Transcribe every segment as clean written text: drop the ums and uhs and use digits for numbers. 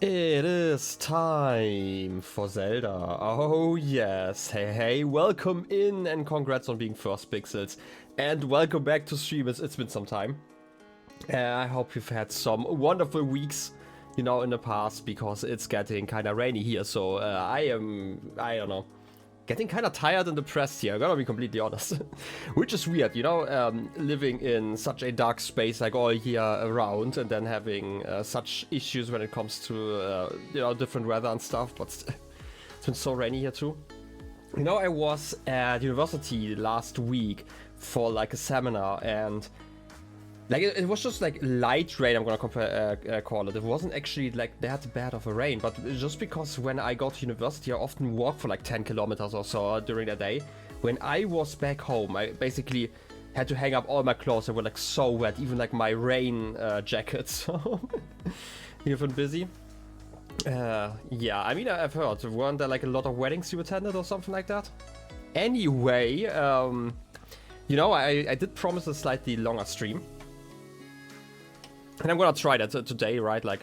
It is time for Zelda. Oh yes, hey, welcome in and congrats on being first pixels. And welcome back to stream, it's been some time. I hope you've had some wonderful weeks, in the past, because it's getting kinda rainy here, so I don't know, getting kind of tired and depressed here, I gotta be completely honest. Which is weird, living in such a dark space like all year around and then having such issues when it comes to, different weather and stuff, but it's been so rainy here too. I was at university last week for like a seminar, and like it was just like light rain, I'm gonna call it. It wasn't actually like that bad of a rain, but just because when I go to university, I often walk for like 10 kilometers or so during the day. When I was back home, I basically had to hang up all my clothes. They were like so wet, even like my rain jacket. So you've been busy. Yeah, I mean, I've heard. Weren't there like a lot of weddings you attended or something like that? Anyway, I did promise a slightly longer stream. And I'm gonna try that today, right? Like,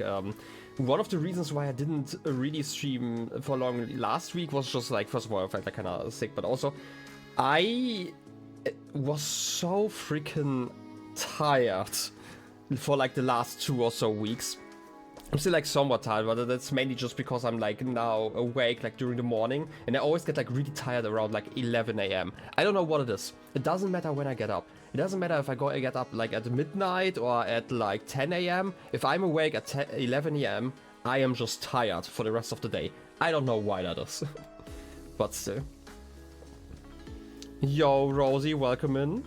one of the reasons why I didn't really stream for long last week was just like, first of all, I felt like kind of sick, but also I was so freaking tired for like the last 2 or so weeks. I'm still like somewhat tired, but that's mainly just because I'm like now awake like during the morning, and I always get like really tired around like 11 a.m. I don't know what it is. It doesn't matter when I get up. It doesn't matter if I get up like at midnight or at like 10 a.m. If I'm awake at 11 a.m., I am just tired for the rest of the day. I don't know why that is. But still. Yo, Rosie, welcome in.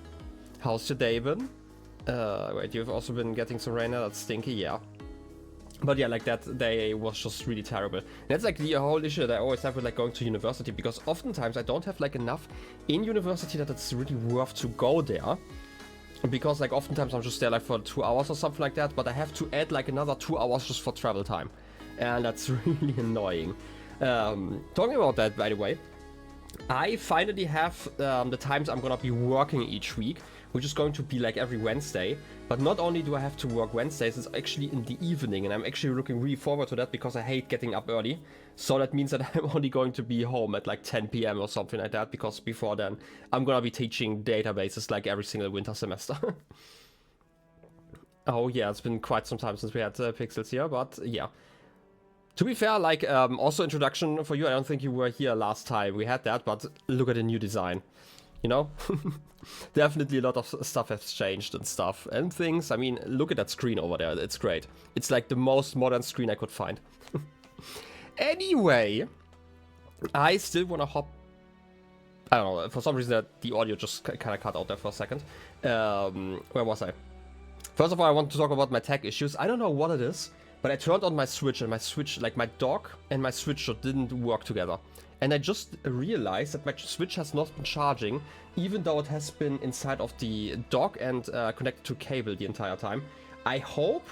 How's your day been? Wait, you've also been getting some rain? That's stinky, yeah. But yeah, like that day was just really terrible. And that's like the whole issue that I always have with like going to university, because oftentimes I don't have like enough in university that it's really worth to go there. Because like oftentimes I'm just there like for 2 hours or something like that, but I have to add like another 2 hours just for travel time. And that's really annoying. Talking about that, by the way, I finally have the times I'm gonna be working each week, which is going to be like every Wednesday. But not only do I have to work Wednesdays, it's actually in the evening, and I'm actually looking really forward to that because I hate getting up early. So that means that I'm only going to be home at like 10 p.m. or something like that, because before then I'm gonna be teaching databases like every single winter semester. Oh yeah, it's been quite some time since we had Pixels here, but yeah. To be fair, like, also introduction for you, I don't think you were here last time we had that, but look at the new design, Definitely a lot of stuff has changed and stuff and things. I mean, look at that screen over there, it's great. It's like the most modern screen I could find. Anyway, I still want to hop... I don't know, for some reason the audio just kind of cut out there for a second. Where was I? First of all, I want to talk about my tech issues. I don't know what it is, but I turned on my Switch, and my Switch, like my dock and my Switch didn't work together. And I just realized that my Switch has not been charging, even though it has been inside of the dock and connected to cable the entire time. I hope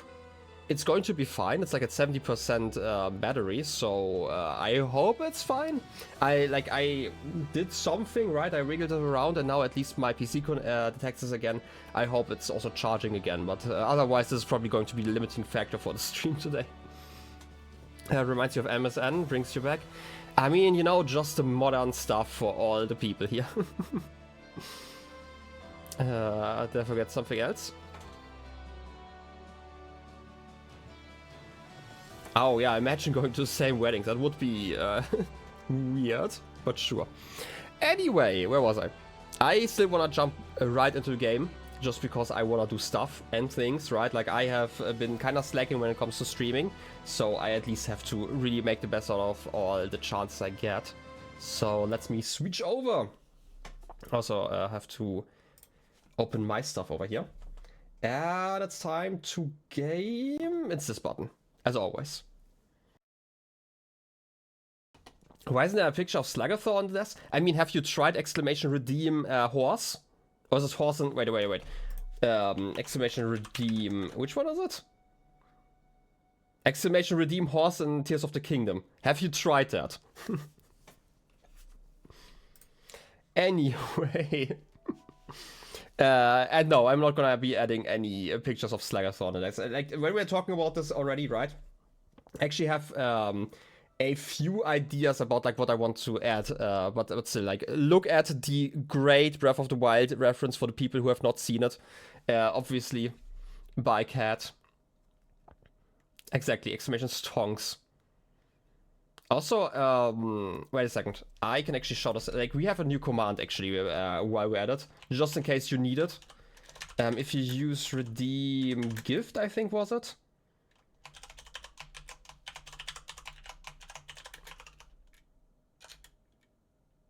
it's going to be fine. It's like at 70% battery, so I hope it's fine. I did something, right? I wiggled it around, and now at least my PC detects this again. I hope it's also charging again, but otherwise this is probably going to be the limiting factor for the stream today. Reminds you of MSN, brings you back. I mean, just the modern stuff for all the people here. Did I forget something else? Oh yeah, imagine going to the same wedding. That would be weird, but sure. Anyway, where was I? I still want to jump right into the game, just because I want to do stuff and things, right? Like, I have been kind of slacking when it comes to streaming, so I at least have to really make the best out of all the chances I get. So let me switch over. Also, have to open my stuff over here. And it's time to game. It's this button, as always. Why isn't there a picture of Sluggerthor on this? I mean, have you tried exclamation redeem horse? Or is this horse and... Wait. Exclamation redeem... Which one is it? Exclamation redeem horse in Tears of the Kingdom. Have you tried that? Anyway... and no, I'm not gonna be adding any pictures of Sluggerthor on it. Like, when we're talking about this already, right? I actually have a few ideas about like what I want to add, but still, like, look at the great Breath of the Wild reference for the people who have not seen it. Obviously, by Cat. Exactly, exclamation stonks. Also, wait a second. I can actually show us, like, we have a new command actually while we're at it, just in case you need it. If you use redeem gift, I think was it?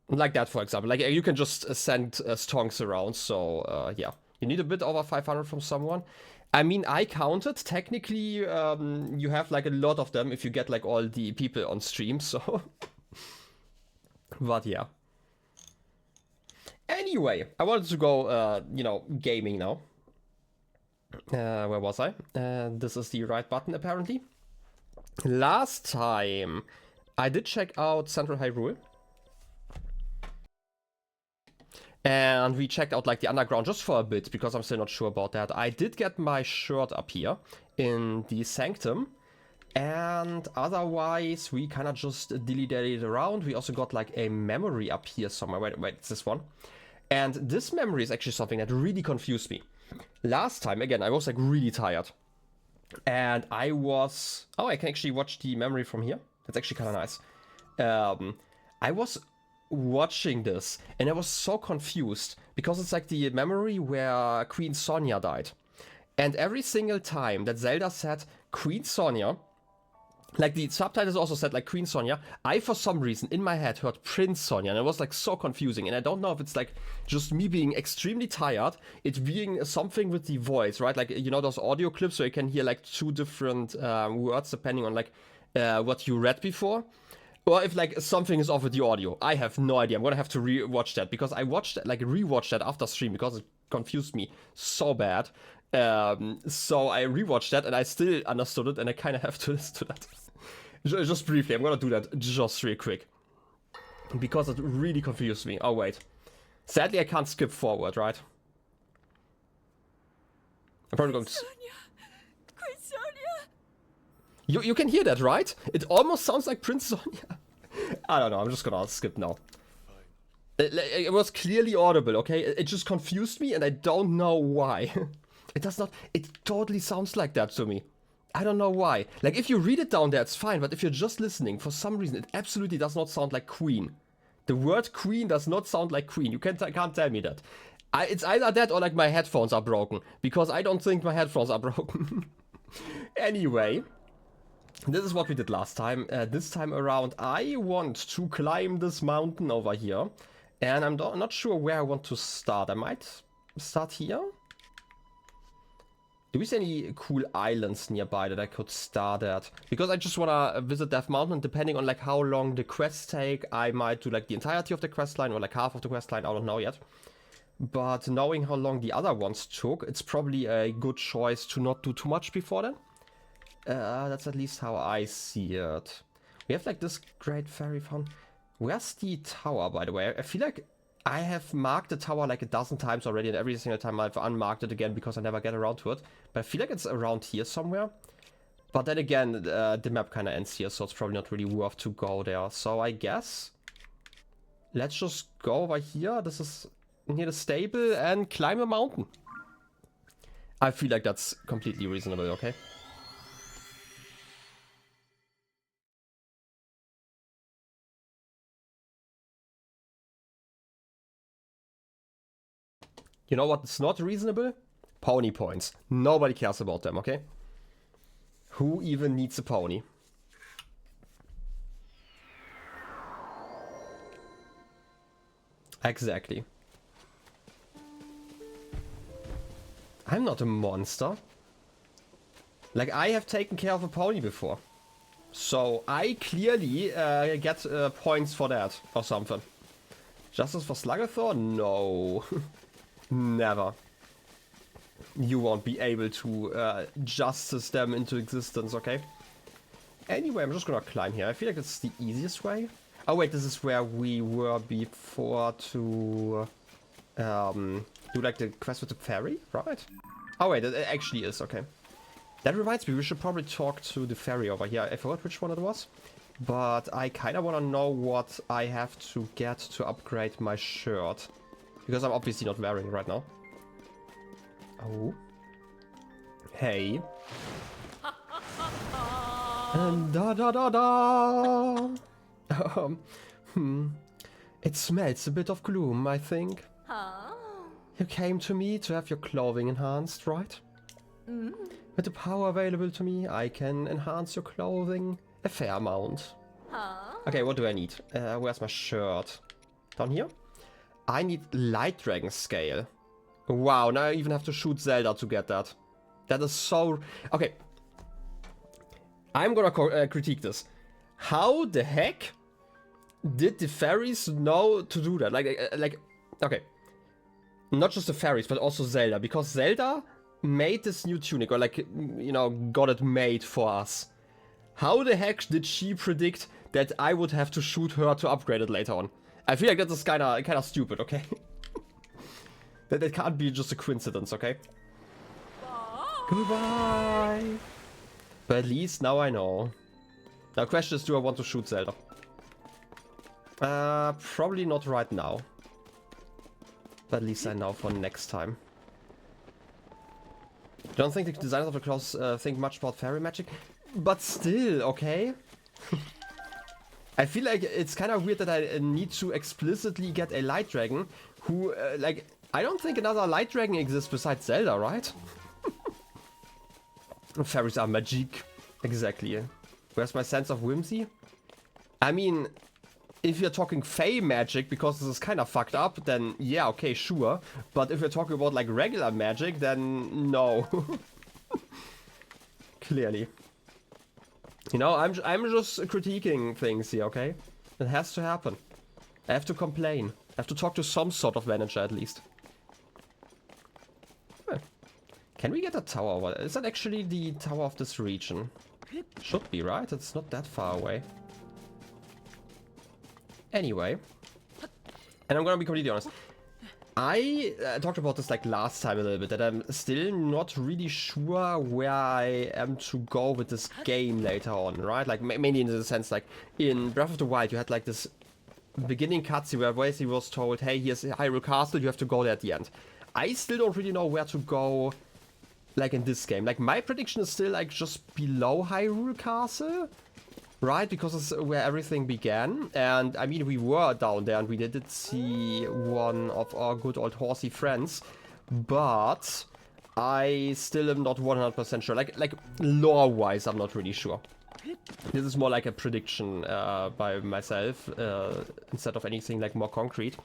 Like that, for example. Like, you can just send stonks around, so yeah. You need a bit over 500 from someone. I mean, I counted. Technically, you have like a lot of them if you get like all the people on stream, so... But yeah. Anyway, I wanted to go, you know, gaming now. Where was I? This is the right button, apparently. Last time, I did check out Central Hyrule. And we checked out like the underground just for a bit, because I'm still not sure about that. I did get my shirt up here in the Sanctum. And otherwise, we kind of just dilly-dallied around. We also got like a memory up here somewhere. Wait, it's this one. And this memory is actually something that really confused me. Last time, again, I was like really tired. And I was... Oh, I can actually watch the memory from here. That's actually kind of nice. I was watching this and I was so confused because it's like the memory where Queen Sonia died. And every single time that Zelda said Queen Sonia, like the subtitles also said like Queen Sonia, I for some reason in my head heard Prince Sonia, and it was like so confusing. And I don't know if it's like just me being extremely tired, it being something with the voice, right? Like, you know, those audio clips where you can hear like two different words depending on like what you read before. Or if like something is off with the audio. I have no idea. I'm gonna have to re-watch that because I watched like rewatched that after stream because it confused me so bad. So I rewatched that and I still understood it, and I kind of have to listen to that. Just briefly, I'm gonna do that just real quick because it really confused me. Oh wait, sadly I can't skip forward, right? I'm probably going to... Queen Sonia! You can hear that, right? It almost sounds like Prince Sonia. I don't know, I'm just gonna skip now. It was clearly audible, okay? It just confused me and I don't know why. It does not... It totally sounds like that to me. I don't know why. Like, if you read it down there, it's fine, but if you're just listening, for some reason, it absolutely does not sound like Queen. The word Queen does not sound like Queen. You can't tell me that. It's either that or like my headphones are broken, because I don't think my headphones are broken. Anyway, this is what we did last time. This time around, I want to climb this mountain over here, and I'm not sure where I want to start. I might start here. Do we see any cool islands nearby that I could start at? Because I just want to visit Death Mountain, and depending on like how long the quests take, I might do like the entirety of the quest line or like half of the quest line, I don't know yet. But knowing how long the other ones took, it's probably a good choice to not do too much before then. That's at least how I see it. We have like this great fairy fountain. Where's the tower, by the way? I feel like I have marked the tower like a dozen times already, and every single time I've unmarked it again because I never get around to it. But I feel like it's around here somewhere. But then again, the map kind of ends here, so it's probably not really worth to go there. So I guess let's just go over here. This is near the stable and climb a mountain. I feel like that's completely reasonable, okay? You know what? It's not reasonable? Pony points. Nobody cares about them, okay? Who even needs a pony? Exactly. I'm not a monster. Like, I have taken care of a pony before. So, I clearly get points for that or something. Justice for Sluggathor? No. Never. You won't be able to justice them into existence, okay? Anyway, I'm just gonna climb here. I feel like it's the easiest way. Oh wait, this is where we were before to do like the quest with the fairy, right? Oh wait, it actually is, okay. That reminds me, we should probably talk to the fairy over here. I forgot which one it was. But I kind of want to know what I have to get to upgrade my shirt. Because I'm obviously not wearing it right now. Oh. Hey. And da da da da. It smells a bit of gloom, I think. You came to me to have your clothing enhanced, right? With the power available to me, I can enhance your clothing a fair amount. Okay, what do I need? Where's my shirt? Down here? I need Light Dragon Scale. Wow, now I even have to shoot Zelda to get that. That is so... Okay. I'm gonna critique this. How the heck did the fairies know to do that? Like, okay. Not just the fairies, but also Zelda. Because Zelda made this new tunic, or like, you know, got it made for us. How the heck did she predict that I would have to shoot her to upgrade it later on? I feel like that is kind of stupid, okay? that can't be just a coincidence, okay? Goodbye! But at least now I know. Now, question is, do I want to shoot Zelda? Probably not right now. But at least I know for next time. Don't think the designers of the clothes think much about fairy magic. But still, okay? I feel like it's kind of weird that I need to explicitly get a light dragon who, like, I don't think another light dragon exists besides Zelda, right? Fairies are magic. Exactly. Where's my sense of whimsy? I mean, if you're talking Fey magic, because this is kind of fucked up, then yeah, okay, sure. But if you're talking about like regular magic, then no. Clearly. You know, I'm just critiquing things here, okay? It has to happen. I have to complain. I have to talk to some sort of manager at least. Well, can we get a tower over there? Is that actually the tower of this region? Should be, right? It's not that far away. Anyway. And I'm gonna be completely honest. I talked about this like last time a little bit, that I'm still not really sure where I am to go with this game later on, right? Like mainly in the sense like in Breath of the Wild you had like this beginning cutscene where basically was told, hey, here's Hyrule Castle, you have to go there at the end. I still don't really know where to go like in this game. Like my prediction is still like just below Hyrule Castle. Right, because it's where everything began, and I mean we were down there and we did see one of our good old horsey friends, but I still am not 100% sure. Like lore-wise, I'm not really sure. This is more like a prediction by myself instead of anything like more concrete.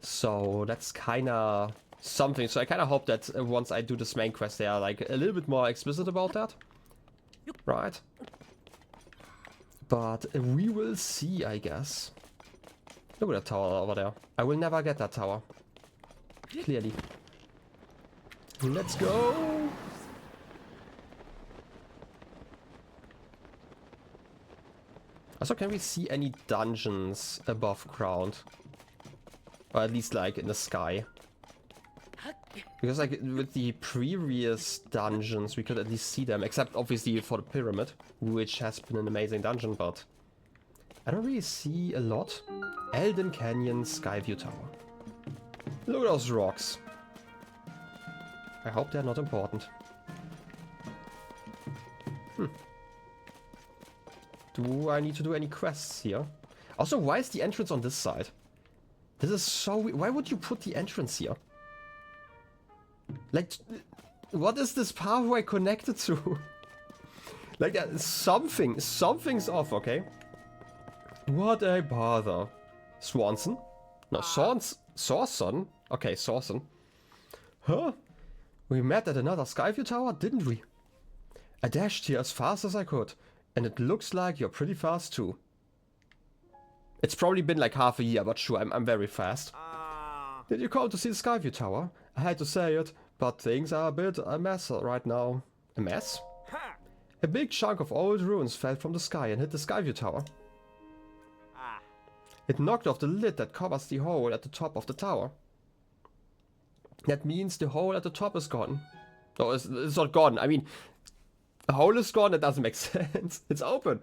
So that's kind of something. So I kind of hope that once I do this main quest, they are like a little bit more explicit about that. Right. But we will see, I guess. Look at that tower over there. I will never get that tower. Clearly. Let's go! Also, can we see any dungeons above ground? Or at least, like, in the sky. Because, like, with the previous dungeons, we could at least see them. Except, obviously, for the pyramid, which has been an amazing dungeon, but I don't really see a lot. Eldin Canyon Skyview Tower. Look at those rocks. I hope they're not important. Do I need to do any quests here? Also, why is the entrance on this side? This is so weird. Why would you put the entrance here? Like, what is this pathway connected to? Like, something's off, okay? What a bother. Swanson? No, Sorson? Okay, Sorson. Huh? We met at another Skyview Tower, didn't we? I dashed here as fast as I could, and it looks like you're pretty fast too. It's probably been like half a year, but sure, I'm very fast. Did you come to see the Skyview Tower? I hate to say it, but things are a bit a mess right now. A mess? A big chunk of old ruins fell from the sky and hit the Skyview Tower. It knocked off the lid that covers the hole at the top of the tower. That means the hole at the top is gone. No, it's not gone. I mean, A hole is gone, that doesn't make sense. It's open.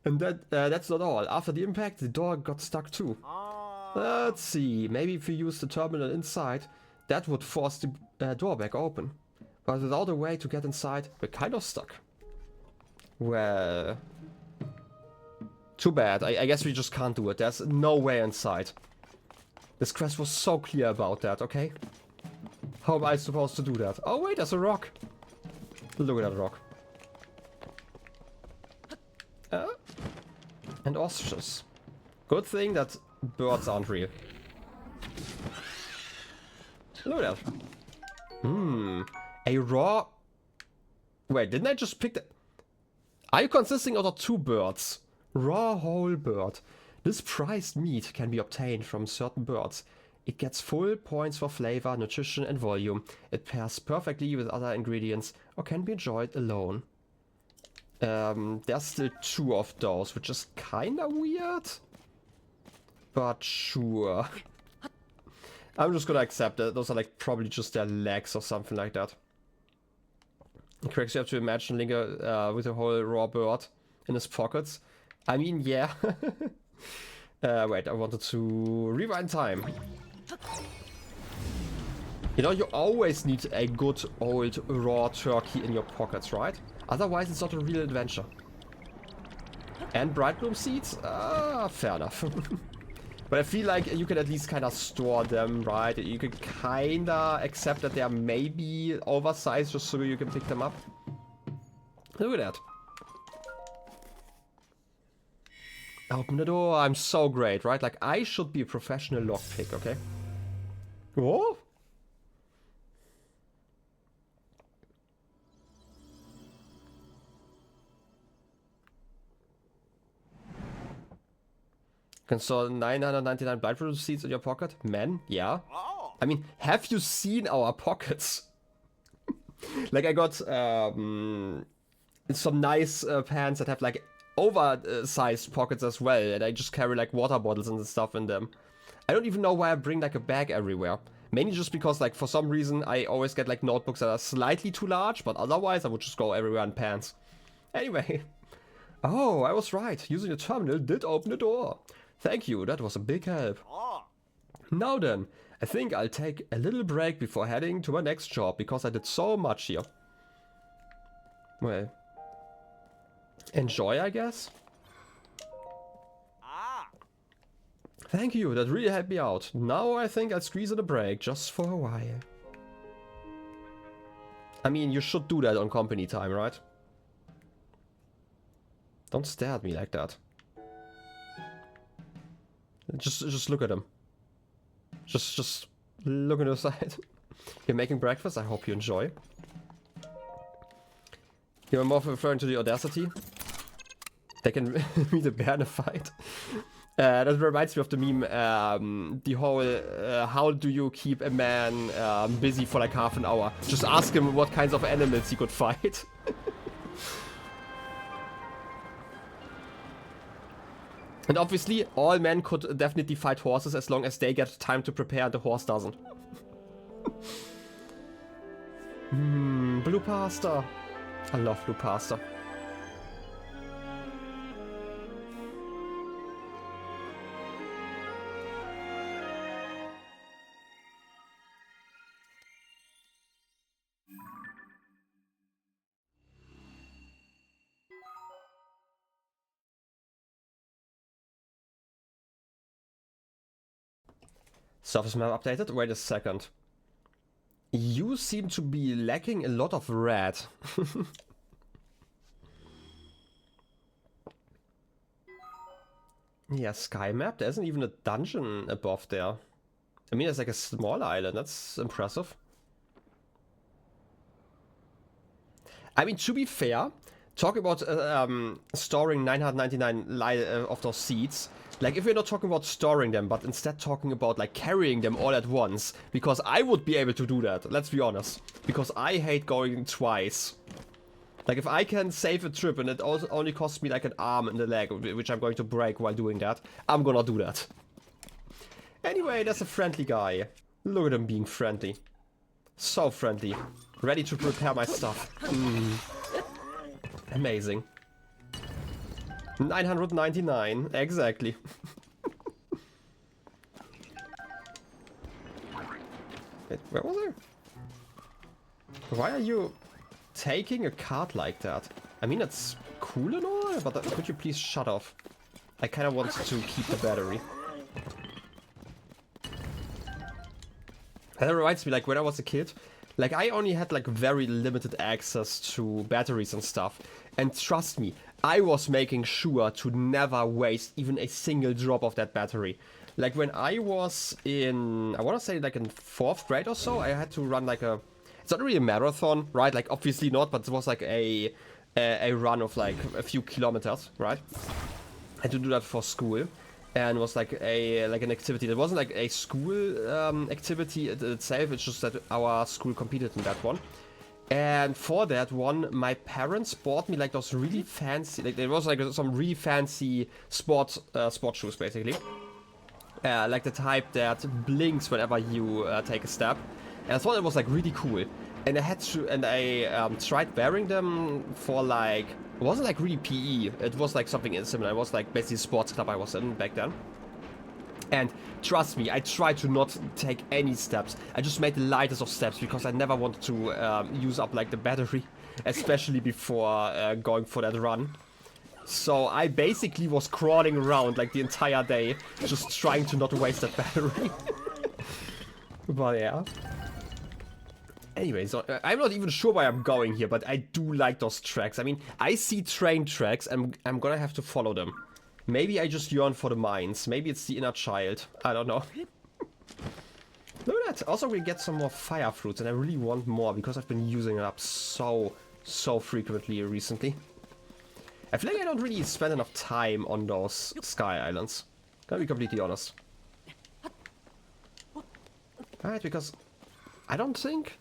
And that's not all. After the impact, the door got stuck too. Let's see, maybe if we use the terminal inside, that would force the door back open. But without a way to get inside, we're kind of stuck. Well... Too bad, I guess we just can't do it. There's no way inside. This quest was so clear about that, okay? How am I supposed to do that? Oh wait, there's a rock. Look at that rock. And ostriches. Good thing that birds aren't real. Look at that. A raw... Wait, didn't I just pick the... Are you consisting of 2 birds? Raw whole bird. This prized meat can be obtained from certain birds. It gets full points for flavor, nutrition and volume. It pairs perfectly with other ingredients or can be enjoyed alone. There's still 2 of those, which is kinda weird. But sure. I'm just gonna accept it. Those are like probably just their legs or something like that. Correct, you have to imagine Linker with a whole raw bird in his pockets. I mean, yeah. Wait, I wanted to rewind time. You know, you always need a good old raw turkey in your pockets, right? Otherwise, it's not a real adventure. And bright bloom seeds? Fair enough. But I feel like you can at least kind of store them, right? You can kind of accept that they are maybe oversized just so you can pick them up. Look at that. Open the door. I'm so great, right? Like, I should be a professional lockpick, okay? Oh? You can store 999 blood seeds in your pocket. Man, yeah. I mean, have you seen our pockets? Like, I got some nice pants that have like oversized pockets as well, and I just carry like water bottles and stuff in them. I don't even know why I bring like a bag everywhere. Mainly just because like for some reason I always get like notebooks that are slightly too large, but otherwise I would just go everywhere in pants. Anyway. Oh, I was right. Using the terminal did open the door. Thank you, that was a big help. Now then, I think I'll take a little break before heading to my next job, because I did so much here. Well, enjoy, I guess? Thank you, that really helped me out. Now I think I'll squeeze in a break, just for a while. I mean, you should do that on company time, right? Don't stare at me like that. Just look at him. Just look at the side. You're making breakfast, I hope you enjoy. You're more referring to the audacity. They can meet a bear in a fight. That reminds me of the meme, the whole, how do you keep a man busy for like half an hour? Just ask him what kinds of animals he could fight. And obviously, all men could definitely fight horses as long as they get time to prepare and the horse doesn't. Blue pasta. I love blue pasta. Surface map updated? Wait a second. You seem to be lacking a lot of red. Yeah, sky map. There isn't even a dungeon above there. I mean, there's like a small island. That's impressive. I mean, to be fair, talking about storing 999 of those seeds, like if we're not talking about storing them, but instead talking about like carrying them all at once, because I would be able to do that, let's be honest, because I hate going twice. Like if I can save a trip and it also only costs me like an arm and a leg, which I'm going to break while doing that, I'm gonna do that. Anyway, that's a friendly guy. Look at him being friendly. So friendly. Ready to prepare my stuff. Amazing. 999, exactly. Wait, where was I? Why are you taking a card like that? I mean, it's cool and all, but could you please shut off? I kind of want to keep the battery. That reminds me, like, when I was a kid, like, I only had, like, very limited access to batteries and stuff. And trust me, I was making sure to never waste even a single drop of that battery. Like, when I was in, I want to say, like, in 4th grade or so, I had to run, like, it's not really a marathon, right? Like, obviously not, but it was, like, a run of, like, a few kilometers, right? I had to do that for school. And it was like an activity. It wasn't like a school activity itself. It's just that our school competed in that one. And for that one, my parents bought me like those really fancy, like there was like some really fancy sport shoes basically. Like the type that blinks whenever you take a step. And I thought it was like really cool. And I tried wearing them for like, it wasn't like really PE, it was like something similar. It was like basically a sports club I was in back then. And trust me, I tried to not take any steps. I just made the lightest of steps because I never wanted to use up like the battery, especially before going for that run. So I basically was crawling around like the entire day, just trying to not waste that battery. But yeah. Anyway, so I'm not even sure why I'm going here, but I do like those tracks. I mean, I see train tracks and I'm gonna have to follow them. Maybe I just yearn for the mines. Maybe it's the inner child. I don't know. Look at that. Also, we get some more fire fruits and I really want more because I've been using it up so frequently recently. I feel like I don't really spend enough time on those sky islands. Gotta be completely honest. Alright, because I don't think...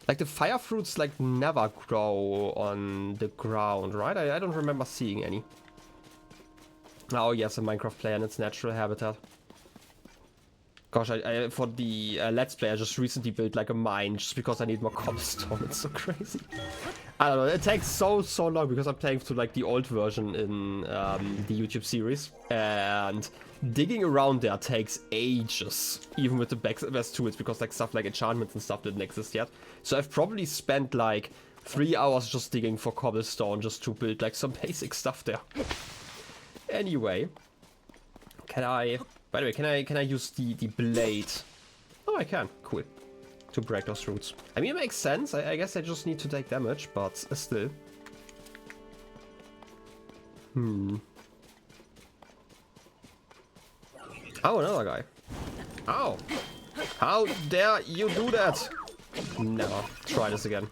Like, the fire fruits, like, never grow on the ground, right? I don't remember seeing any. Oh, yes, a Minecraft player in its natural habitat. Gosh, I for the Let's Play, I just recently built, like, a mine just because I need more cobblestone. It's so crazy. I don't know, it takes so long because I'm playing through, like, the old version in the YouTube series. And digging around there takes ages, even with the best tools, because like stuff like enchantments and stuff didn't exist yet. So I've probably spent like 3 hours just digging for cobblestone just to build like some basic stuff there. Anyway, by the way, can I use the blade? Oh, I can. Cool. To break those roots. I mean, it makes sense. I guess I just need to take damage, but still. Oh, another guy. Ow! How dare you do that? Never. Try this again.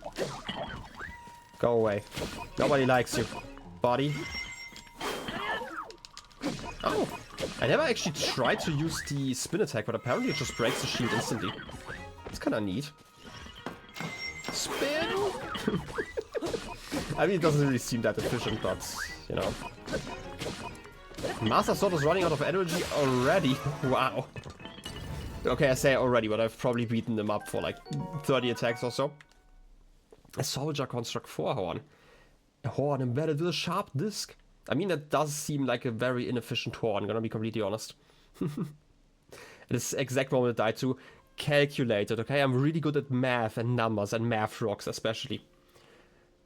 Go away. Nobody likes you, buddy. Oh! I never actually tried to use the spin attack, but apparently it just breaks the shield instantly. It's kinda neat. Spin! I mean, it doesn't really seem that efficient, but, you know. Master Sword is running out of energy already. Wow. Okay, I say already, but I've probably beaten them up for like 30 attacks or so. A Soldier Construct 4 horn. A horn embedded with a sharp disc. I mean, that does seem like a very inefficient horn, gonna be completely honest. This exact moment I died to. Calculated, okay? I'm really good at math and numbers and math rocks especially.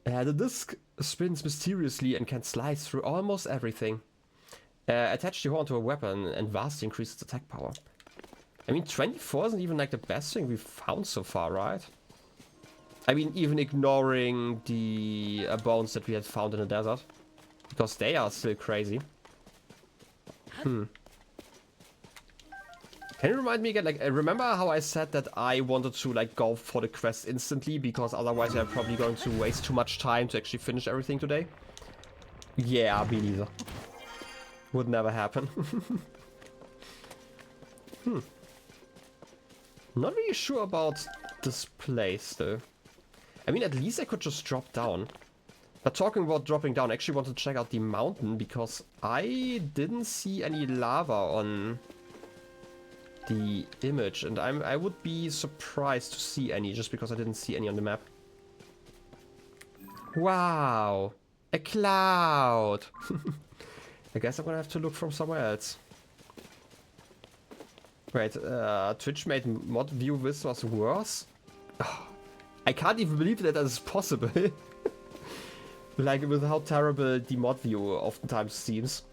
The disc spins mysteriously and can slice through almost everything. Attach the horn to a weapon and vastly increase its attack power. I mean, 24 isn't even like the best thing we've found so far, right? I mean, even ignoring the bones that we had found in the desert. Because they are still crazy. Can you remind me again, like, remember how I said that I wanted to, like, go for the quest instantly? Because otherwise I'm probably going to waste too much time to actually finish everything today? Yeah, me neither. Would never happen. Not really sure about this place, though. I mean, at least I could just drop down. But talking about dropping down, I actually want to check out the mountain, because I didn't see any lava on the image, and I would be surprised to see any, just because I didn't see any on the map. Wow! A cloud! I guess I'm gonna have to look from somewhere else. Wait, Twitch made mod view this was worse? Oh, I can't even believe that is possible. Like, with how terrible the mod view oftentimes seems.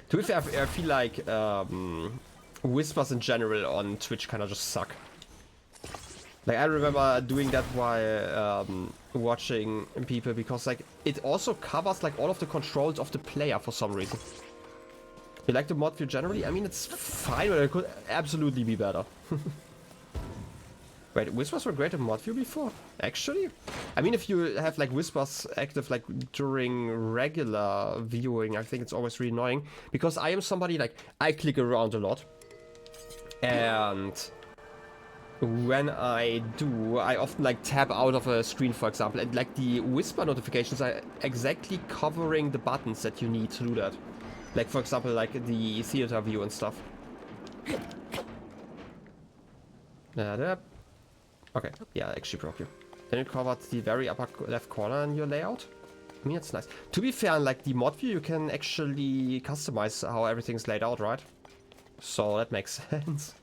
To be fair, I feel like whispers in general on Twitch kind of just suck. Like, I remember doing that while watching people, because like it also covers like all of the controls of the player for some reason. You like the mod view generally? I mean, it's fine, but it could absolutely be better. Wait, whispers were great in mod view before? Actually? I mean, if you have like whispers active like during regular viewing, I think it's always really annoying. Because I am somebody like, I click around a lot. And when I do, I often like tab out of a screen, for example. And like the whisper notifications are exactly covering the buttons that you need to do that. Like, for example, like the theater view and stuff. Okay, yeah, I actually broke you. Then you covered the very upper left corner in your layout. I mean, it's nice. To be fair, like the mod view, you can actually customize how everything's laid out, right? So that makes sense.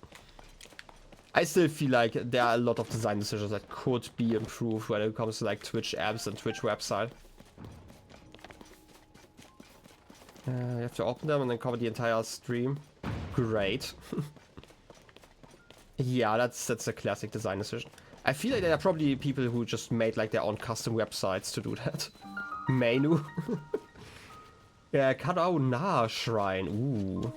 I still feel like there are a lot of design decisions that could be improved when it comes to like Twitch apps and Twitch website. You have to open them and then cover the entire stream. Great. Yeah, that's a classic design decision. I feel like there are probably people who just made like their own custom websites to do that. Menu. Yeah, Kadaunair Shrine. Ooh.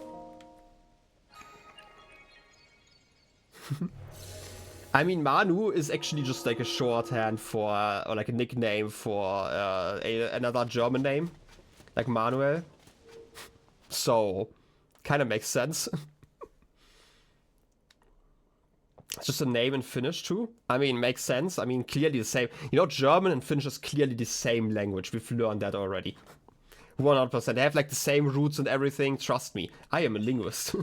I mean, Manu is actually just like a shorthand for, or like a nickname for another German name, like Manuel. So, kind of makes sense. It's just a name in Finnish too. I mean, makes sense. I mean, clearly the same. You know, German and Finnish is clearly the same language. We've learned that already. 100%. They have like the same roots and everything. Trust me. I am a linguist.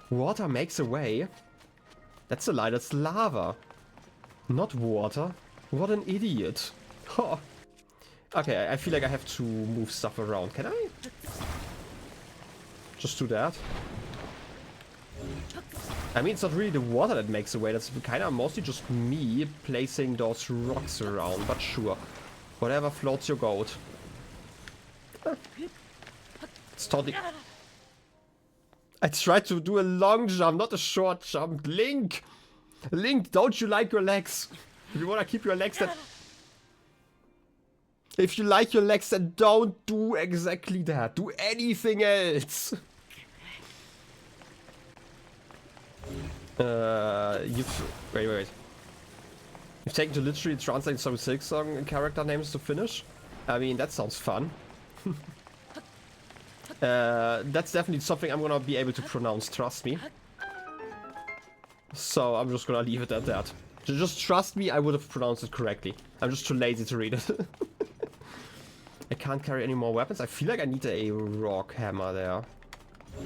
Water makes a way. That's a lie. That's lava. Not water. What an idiot. Huh. Okay, I feel like I have to move stuff around. Can I? Just do that. I mean, it's not really the water that makes a way. That's kind of mostly just me placing those rocks around. But sure. Whatever floats your boat. It's totally... I tried to do a long jump, not a short jump. Link! Link, don't you like your legs? If you want to keep your legs, then... If you like your legs, then don't do exactly that. Do anything else. Wait. You've taken to literally translate some Silksong character names to Finnish? I mean, that sounds fun. That's definitely something I'm gonna be able to pronounce, trust me. So I'm just gonna leave it at that. Just trust me, I would have pronounced it correctly. I'm just too lazy to read it. I can't carry any more weapons. I feel like I need a rock hammer there.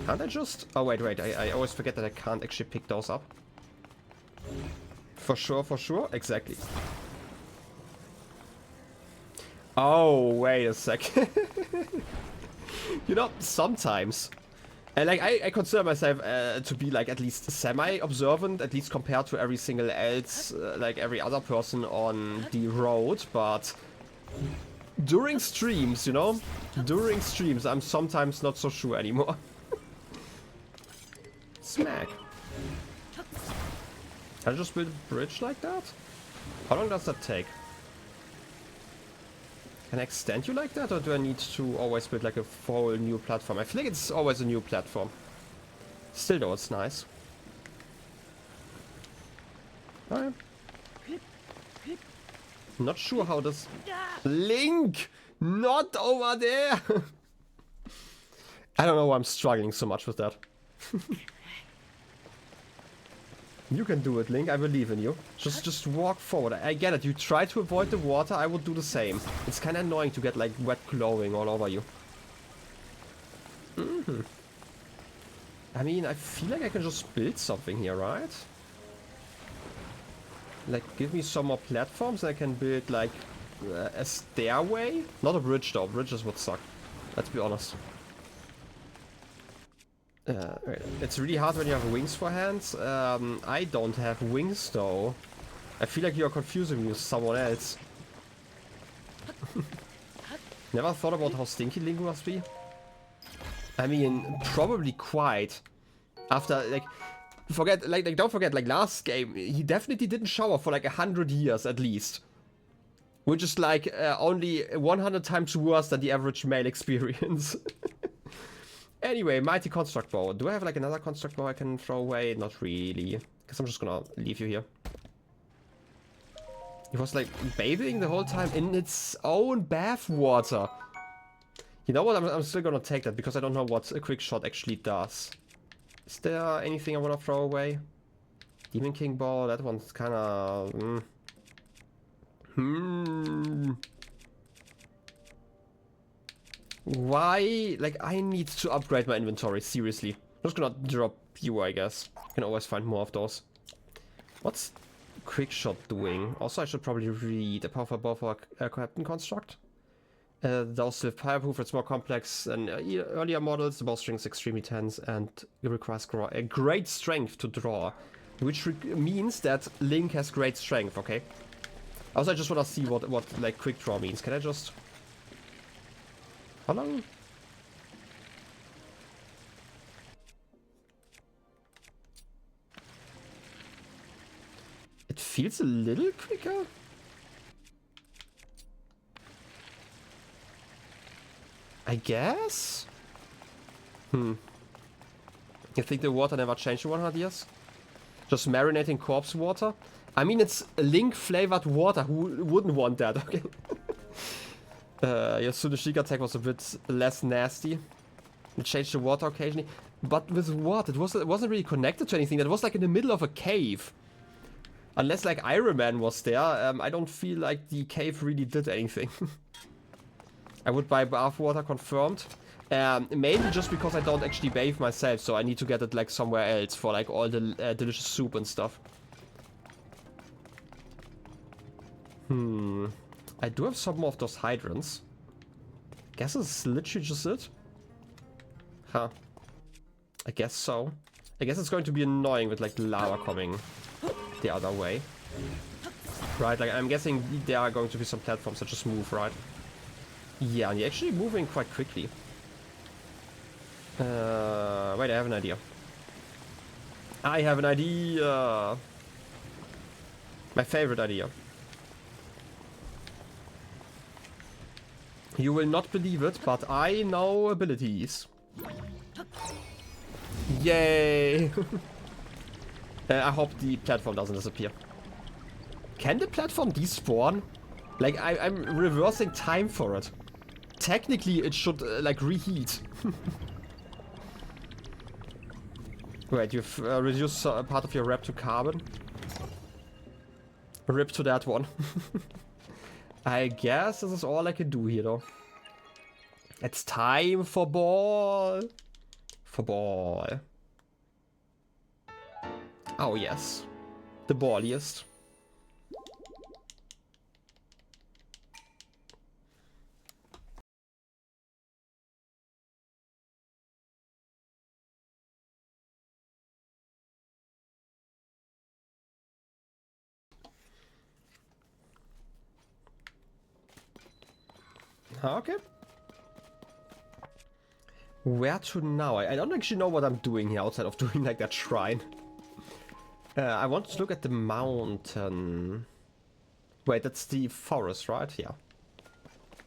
Can't I just... Oh, wait. I always forget that I can't actually pick those up. For sure. Exactly. Oh, wait a second. You know, sometimes... And like, I consider myself to be like at least semi-observant, at least compared to every single else, like every other person on the road, but... During streams, you know? During streams, I'm sometimes not so sure anymore. Smack. Can I just build a bridge like that? How long does that take? Can I extend you like that, or do I need to always build like a full new platform? I feel like it's always a new platform. Still though, it's nice. Alright. Not sure how this... Link! Not over there! I don't know why I'm struggling so much with that. You can do it, Link. I believe in you. Just walk forward. I get it. You try to avoid the water. I would do the same. It's kind of annoying to get like wet glowing all over you. I mean, I feel like I can just build something here, right? Like, give me some more platforms. I can build like a stairway? Not a bridge though, bridges would suck. Let's be honest. It's really hard when you have wings for hands. I don't have wings though. I feel like you're confusing me with someone else. Never thought about how stinky Link must be? I mean, probably quite. After, like, don't forget, like, last game, he definitely didn't shower for like 100 years at least. Which is like only 100 times worse than the average male experience. Anyway, Mighty Construct Bow. Do I have like another Construct Bow I can throw away? Not really. Guess I'm just gonna leave you here. It was like bathing the whole time in its own bath water. You know what? I'm still gonna take that because I don't know what a quick shot actually does. Is there anything I wanna throw away? Demon King Ball, that one's kinda... Why? Like, I need to upgrade my inventory, seriously. I'm just gonna drop you, I guess. I can always find more of those. What's quick shot doing? Also, I should probably read a powerful bow for a Captain Construct. Those with fireproof, it's more complex than earlier models. The bowstring is extremely tense and it requires a great strength to draw. Which means that Link has great strength, okay? Also, I just want to see what like quick draw means. Can I just... How long? It feels a little quicker. I guess? You think the water never changed in 100 years? Just marinating corpse water? I mean, it's Link flavored water. Who wouldn't want that, okay? Your Tsuneshika attack was a bit less nasty. It changed the water occasionally. But with what? It wasn't really connected to anything. That was like in the middle of a cave. Unless like Iron Man was there, I don't feel like the cave really did anything. I would buy bath water confirmed. Mainly just because I don't actually bathe myself, so I need to get it like somewhere else for like all the delicious soup and stuff. I do have some more of those hydrants. Guess it's literally just it. Huh. I guess so. I guess it's going to be annoying with like lava coming the other way. Right, like I'm guessing there are going to be some platforms that just move, right? Yeah, and you're actually moving quite quickly. Wait, I have an idea. I have an idea! My favorite idea. You will not believe it, but I know abilities. Yay! I hope the platform doesn't disappear. Can the platform despawn? Like, I'm reversing time for it. Technically, it should, like, reheat. Wait, you've reduced part of your rep to carbon? Rip to that one. I guess this is all I can do here, though. It's time for ball. For ball. Oh, yes. The balliest. Okay. Where to now? I don't actually know what I'm doing here outside of doing like that shrine. I want to look at the mountain. Wait, that's the forest, right? Yeah.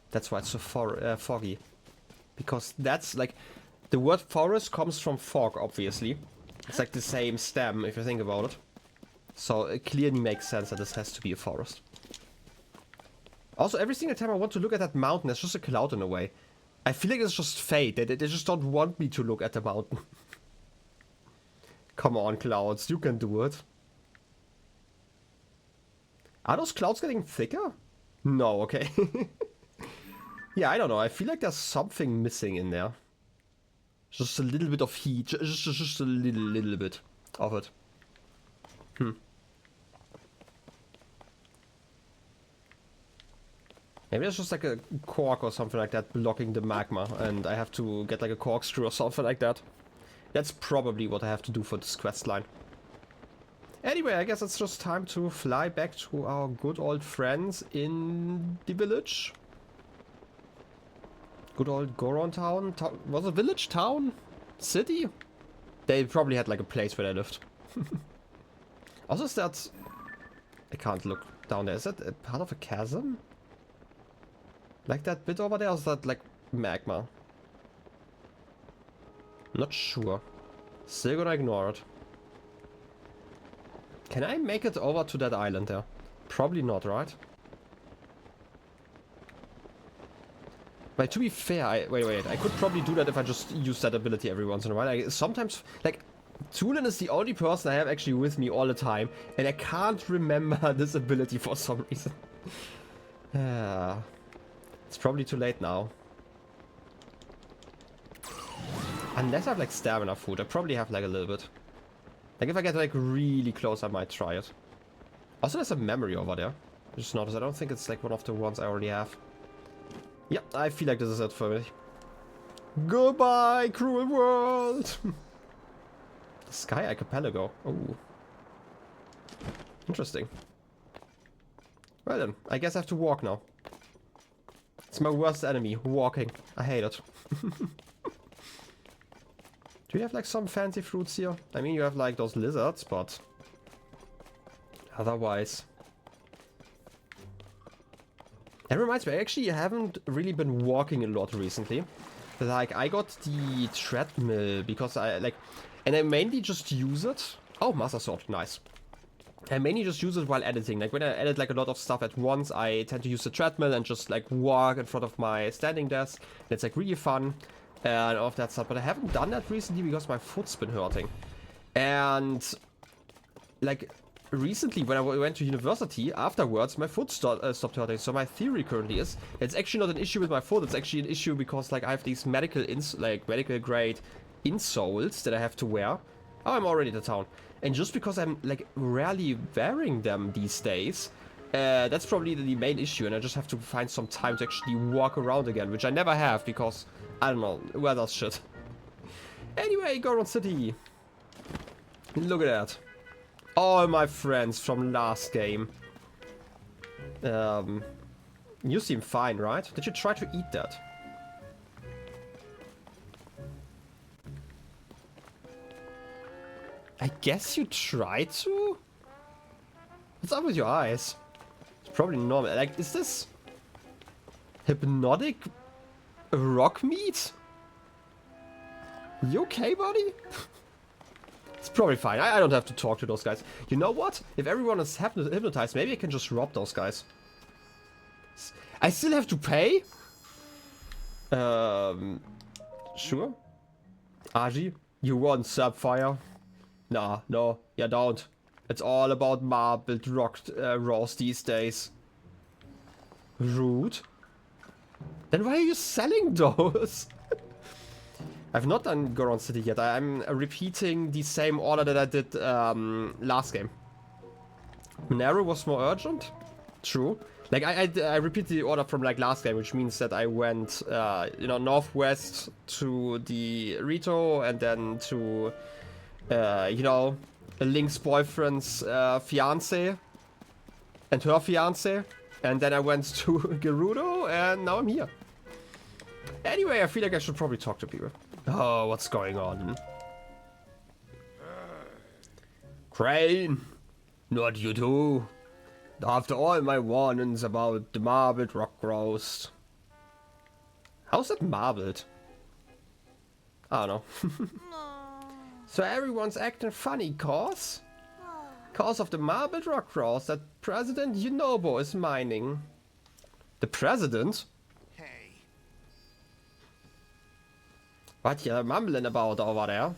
That's why it's so foggy. Because that's like... The word forest comes from fog, obviously. It's like the same stem, if you think about it. So it clearly makes sense that this has to be a forest. Also, every single time I want to look at that mountain, there's just a cloud in the way. I feel like it's just fate. They just don't want me to look at the mountain. Come on, clouds. You can do it. Are those clouds getting thicker? No, okay. Yeah, I don't know. I feel like there's something missing in there. Just a little bit of heat. Just a little bit of it. Maybe there's just like a cork or something like that blocking the magma, and I have to get like a corkscrew or something like that. That's probably what I have to do for this quest line. Anyway, I guess it's just time to fly back to our good old friends in the village. Good old Goron town. Was it village, town, city? They probably had like a place where they lived. Also, is that... I can't look down there. Is that a part of a chasm? Like that bit over there, or is that like magma? Not sure. Still gonna ignore it. Can I make it over to that island there? Probably not, right? But to be fair, wait, I could probably do that if I just use that ability every once in a while. Sometimes, like, Tulin is the only person I have actually with me all the time, and I can't remember this ability for some reason. It's probably too late now. Unless I have like stamina food, I probably have like a little bit. Like if I get like really close, I might try it. Also, there's a memory over there. I just noticed. I don't think it's like one of the ones I already have. Yeah, I feel like this is it for me. Goodbye, cruel world. The Sky Archipelago. Oh, interesting. Well then, I guess I have to walk now. It's my worst enemy, walking. I hate it. Do you have like some fancy fruits here? I mean, you have like those lizards, but otherwise. That reminds me, I actually haven't really been walking a lot recently. Like, I got the treadmill because I like, and I mainly just use it. Oh, Master Sword, nice. I mainly just use it while editing. Like when I edit like a lot of stuff at once, I tend to use the treadmill and just like walk in front of my standing desk. And it's like really fun and all of that stuff. But I haven't done that recently because my foot's been hurting. And like recently when I went to university, afterwards my foot stopped hurting. So my theory currently is it's actually not an issue with my foot. It's actually an issue because like I have these medical grade insoles that I have to wear. Oh, I'm already in the town. And just because I'm like rarely wearing them these days, that's probably the main issue. And I just have to find some time to actually walk around again, which I never have because, I don't know, weather's shit. Anyway, Goron City. Look at that. All my friends from last game. You seem fine, right? Did you try to eat that? I guess you tried to? What's up with your eyes? It's probably normal. Like, is this hypnotic rock meat? You okay, buddy? It's probably fine. I don't have to talk to those guys. You know what? If everyone is hypnotized, maybe I can just rob those guys. I still have to pay? Sure. Aji, you want Sapphire? Nah, no, you don't. It's all about marbled rock rolls these days. Rude. Then why are you selling those? I've not done Goron City yet. I'm repeating the same order that I did last game. Narrow was more urgent. True. Like I repeated the order from like last game, which means that I went you know, northwest to the Rito and then to you know, Link's boyfriend's fiance and her fiance, and then I went to Gerudo, and now I'm here. Anyway, I feel like I should probably talk to people. Oh, what's going on? Crane, not you too. After all my warnings about the marbled rock roast. How's it marbled? I don't know. So everyone's acting funny cause of the marbled rock rolls that President Yunobo is mining. The president? Hey. What you mumbling about over there?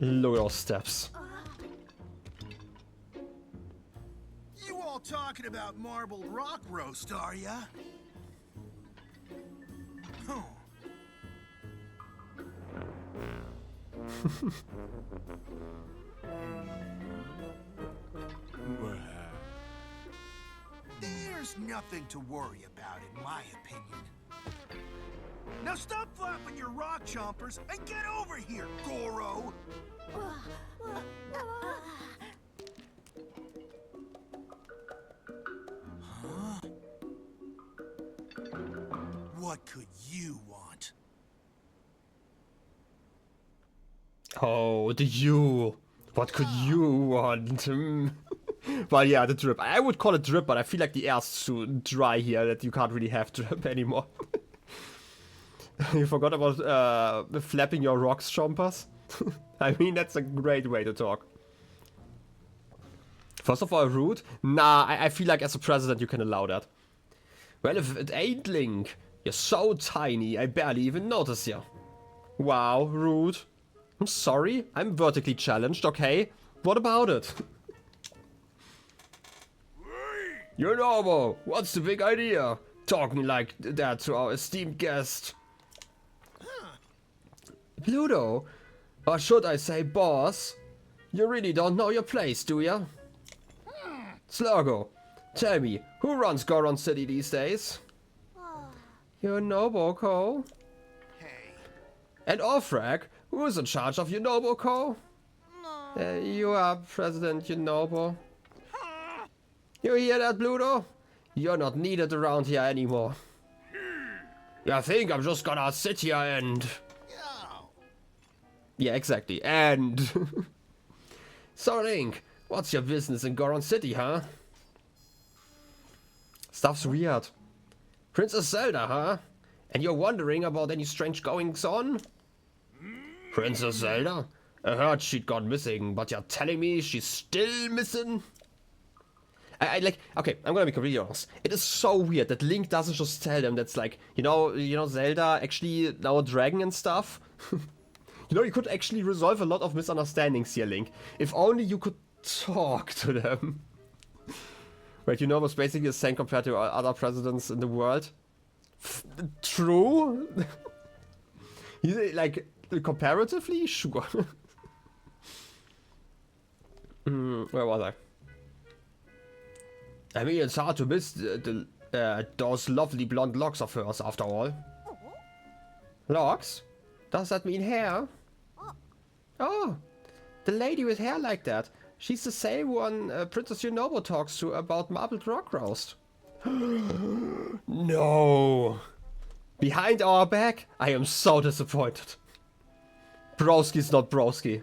Look at those steps. You all talking about marbled rock roast, are ya? Huh. There's nothing to worry about, in my opinion. Now stop flapping your rock chompers and get over here, Goro! Huh? What could you want? Oh, the you. What could you want? Well, yeah, the drip. I would call it drip, but I feel like the air's too dry here that you can't really have drip anymore. You forgot about flapping your rocks, chompers? I mean, that's a great way to talk. First of all, rude? Nah, I feel like as a president you can allow that. Well, if it ain't Link, you're so tiny, I barely even notice you. Wow, rude. I'm sorry, I'm vertically challenged, okay? What about it? Yunobo, what's the big idea? Talking like that to our esteemed guest. Pluto, or should I say boss? You really don't know your place, do ya? Slurgo, tell me, who runs Goron City these days? YunoboCo? Hey. And Orfrag, who's in charge of YunoboCo? You are President Yunobo. You hear that, Pluto? You're not needed around here anymore. I think I'm just gonna sit here and... Yeah, exactly. And... So, Link, what's your business in Goron City, huh? Stuff's weird. Princess Zelda, huh? And you're wondering about any strange goings-on? Princess Zelda? I heard she'd gone missing, but you're telling me she's still missing? I like, okay, I'm gonna be completely honest. It is so weird that Link doesn't just tell them that's like, you know Zelda actually now a dragon and stuff. You know, you could actually resolve a lot of misunderstandings here, Link. If only you could talk to them. Right, Yunobo was basically the same compared to other presidents in the world. True? Like, comparatively? Sure. Where was I mean, it's hard to miss those lovely blonde locks of hers, after all. Locks? Does that mean hair? Oh, the lady with hair like that. She's the same one Princess Yunobo talks to about marbled rock roast. No. Behind our back? I am so disappointed. Broski's not broski.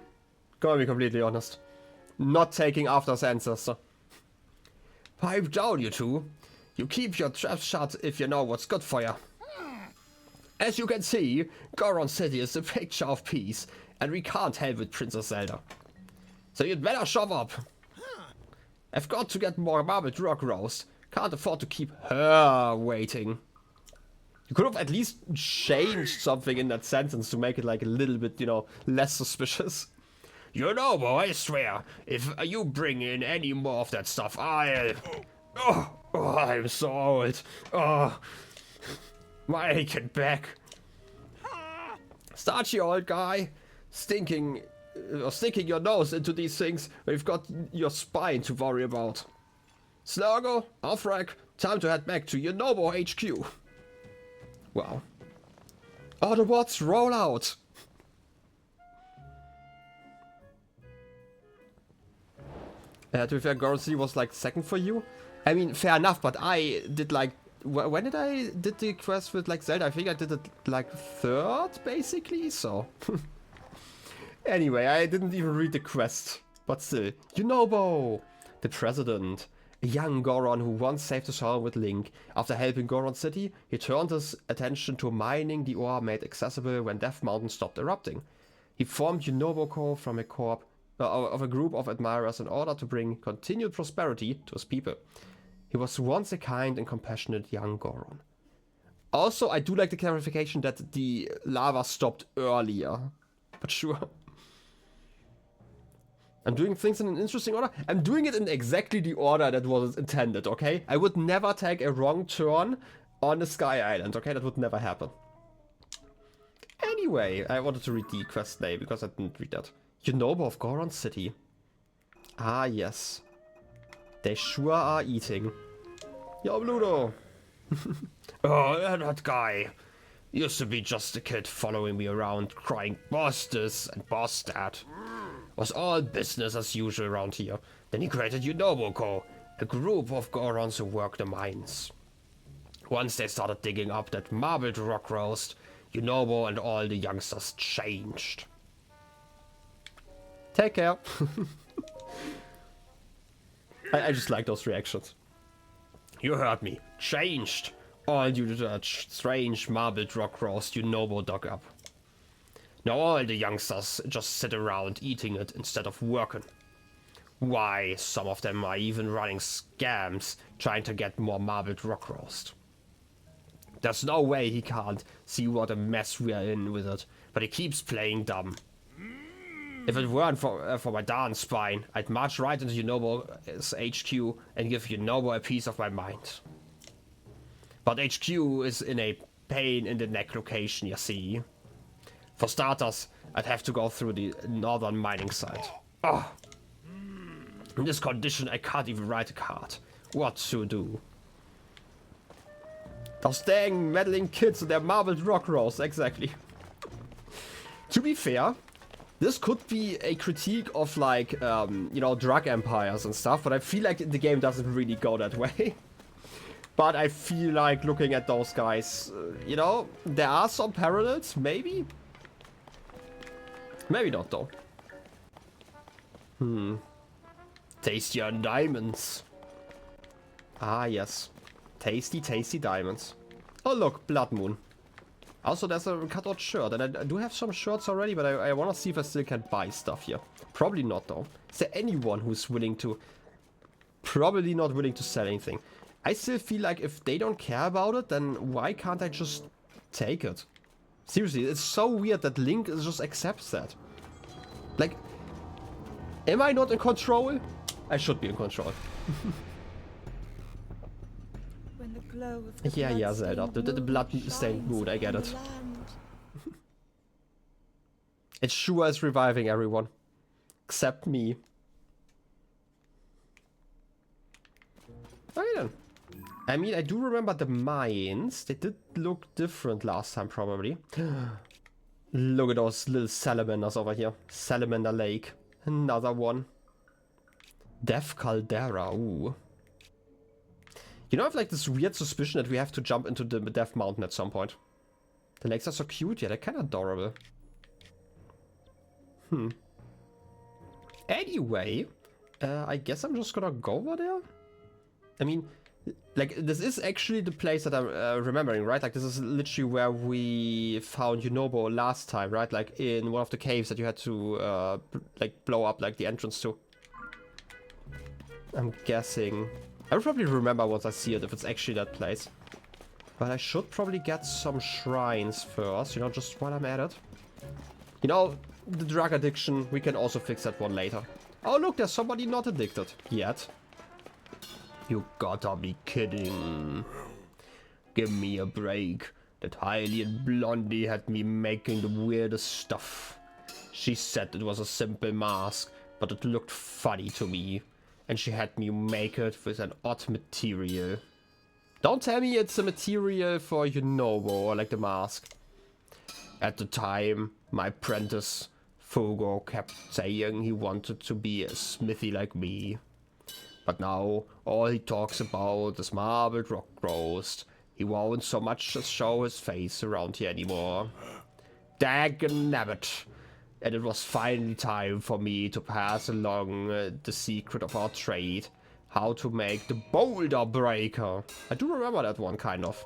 Gonna be completely honest. Not taking after his ancestor. Pipe down, you two. You keep your trap shut if you know what's good for you. As you can see, Goron City is the picture of peace, and we can't help with Princess Zelda. So you'd better shove up. I've got to get more marbled rock roast. Can't afford to keep her waiting. You could have at least changed something in that sentence to make it like a little bit, you know, less suspicious. You know, boy, I swear, if you bring in any more of that stuff, I'll... Oh, I'm so old. Oh, my aching back. Starchy old guy, sticking your nose into these things, we've got your spine to worry about. Slurgo, Orfrag, time to head back to Yunobo HQ. Wow. Autobots, roll out! To be fair, Goron City was like second for you. I mean, fair enough, but I did like... When did I did the quest with like Zelda? I think I did it like third, basically, so... Anyway, I didn't even read the quest. But still, Yunobo, the president. A young Goron who once saved his home with Link. After helping Goron City, he turned his attention to mining the ore made accessible when Death Mountain stopped erupting. He formed YunoboCo from a group of admirers in order to bring continued prosperity to his people. He was once a kind and compassionate young Goron. Also, I do like the clarification that the lava stopped earlier. But sure. I'm doing things in an interesting order. I'm doing it in exactly the order that was intended, okay? I would never take a wrong turn on the Sky Island, okay? That would never happen. Anyway, I wanted to read the quest name because I didn't read that. Yunobo of Goron City. Ah, yes. They sure are eating. Yo, Ludo. Oh, that guy. Used to be just a kid following me around, crying boss this and boss that. Was all business as usual around here. Then he created YunoboCo, a group of Gorons who work the mines. Once they started digging up that marbled rock roast, Yunobo and all the youngsters changed. Take care. I just like those reactions. You heard me. Changed. All due to that strange marbled rock roast Yunobo dug up. Now all the youngsters just sit around eating it instead of working. Why, some of them are even running scams trying to get more marbled rock roast. There's no way he can't see what a mess we are in with it, but he keeps playing dumb. If it weren't for my darn spine, I'd march right into Yunobo's HQ and give Yunobo a piece of my mind. But HQ is in a pain in the neck location, you see. For starters, I'd have to go through the northern mining site. Oh. In this condition, I can't even write a card. What to do? Those dang meddling kids and their marbled rock rolls, exactly. To be fair, this could be a critique of like, you know, drug empires and stuff, but I feel like the game doesn't really go that way. But I feel like looking at those guys, you know, there are some parallels, maybe? Maybe not, though. Tasty on diamonds. Ah, yes. Tasty, tasty diamonds. Oh, look, Blood Moon. Also, there's a cutout shirt, and I do have some shirts already, but I want to see if I still can buy stuff here. Probably not, though. Is there anyone who's willing to... Probably not willing to sell anything. I still feel like if they don't care about it, then why can't I just take it? Seriously, it's so weird that Link just accepts that. Like, am I not in control? I should be in control. When the glow of the Yeah, Zelda. The blood-stained moon, I get it. It sure is reviving everyone. Except me. Okay then. I mean, I do remember the mines. They did look different last time, probably. Look at those little salamanders over here. Salamander Lake. Another one. Death Caldera. Ooh. You know, I have like this weird suspicion that we have to jump into the Death Mountain at some point. The lakes are so cute. Yeah, they're kind of adorable. Anyway, I guess I'm just gonna go over there. I mean, like, this is actually the place that I'm remembering, right? Like, this is literally where we found Yunobo last time, right? Like, in one of the caves that you had to, like, blow up, like, the entrance to. I'm guessing. I'll probably remember once I see it, if it's actually that place. But I should probably get some shrines first, you know, just while I'm at it. You know, the drug addiction, we can also fix that one later. Oh, look, there's somebody not addicted yet. You gotta be kidding. Give me a break. That Hylian blondie had me making the weirdest stuff. She said it was a simple mask, but it looked funny to me. And she had me make it with an odd material. Don't tell me it's a material for Yunobo, or like the mask. At the time, my apprentice, Fogo, kept saying he wanted to be a smithy like me. But now, all he talks about is marbled rock roast. He won't so much as show his face around here anymore. Dagnabbit. And it was finally time for me to pass along the secret of our trade. How to make the boulder breaker. I do remember that one, kind of.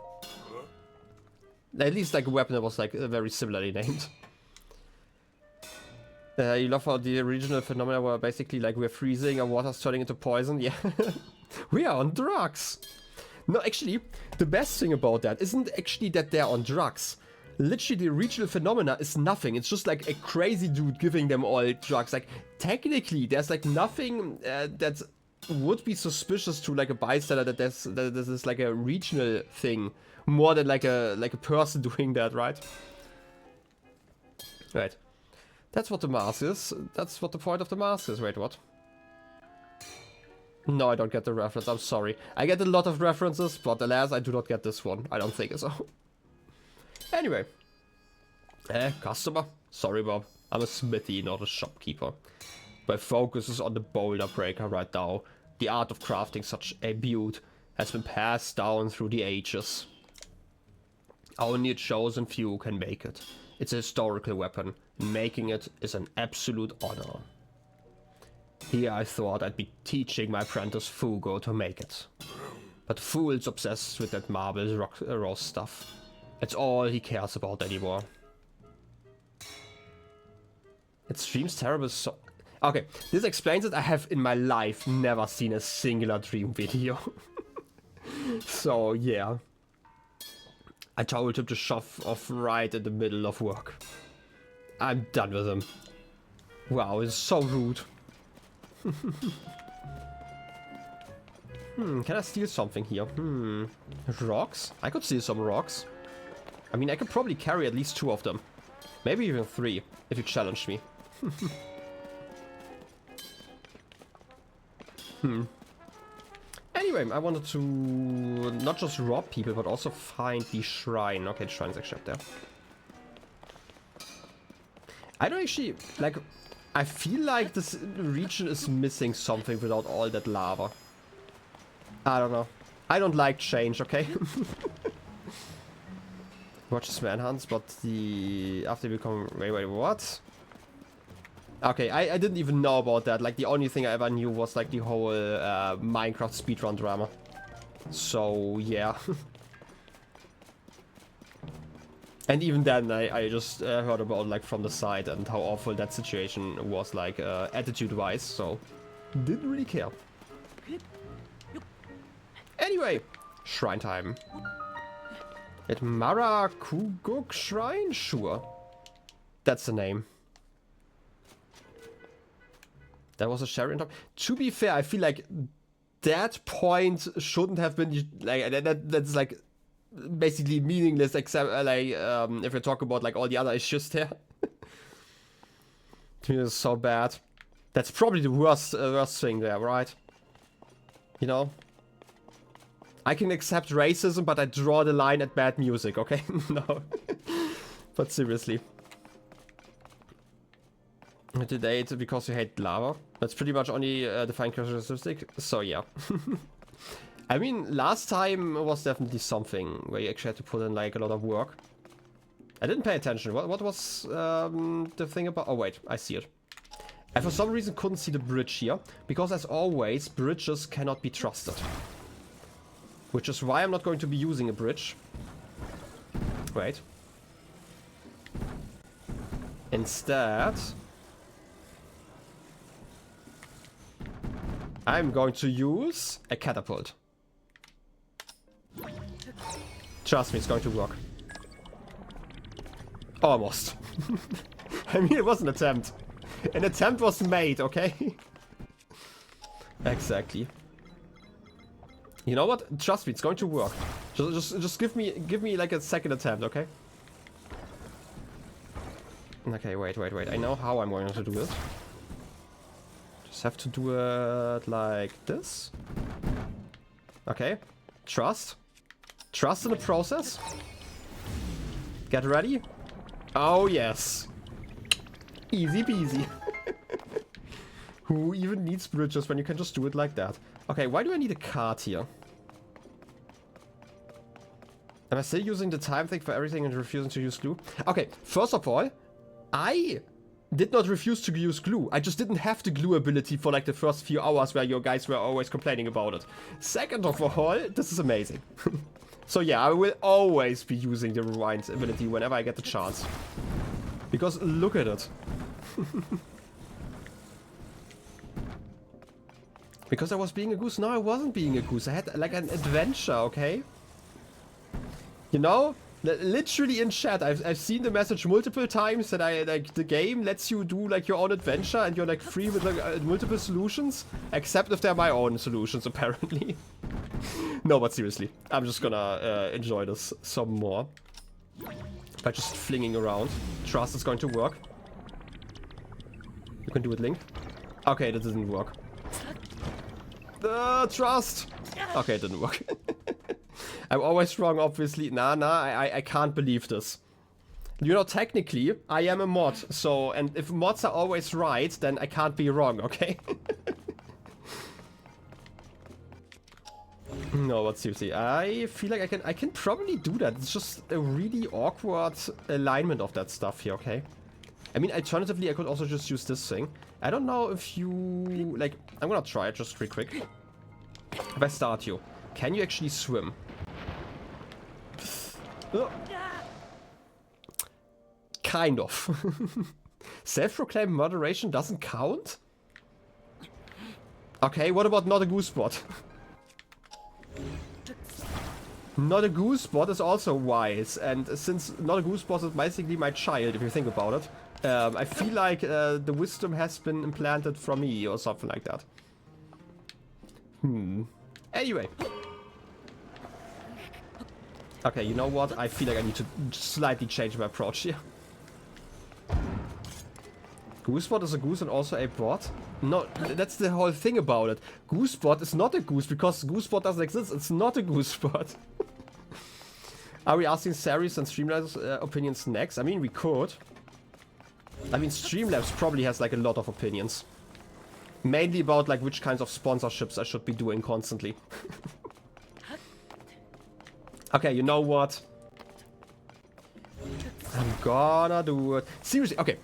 At least like a weapon that was like very similarly named. You love how the original phenomena were basically like we're freezing, our water's turning into poison. Yeah, we are on drugs. No, actually, the best thing about that isn't actually that they're on drugs. Literally, the regional phenomena is nothing. It's just like a crazy dude giving them all drugs. Like, technically, there's like nothing that would be suspicious to like a bystander that this is like a regional thing, more than like a person doing that, right? Right. That's what the mask is. That's what the point of the mask is. Wait, what? No, I don't get the reference, I'm sorry. I get a lot of references, but alas, I do not get this one. I don't think so. Anyway. Customer? Sorry, Bob. I'm a smithy, not a shopkeeper. My focus is on the boulder breaker right now. The art of crafting such a beaut has been passed down through the ages. Only a chosen few can make it. It's a historical weapon. Making it is an absolute honor. Here I thought I'd be teaching my apprentice Fugo to make it. But Fool's obsessed with that marble raw stuff. It's all he cares about anymore. It streams terrible so... Okay, this explains it. I have in my life never seen a singular dream video. So, yeah. I told him to shove off right in the middle of work. I'm done with him. Wow, it's so rude. Can I steal something here? Rocks? I could steal some rocks. I mean, I could probably carry at least 2 of them. Maybe even 3, if you challenge me. Anyway, I wanted to not just rob people, but also find the shrine. Okay, the shrine's actually up there. I don't actually, like, I feel like this region is missing something without all that lava. I don't know. I don't like change, okay? Watch this manhunts, but the... After we become... Wait, what? Okay, I didn't even know about that. Like, the only thing I ever knew was, like, the whole Minecraft speedrun drama. So, yeah. And even then, I just heard about, like, from the side and how awful that situation was, like, attitude-wise. So, didn't really care. Anyway, shrine time. At Marakuguc Shrine? Sure. That's the name. That was a sherry on top. To be fair, I feel like that point shouldn't have been like that's like basically meaningless, except like if we talk about like all the other issues there. It's so bad. That's probably the worst thing there, right? You know, I can accept racism, but I draw the line at bad music. Okay, no, but seriously. Today it's because you hate lava. That's pretty much only defined characteristic. So yeah. I mean, last time was definitely something where you actually had to put in like a lot of work. I didn't pay attention. What was the thing about? Oh wait, I see it. I for some reason couldn't see the bridge here, because as always, bridges cannot be trusted. Which is why I'm not going to be using a bridge. Wait. Instead, I'm going to use a catapult. Trust me, it's going to work. Almost. I mean, it was an attempt. An attempt was made, okay? Exactly. You know what? Trust me, it's going to work. Just give me like a second attempt, okay? Okay, wait. I know how I'm going to do it. Just have to do it like this. Okay. Trust. Trust in the process. Get ready. Oh, yes. Easy peasy. Who even needs bridges when you can just do it like that? Okay, why do I need a card here? Am I still using the time thing for everything and refusing to use glue? Okay, first of all, I did not refuse to use glue. I just didn't have the glue ability for like the first few hours where you guys were always complaining about it. Second of all, this is amazing. So yeah, I will always be using the rewind ability whenever I get the chance. Because look at it. Because I was being a goose. No, I wasn't being a goose. I had like an adventure, okay? You know? Literally in chat, I've seen the message multiple times that like the game lets you do like your own adventure and you're like free with like multiple solutions, except if they're my own solutions apparently. No, but seriously, I'm just gonna enjoy this some more by just flinging around. Trust it's going to work. You can do it, Link. Okay, that didn't work. Trust! Okay, it didn't work. I'm always wrong, obviously. Nah, I can't believe this. You know, technically, I am a mod, so... And if mods are always right, then I can't be wrong, okay? No, but seriously, I feel like I can probably do that. It's just a really awkward alignment of that stuff here, okay? I mean, alternatively, I could also just use this thing. I don't know if you... Like, I'm gonna try it just real quick. If I start you, can you actually swim? Kind of. Self-proclaimed moderation doesn't count? Okay, what about not a goose bot? Not a goose bot is also wise, and since not a goose bot is basically my child, if you think about it, I feel like the wisdom has been implanted from me or something like that. Anyway. Okay, you know what? I feel like I need to slightly change my approach here. Goosebot is a goose and also a bot? No, that's the whole thing about it. Goosebot is not a goose because Goosebot doesn't exist. It's not a goosebot. Are we asking Saris and Streamlabs opinions next? I mean, we could. I mean, Streamlabs probably has like a lot of opinions. Mainly about like which kinds of sponsorships I should be doing constantly. Okay, you know what? I'm gonna do it. Seriously, okay.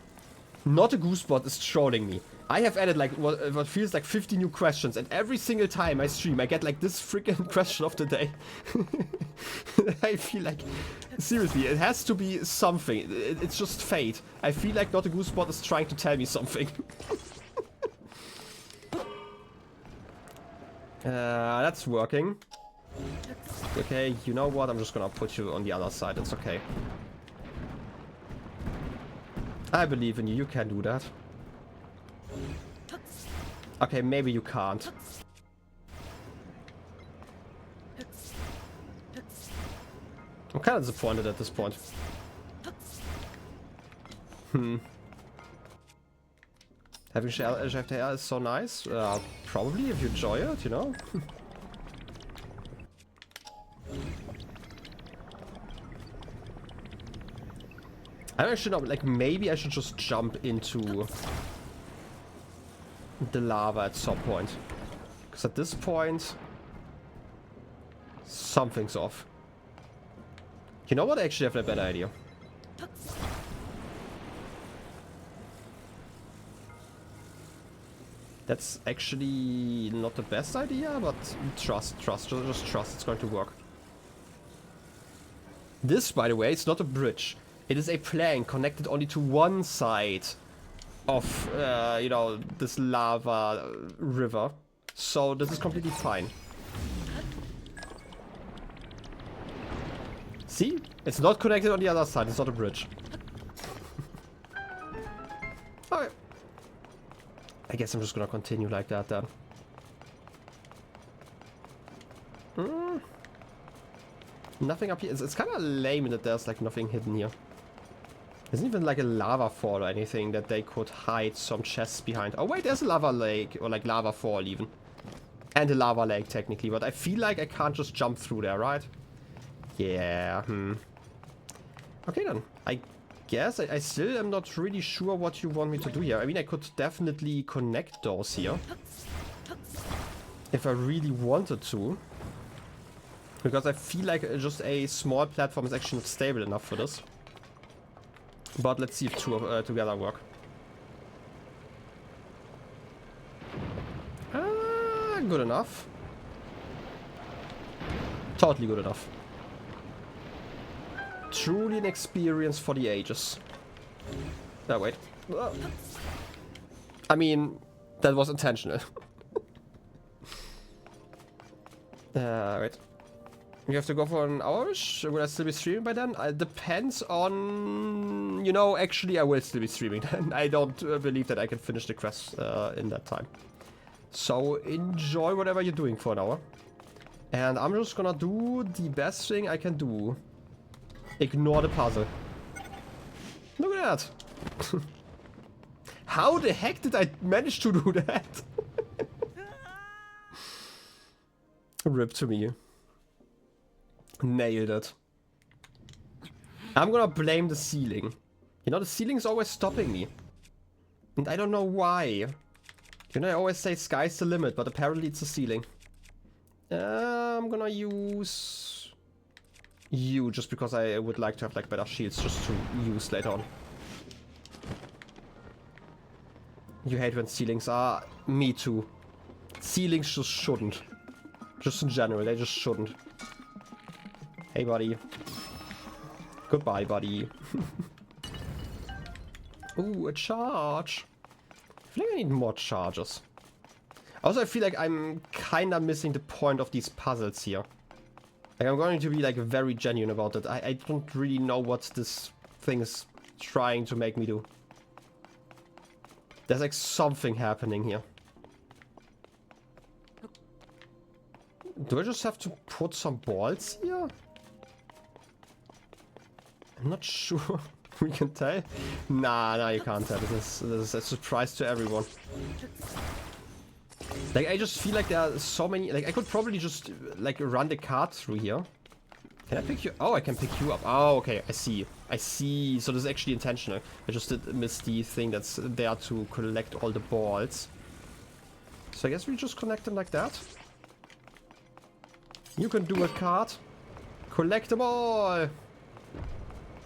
Not a goosebot is trolling me. I have added like what feels like 50 new questions, and every single time I stream I get like this freaking question of the day. I feel like, seriously, it has to be something. It's just fate. I feel like not a goosebot is trying to tell me something. That's working. Okay, you know what? I'm just gonna put you on the other side. It's okay. I believe in you. You can do that. Okay, maybe you can't. I'm kind of disappointed at this point. Having GFTR is so nice. Probably if you enjoy it, you know. I actually know, like maybe I should just jump into the lava at some point. Because at this point, something's off. You know what? I actually have a better idea. That's actually not the best idea, but trust, just trust, it's going to work. This, by the way, is not a bridge. It is a plank connected only to one side of, you know, this lava river. So this is completely fine. See? It's not connected on the other side. It's not a bridge. Okay. I guess I'm just gonna continue like that then. Nothing up here. It's kind of lame that there's like nothing hidden here. There's even like a lava fall or anything that they could hide some chests behind. Oh wait, there's a lava lake or like lava fall even. And a lava lake technically, but I feel like I can't just jump through there, right? Yeah, Okay then, I guess I still am not really sure what you want me to do here. I mean, I could definitely connect those here. If I really wanted to. Because I feel like just a small platform is actually not stable enough for this. But let's see if two together work. Good enough. Totally good enough. Truly an experience for the ages. Oh, wait. I mean, that was intentional. Wait. You have to go for an hour-ish? Will I still be streaming by then? It depends on... You know, actually I will still be streaming then. I don't believe that I can finish the quest in that time. So enjoy whatever you're doing for an hour. And I'm just gonna do the best thing I can do. Ignore the puzzle. Look at that. How the heck did I manage to do that? Rip to me. Nailed it. I'm gonna blame the ceiling. You know, the ceiling's always stopping me. And I don't know why. You know, I always say sky's the limit, but apparently it's the ceiling. I'm gonna use you just because I would like to have like better shields just to use later on. You hate when ceilings are... Me too. Ceilings just shouldn't. Just in general, they just shouldn't. Hey, buddy. Goodbye, buddy. Ooh, a charge. I feel like I need more charges. Also, I feel like I'm kinda missing the point of these puzzles here. Like, I'm going to be like very genuine about it. I don't really know what this thing is trying to make me do. There's like something happening here. Do I just have to put some balls here? I'm not sure. We can tell? Nah, you can't tell. This is a surprise to everyone. Like, I just feel like there are so many... Like, I could probably just, like, run the cart through here. Can I pick you... Oh, I can pick you up. Oh, okay. I see. I see. So this is actually intentional. I just did miss the thing that's there to collect all the balls. So I guess we just connect them like that. You can do a cart. Collect them all.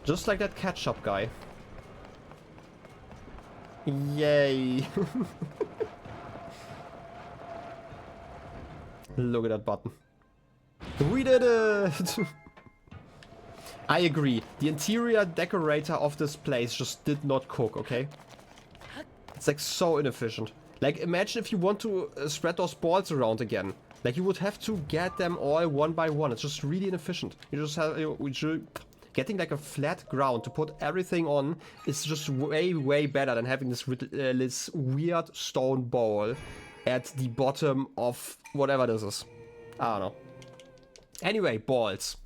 Just like that ketchup guy. Yay. Look at that button. We did it! I agree. The interior decorator of this place just did not cook, okay? It's like so inefficient. Like, imagine if you want to spread those balls around again. Like, you would have to get them all one by one. It's just really inefficient. You just have... Getting like a flat ground to put everything on is just way better than having this weird stone ball at the bottom of whatever this is. I don't know. Anyway, balls.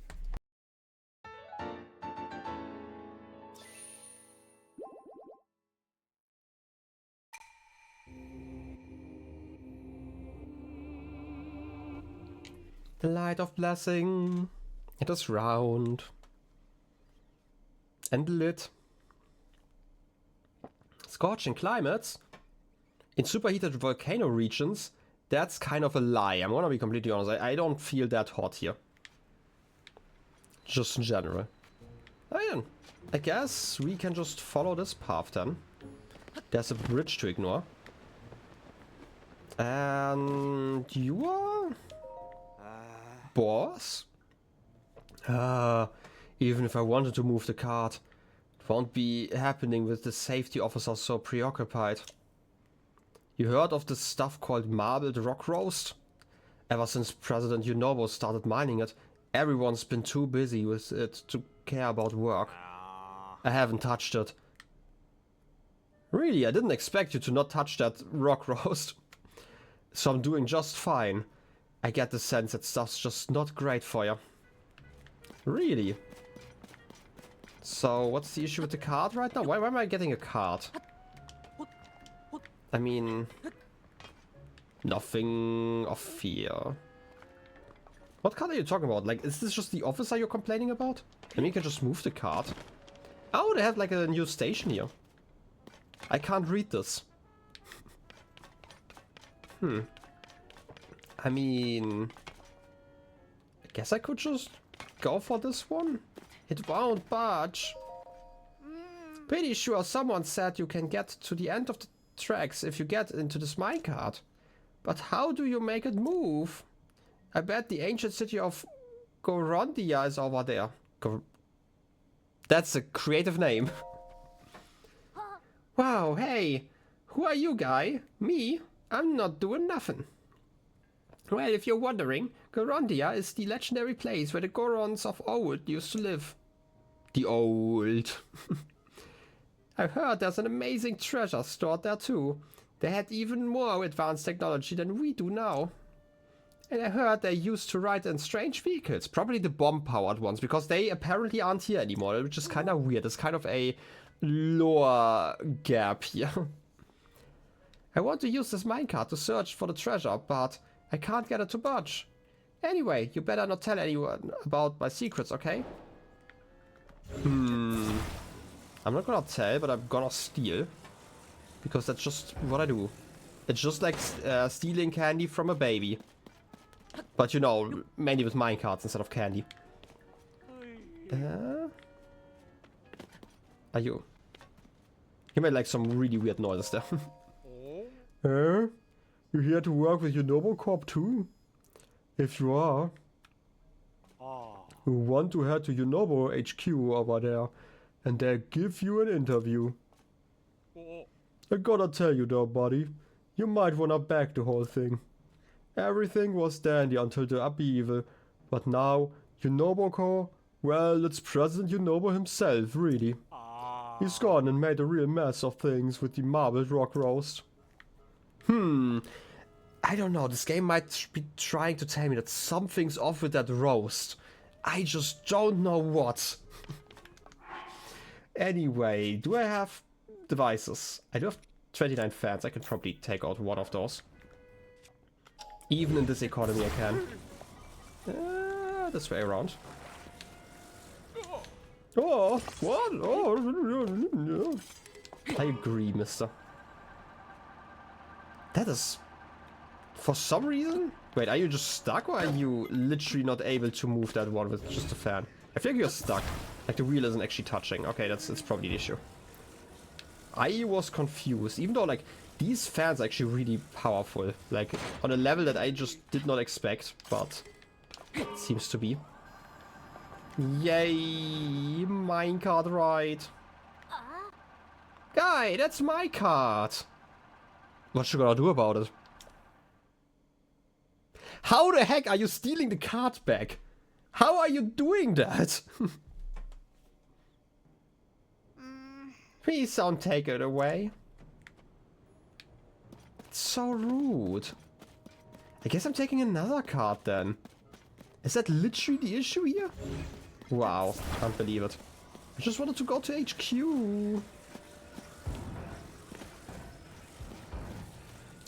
The light of blessing. It is round. And lit. Scorching climates. In superheated volcano regions, that's kind of a lie. I'm gonna be completely honest. I don't feel that hot here. Just in general. Oh, I guess we can just follow this path then. There's a bridge to ignore. And you are... boss? Even if I wanted to move the cart, it won't be happening with the safety officers so preoccupied. You heard of this stuff called marbled rock roast? Ever since President Yunobo started mining it, everyone's been too busy with it to care about work. I haven't touched it. Really, I didn't expect you to not touch that rock roast. So I'm doing just fine. I get the sense that stuff's just not great for you. Really? So, what's the issue with the card right now? Why am I getting a card? I mean... nothing of fear. What card are you talking about? Like, is this just the officer you're complaining about? I mean, you can just move the card. Oh, they have like a new station here. I can't read this. I mean... I guess I could just go for this one? It won't budge. Pretty sure someone said you can get to the end of the tracks if you get into this minecart. But how do you make it move? I bet the ancient city of Gorondia is over there. That's a creative name. Wow, hey. Who are you, guy? Me? I'm not doing nothing. Well, if you're wondering, Gorondia is the legendary place where the Gorons of old used to live. The old. I heard there's an amazing treasure stored there too. They had even more advanced technology than we do now. And I heard they used to ride in strange vehicles, probably the bomb-powered ones, because they apparently aren't here anymore, which is kind of weird. It's kind of a lore gap here. I want to use this minecart to search for the treasure, but I can't get it to budge. Anyway, you better not tell anyone about my secrets, okay? I'm not gonna tell, but I'm gonna steal. Because that's just what I do. It's just like stealing candy from a baby. But you know, mainly with minecarts instead of candy. Are you? You made like some really weird noises there. You here to work with YunoboCo too? If you are, you want to head to Yunobo HQ over there, and they'll give you an interview. I gotta tell you though, buddy, you might wanna back the whole thing. Everything was dandy until the upheaval, but now YunoboCo, well, it's President Yunobo himself, really. He's gone and made a real mess of things with the marbled rock roast. I don't know, this game might be trying to tell me that something's off with that roast. I just don't know what. Anyway, do I have devices? I do have 29 fans, I can probably take out one of those. Even in this economy I can. This way around. Oh, what? Oh, I agree, mister. That is... For some reason? Wait, are you just stuck or are you literally not able to move that one with just a fan? I feel like you're stuck. Like the wheel isn't actually touching. Okay, that's probably the issue. I was confused, even though like these fans are actually really powerful. Like on a level that I just did not expect, but it seems to be. Yay, minecart ride. Guy, that's my cart. What you gonna do about it? How the heck are you stealing the cart back? How are you doing that? Please don't take it away. It's so rude. I guess I'm taking another cart then. Is that literally the issue here? Wow, can't believe it. I just wanted to go to HQ.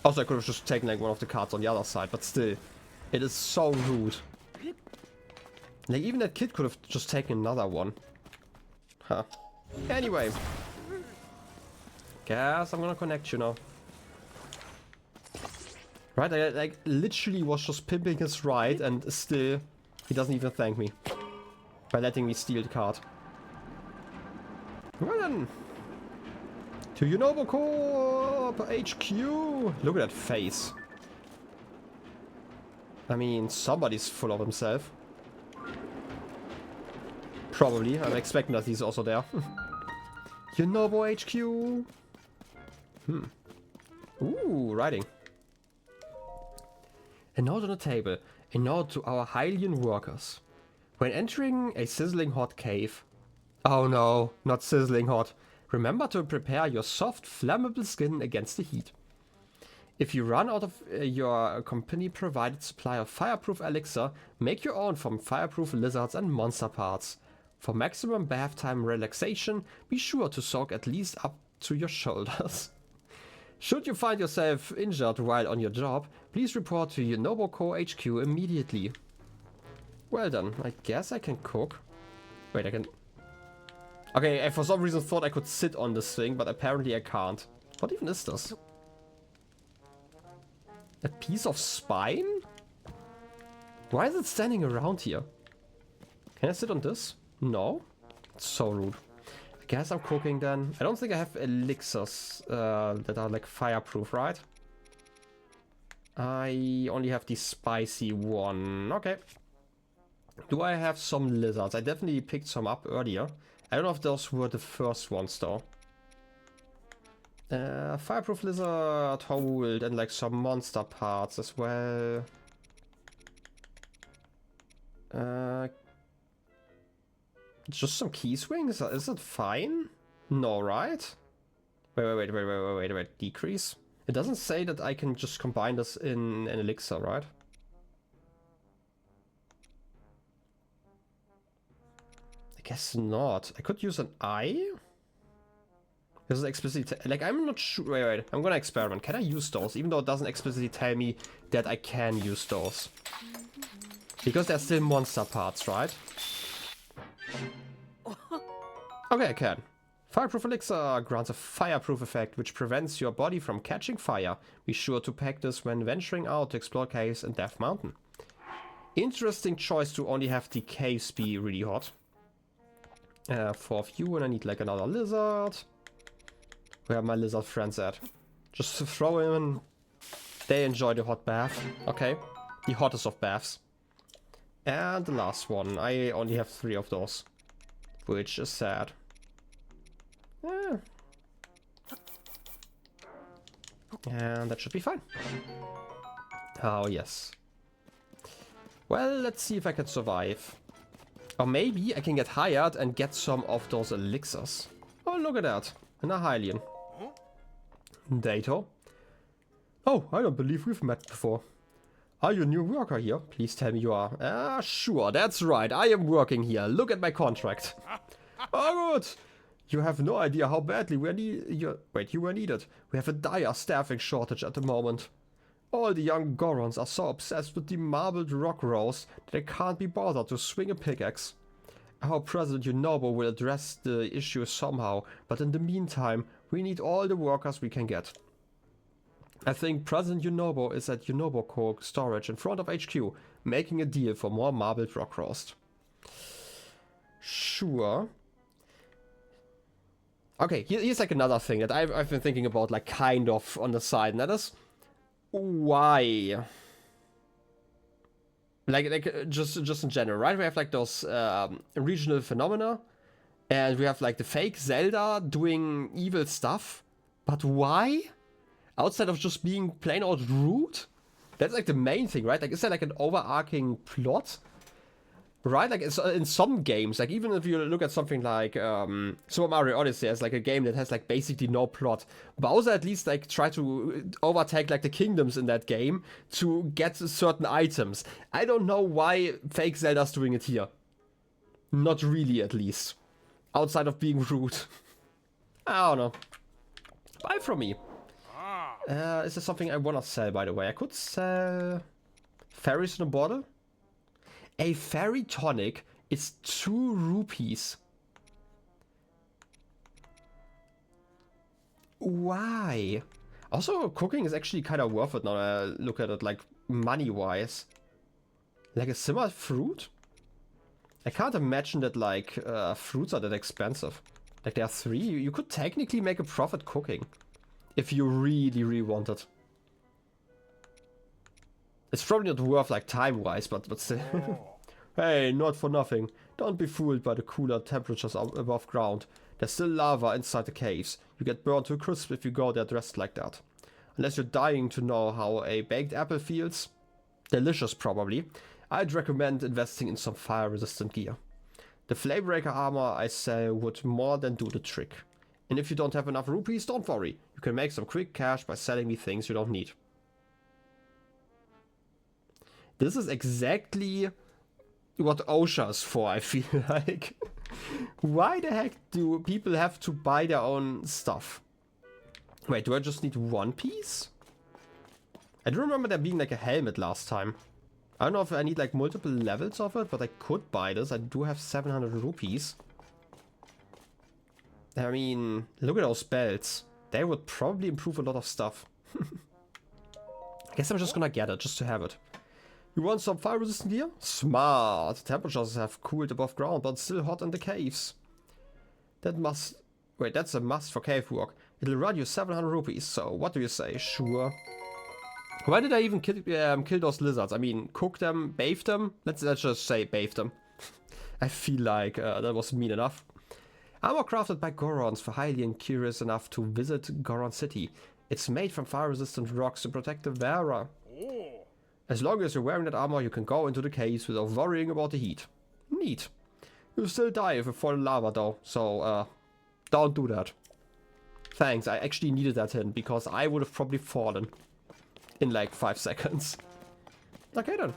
Also, I could have just taken like one of the carts on the other side, but still. It is so rude. Like, even that kid could have just taken another one. Huh. Anyway. Guess I'm gonna connect you now. Right, I like literally was just pimping his ride and still he doesn't even thank me. By letting me steal the card. Well then. To YunoboCo HQ. Look at that face. I mean, somebody's full of himself. Probably. I'm expecting that he's also there. Yunobo HQ. Ooh, writing. A note on the table. A note to our Hylian workers. When entering a sizzling hot cave. Oh no, not sizzling hot. Remember to prepare your soft, flammable skin against the heat. If you run out of your company-provided supply of fireproof elixir, make your own from fireproof lizards and monster parts. For maximum bath time relaxation, be sure to soak at least up to your shoulders. Should you find yourself injured while on your job, please report to YunoboCo HQ immediately. Well done, I guess I can cook. Wait, I can... Okay, I for some reason thought I could sit on this thing, but apparently I can't. What even is this? A piece of spine? Why is it standing around here? Can I sit on this? No? It's so rude. I guess I'm cooking then. I don't think I have elixirs that are like fireproof, right? I only have the spicy one. Okay. Do I have some lizards? I definitely picked some up earlier. I don't know if those were the first ones though. Fireproof lizard hold and like some monster parts as well. Just some key swings? Is it fine? No, right? Wait. Decrease? It doesn't say that I can just combine this in an elixir, right? I guess not. I could use an eye? This is explicitly like I'm not sure. Wait. I'm gonna experiment. Can I use those? Even though it doesn't explicitly tell me that I can use those. Because they're still monster parts, right? Okay, I can. Fireproof elixir grants a fireproof effect, which prevents your body from catching fire. Be sure to pack this when venturing out to explore caves in Death Mountain. Interesting choice to only have the caves be really hot. 4 of you, and I need like another lizard. Where are my lizard friends at? Just to throw him in. They enjoy the hot bath. Okay. The hottest of baths. And the last one. I only have 3 of those. Which is sad. Yeah. And that should be fine. Oh, yes. Well, let's see if I can survive. Or maybe I can get hired and get some of those elixirs. Oh, look at that. An Hylian. Dato. Oh, I don't believe we've met before. Are you a new worker here? Please tell me you are. Ah, sure, that's right. I am working here. Look at my contract. Oh, good. You have no idea how badly you were needed. We have a dire staffing shortage at the moment. All the young Gorons are so obsessed with the marbled rock rose that they can't be bothered to swing a pickaxe. Our president Yunobo will address the issue somehow, but in the meantime, we need all the workers we can get. I think President Yunobo is at YunoboCo storage in front of HQ, making a deal for more marbled rock roast. Sure. Okay, here's like another thing that I've been thinking about, like kind of on the side, and that is why. Like just in general, right? We have like those regional phenomena, and we have like the fake Zelda doing evil stuff, but why? Outside of just being plain old rude? That's like the main thing, right? Like, is there like an overarching plot? Right? Like, it's, in some games, like even if you look at something like Super Mario Odyssey as like a game that has like basically no plot, Bowser at least like try to overtake like the kingdoms in that game to get certain items. I don't know why fake Zelda's doing it here. Not really, at least. Outside of being rude. I don't know. Buy from me. Is there something I want to sell, by the way? I could sell fairies in a bottle. A fairy tonic is 2 rupees. Why? Also, cooking is actually kind of worth it now I look at it, like, money-wise. Like a simmered fruit? I can't imagine that, like, fruits are that expensive. Like, there are 3. You could technically make a profit cooking. If you really, really want it. It's probably not worth, like, time-wise, but still. Hey, not for nothing. Don't be fooled by the cooler temperatures above ground. There's still lava inside the caves. You get burned to a crisp if you go there dressed like that. Unless you're dying to know how a baked apple feels. Delicious, probably. I'd recommend investing in some fire-resistant gear. The Flamebreaker armor I sell would more than do the trick. And if you don't have enough rupees, don't worry. You can make some quick cash by selling me things you don't need. This is exactly what OSHA is for, I feel like. Why the heck do people have to buy their own stuff? Wait, do I just need 1 piece? I do remember there being like a helmet last time. I don't know if I need like multiple levels of it, but I could buy this. I do have 700 rupees. I mean, look at those belts. They would probably improve a lot of stuff. I guess I'm just gonna get it, just to have it. You want some fire-resistant gear? Smart! Temperatures have cooled above ground, but still hot in the caves. That must... Wait, that's a must for cave work. It'll run you 700 rupees, so what do you say? Sure. Why did I even kill those lizards? I mean, cook them, bathe them? Let's just say bathe them. I feel like that was mean enough. Armor crafted by Gorons for Hylian curious enough to visit Goron City. It's made from fire-resistant rocks to protect the wearer. As long as you're wearing that armor, you can go into the caves without worrying about the heat. Neat. You'll still die if you fall in lava though, so don't do that. Thanks, I actually needed that hint, because I would have probably fallen in like 5 seconds. Okay then.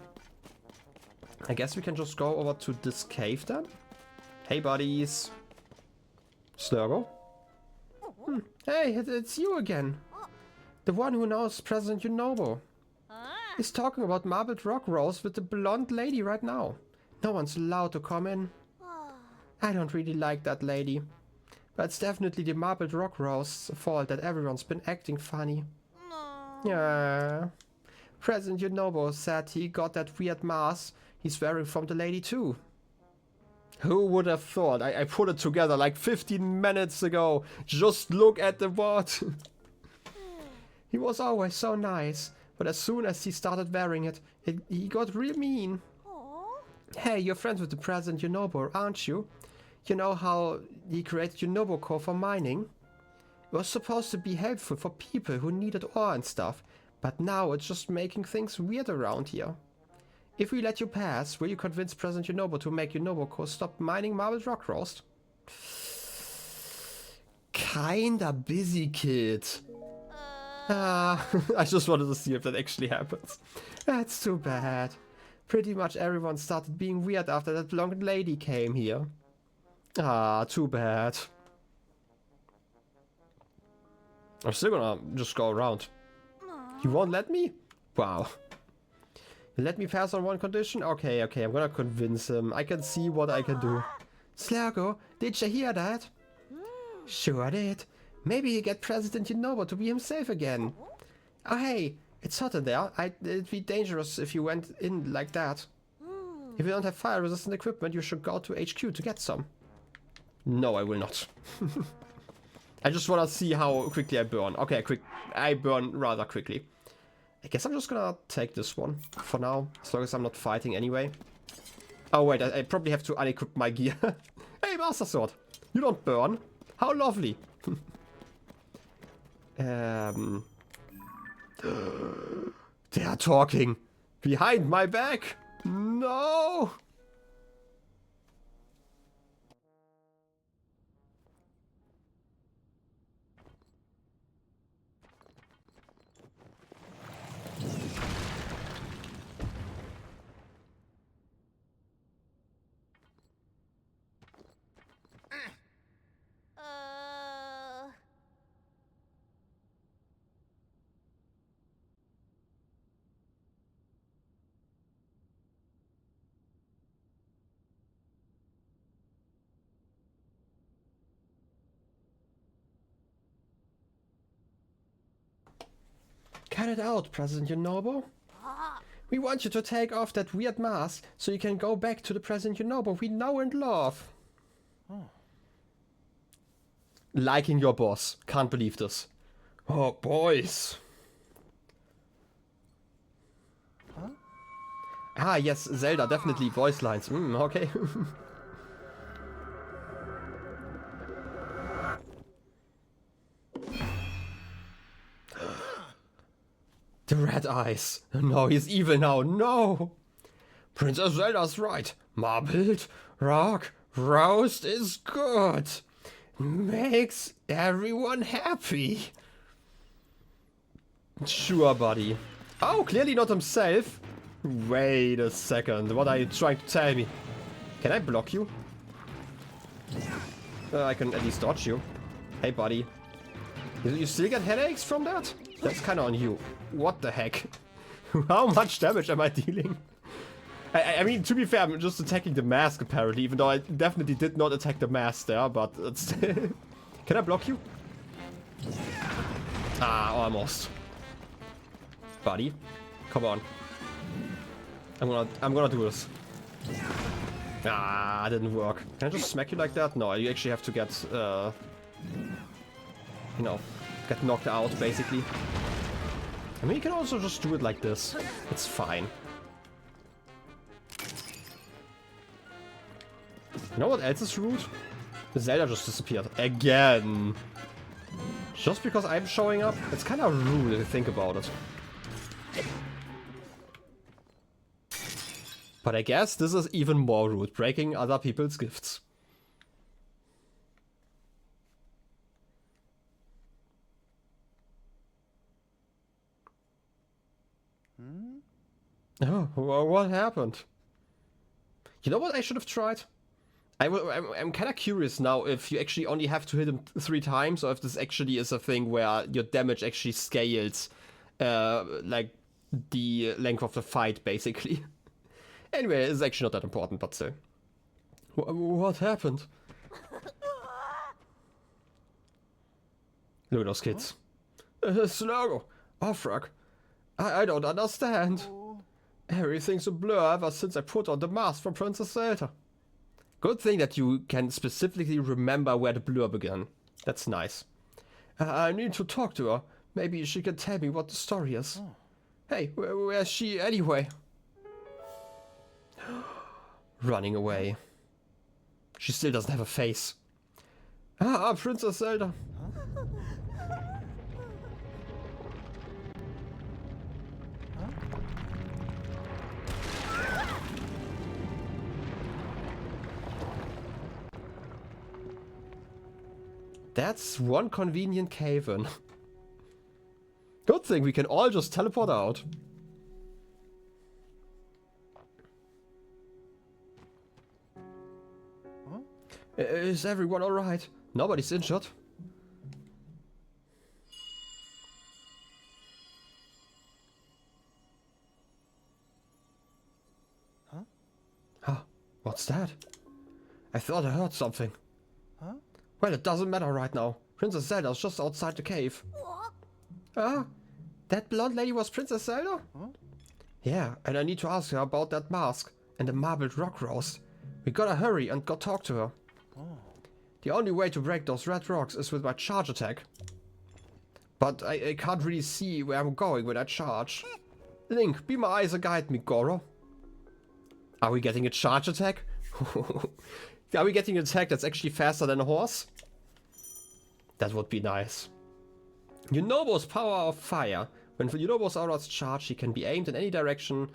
I guess we can just go over to this cave then. Hey buddies. Slurgo. Hey, it's you again. The one who knows President Yunobo. He's talking about marbled rock rose with the blonde lady right now. No one's allowed to come in. I don't really like that lady. But it's definitely the marbled rock rose's fault that everyone's been acting funny. Yeah. President Yunobo said he got that weird mask he's wearing from the lady too. Who would have thought? I put it together like 15 minutes ago. Just look at the VOD. He was always so nice, but as soon as he started wearing it, he got real mean. Hey, you're friends with the President Yunobo, aren't you? You know how he created YunoboCo for mining? It was supposed to be helpful for people who needed ore and stuff, but now it's just making things weird around here. If we let you pass, will you convince President Yunobo to make YunoboCo stop mining marbled rock roast? Kinda busy, kid. I just wanted to see if that actually happens. That's too bad. Pretty much everyone started being weird after that blonde lady came here. Too bad. I'm still gonna just go around. You won't let me? Wow. You let me pass on one condition? Okay, I'm gonna convince him. I can see what I can do. Slurgo, did you hear that? Sure did. Maybe he get President Yunobo to be himself again. Oh hey, it's hot in there. It'd be dangerous if you went in like that. If you don't have fire resistant equipment, you should go to HQ to get some. No, I will not. I just wanna see how quickly I burn. Okay, I burn rather quickly. I guess I'm just gonna take this one for now, as long as I'm not fighting anyway. Oh wait, I probably have to unequip my gear. Hey, Master Sword! You don't burn! How lovely! They are talking! Behind my back! No! Cut it out, President Yunobo. We want you to take off that weird mask so you can go back to the President Yunobo we know and love. Liking your boss. Can't believe this. Oh, boys. Ah, yes, Zelda, definitely voice lines. Okay. The red eyes. No, he's evil now. No. Princess Zelda's right. Marbled rock roast is good. Makes everyone happy. Sure, buddy. Oh, clearly not himself. Wait a second. What are you trying to tell me? Can I block you? I can at least dodge you. Hey, buddy. You still get headaches from that? That's kind of on you. What the heck? How much damage am I dealing? I mean, to be fair, I'm just attacking the mask apparently, even though I definitely did not attack the mask there, but it's... Can I block you? Almost. Buddy, come on. I'm gonna do this. Didn't work. Can I just smack you like that? No, you actually have to get, you know, get knocked out, basically. I mean, you can also just do it like this. It's fine. You know what else is rude? The Zelda just disappeared. Again. Just because I'm showing up? It's kind of rude if you think about it. But I guess this is even more rude, breaking other people's gifts. Oh, well, what happened? You know what I should have tried? I'm kind of curious now if you actually only have to hit him 3 times, or if this actually is a thing where your damage actually scales, like the length of the fight, basically. Anyway, it's actually not that important, but still. What happened? Look at those kids. Slurgo, Offrog, I don't understand. Everything's a blur ever since I put on the mask from Princess Zelda. Good thing that you can specifically remember where the blur began. That's nice. I need to talk to her. Maybe she can tell me what the story is. Hey, where's she anyway? Running away. She still doesn't have a face. Ah, Princess Zelda. That's one convenient cave-in. Good thing we can all just teleport out. Huh? Is everyone alright? Nobody's injured. Huh? Huh? What's that? I thought I heard something. Huh? Well, it doesn't matter right now. Princess Zelda's just outside the cave. Ah, that blonde lady was Princess Zelda? Huh? Yeah, and I need to ask her about that mask and the marbled rock roast. We gotta hurry and go talk to her. Oh. The only way to break those red rocks is with my charge attack. But I can't really see where I'm going when I charge. Link, be my eyes and guide me, Goro. Are we getting a charge attack? Are we getting an attack that's actually faster than a horse? That would be nice. Yunobo's power of fire. When Yunobo's auras charge, he can be aimed in any direction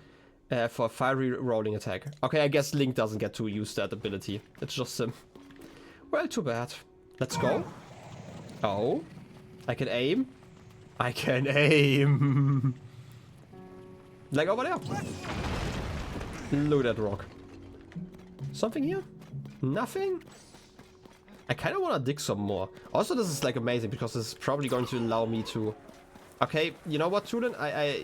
for a fiery rolling attack. Okay, I guess Link doesn't get to use that ability. It's just him. Well, too bad. Let's go. Oh. I can aim. I can aim. Like over there. Look at that rock. Something here? Nothing? I kind of want to dig some more. Also, this is like amazing because this is probably going to allow me to... Okay, you know what, Tulin?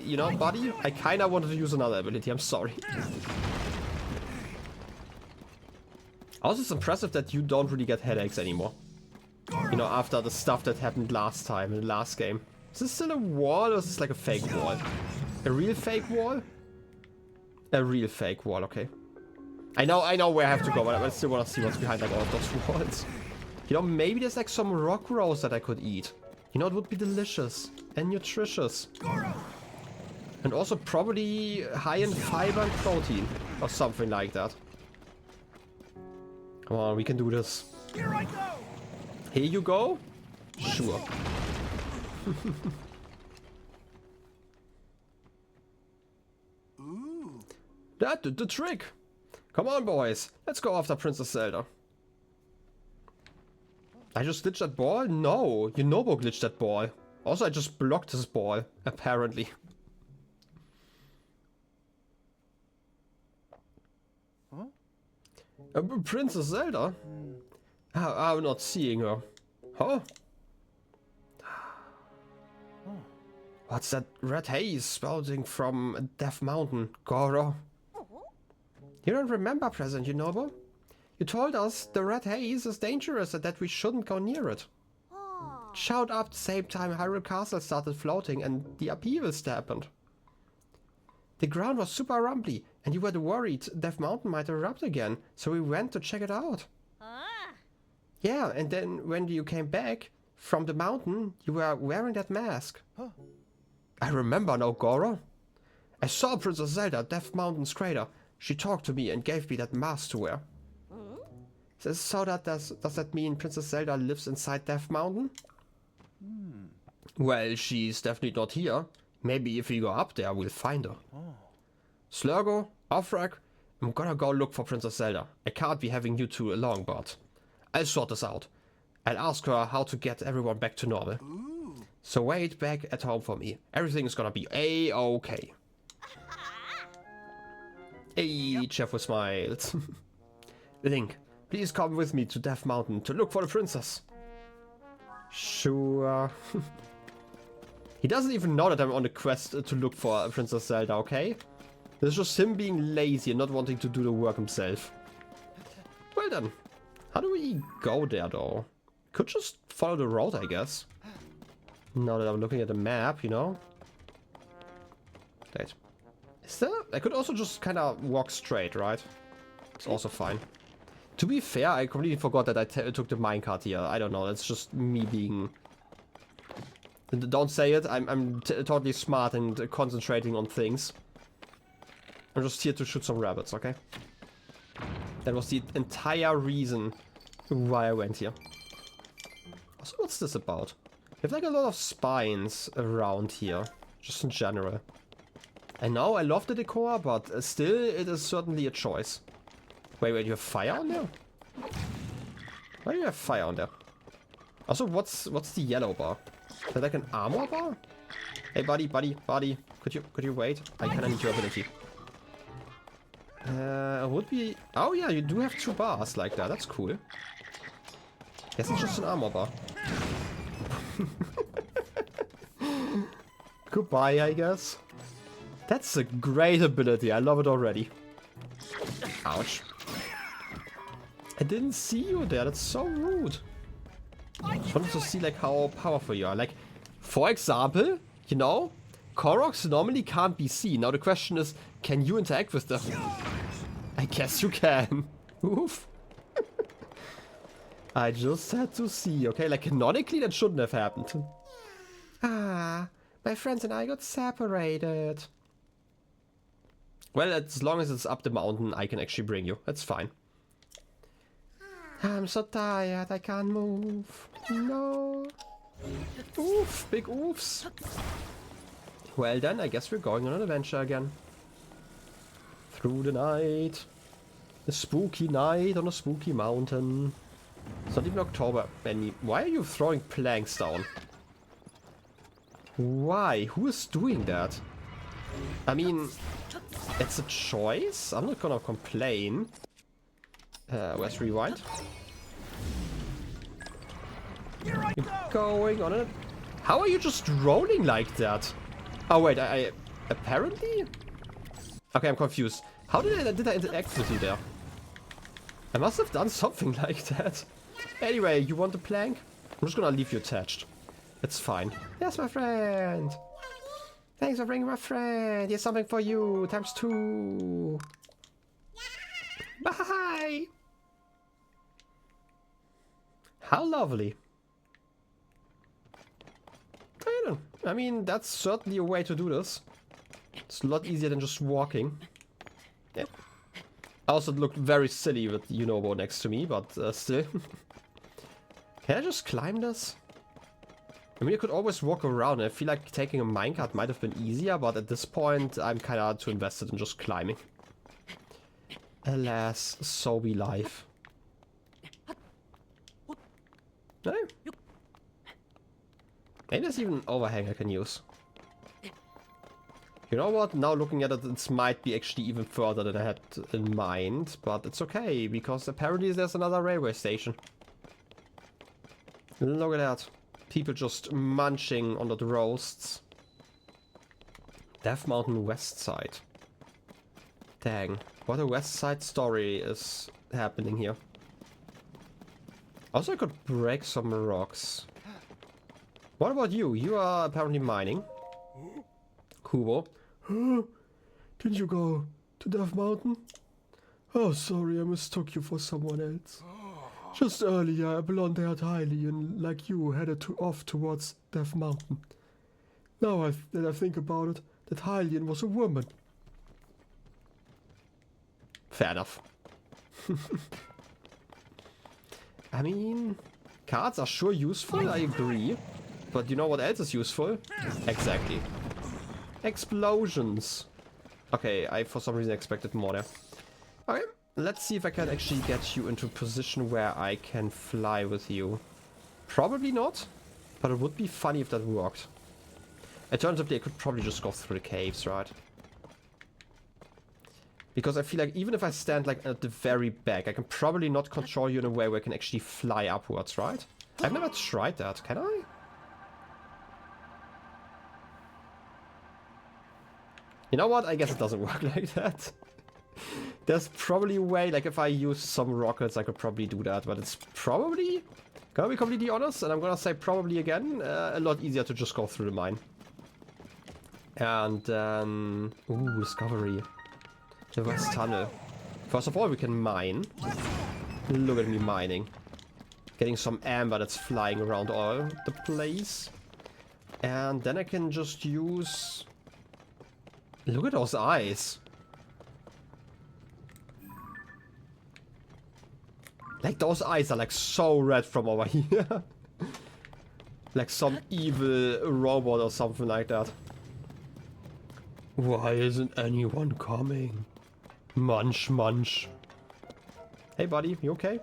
You know, buddy, I kind of wanted to use another ability. I'm sorry. Also, it's impressive that you don't really get headaches anymore. You know, after the stuff that happened last time in the last game. Is this still a wall or is this like a fake wall? A real fake wall? A real fake wall, okay. I know where I have to go, but I still want to see what's behind like all of those walls. You know, maybe there's like some rock rolls that I could eat. You know, it would be delicious and nutritious. And also probably high in fiber and protein or something like that. Come on, we can do this. Here I go. Here you go? Sure. Ooh. That did the trick. Come on, boys. Let's go after Princess Zelda. I just glitched that ball? No, Yunobo glitched that ball. Also, I just blocked his ball, apparently. Huh? Princess Zelda? I'm not seeing her. Huh? What's that red haze spouting from Death Mountain, Goro? You don't remember, President Yunobo? You told us the red haze is dangerous and that we shouldn't go near it. Showed up the same time Hyrule Castle started floating and the upheavals happened. The ground was super rumbly and you were worried Death Mountain might erupt again, so we went to check it out. Yeah, and then when you came back from the mountain, you were wearing that mask. I remember now, Goro. I saw Princess Zelda at Death Mountain's crater. She talked to me and gave me that mask to wear. So does that mean Princess Zelda lives inside Death Mountain? Well, she's definitely not here. Maybe if we go up there, we'll find her. Slurgo, Offrag, I'm gonna go look for Princess Zelda. I can't be having you two along, but I'll sort this out. I'll ask her how to get everyone back to normal. So wait back at home for me. Everything is gonna be A-okay. Hey, Chef with smiles. Link, please come with me to Death Mountain to look for the princess. Sure. He doesn't even know that I'm on a quest to look for Princess Zelda, okay? This is just him being lazy and not wanting to do the work himself. Well then, how do we go there though? Could just follow the road, I guess. Now that I'm looking at the map, you know? Wait. Is there? I could also just kind of walk straight, right? It's also fine. To be fair, I completely forgot that I took the minecart here. I don't know, that's just me being... Don't say it, I'm totally smart and concentrating on things. I'm just here to shoot some rabbits, okay? That was the entire reason why I went here. So what's this about? We have like a lot of spines around here, just in general. I know I love the decor, but still it is certainly a choice. Wait, you have fire on there? Why do you have fire on there? Also, what's the yellow bar? Is that like an armor bar? Hey, buddy, could you wait? I kinda need your ability. Would be... Oh yeah, you do have 2 bars like that. That's cool. Guess it's just an armor bar. Goodbye, I guess. That's a great ability. I love it already. Ouch. I didn't see you there. That's so rude. I just wanted to see like how powerful you are. Like, for example, you know, Koroks normally can't be seen. Now the question is, can you interact with them? I guess you can. Oof. I just had to see, okay? Like, canonically, that shouldn't have happened. Ah, my friends and I got separated. Well, as long as it's up the mountain, I can actually bring you. That's fine. I'm so tired, I can't move. No. Oof, big oofs. Well then, I guess we're going on an adventure again. Through the night. A spooky night on a spooky mountain. It's not even October. Why are you throwing planks down? Why? Who is doing that? I mean, it's a choice. I'm not gonna complain. Where's rewind? You're going on it. How are you just rolling like that? Oh wait, I apparently? Okay, I'm confused. How did I interact with you there? I must have done something like that. Anyway, you want a plank? I'm just gonna leave you attached. It's fine. Yes, my friend. Thanks for bringing my friend. Here's something for you. ×2. Bye. How lovely. I mean, that's certainly a way to do this. It's a lot easier than just walking. Yeah. Also, it looked very silly with Yunobo next to me, but still. Can I just climb this? I mean, I could always walk around. I feel like taking a minecart might have been easier, but at this point, I'm kind of too invested in just climbing. Alas, so be life. No? Maybe there's even an overhang I can use. You know what? Now looking at it, it might be actually even further than I had in mind. But it's okay, because apparently there's another railway station. Look at that. People just munching on the roasts. Death Mountain West Side. Dang. What a West Side story is happening here. Also, I could break some rocks. What about you? You are apparently mining. Kubo. Did you go to Death Mountain? Oh, sorry, I mistook you for someone else. Just earlier, a blonde-haired Hylian like you headed off towards Death Mountain. Now that I think about it, that Hylian was a woman. Fair enough. I mean, cards are sure useful, I agree. But you know what else is useful? Exactly. Explosions. Okay, I for some reason expected more there. Okay, let's see if I can actually get you into a position where I can fly with you. Probably not, but it would be funny if that worked. Alternatively, I could probably just go through the caves, right? Because I feel like even if I stand like at the very back, I can probably not control you in a way where I can actually fly upwards, right? I've never tried that, can I? You know what? I guess it doesn't work like that. There's probably a way, like if I use some rockets, I could probably do that, but it's probably, gonna be completely honest, and I'm gonna say probably again, a lot easier to just go through the mine. And then, ooh, discovery. The West Tunnel. First of all, we can mine. Look at me mining. Getting some amber that's flying around all the place. And then I can just use... Look at those eyes. Like, those eyes are like so red from over here. Like some evil robot or something like that. Why isn't anyone coming? Munch, munch. Hey buddy, you okay?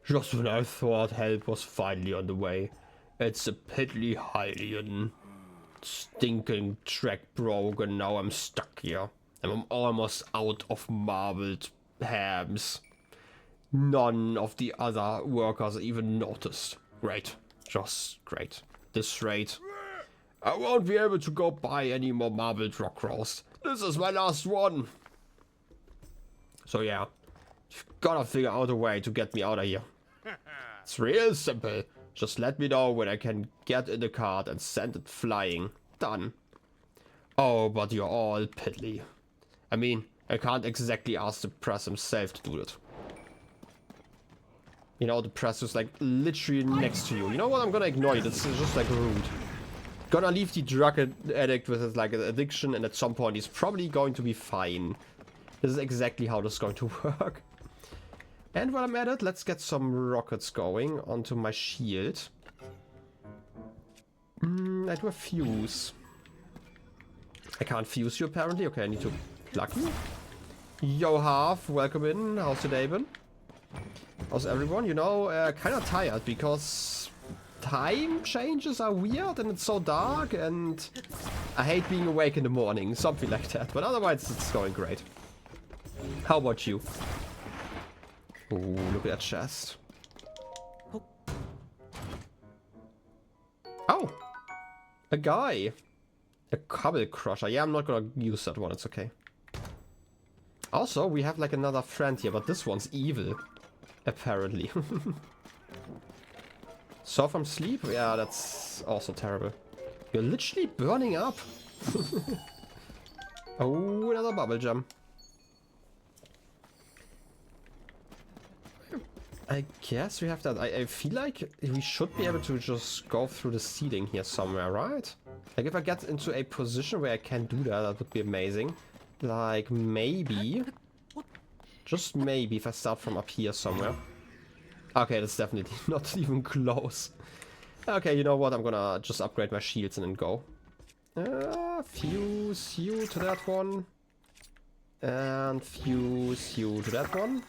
Just when I thought help was finally on the way, it's a piddly Hylian. Stinking track broke and now I'm stuck here. And I'm almost out of marbled hams. None of the other workers even noticed. Great. Just great. This rate. I won't be able to go buy any more marbled rock roast. This is my last one. So yeah. You've gotta figure out a way to get me out of here. It's real simple. Just let me know when I can get in the cart and send it flying. Done. Oh, but you're all piddly. I mean, I can't exactly ask the press himself to do it. You know, the press is like literally next to you. You know what? I'm gonna ignore it. It's just like rude. Gonna leave the drug addict with his like an addiction, and at some point he's probably going to be fine. This is exactly how this is going to work. And while I'm at it, let's get some rockets going onto my shield. I do a fuse. I can't fuse you apparently. Okay, I need to plug you. Yo, Half, welcome in. How's your day been? How's everyone? You know, kind of tired because time changes are weird and it's so dark and I hate being awake in the morning. Something like that. But otherwise, it's going great. How about you? Ooh, look at that chest. Oh! A guy! A cobble crusher. Yeah, I'm not gonna use that one, it's okay. Also, we have like another friend here, but this one's evil. Apparently. So from sleep? Yeah, that's also terrible. You're literally burning up! Oh, another bubble gem. I guess we have that. I feel like we should be able to just go through the ceiling here somewhere, right? Like if I get into a position where I can do that, that would be amazing. Like maybe, just maybe if I start from up here somewhere. Okay, that's definitely not even close. Okay, you know what? I'm gonna just upgrade my shields and then go. Fuse you to that one. And fuse you to that one.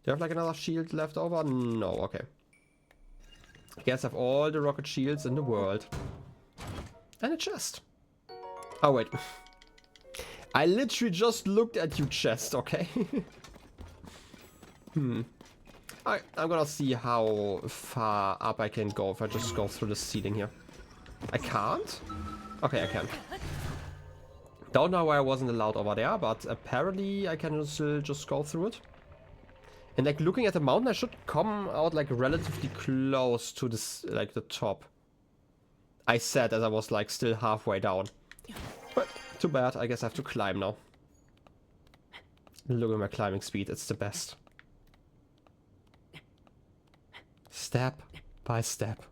Do you have like another shield left over? No, okay. I guess I have all the rocket shields in the world. And a chest. Oh, wait. I literally just looked at you, chest, okay? I'm gonna see how far up I can go if I just go through the ceiling here. I can't? Okay, I can. Don't know why I wasn't allowed over there, but apparently I can still just go through it. And like looking at the mountain, I should come out like relatively close to this, like the top. I said as I was like still halfway down. But too bad, I guess I have to climb now. Look at my climbing speed, it's the best. Step by step.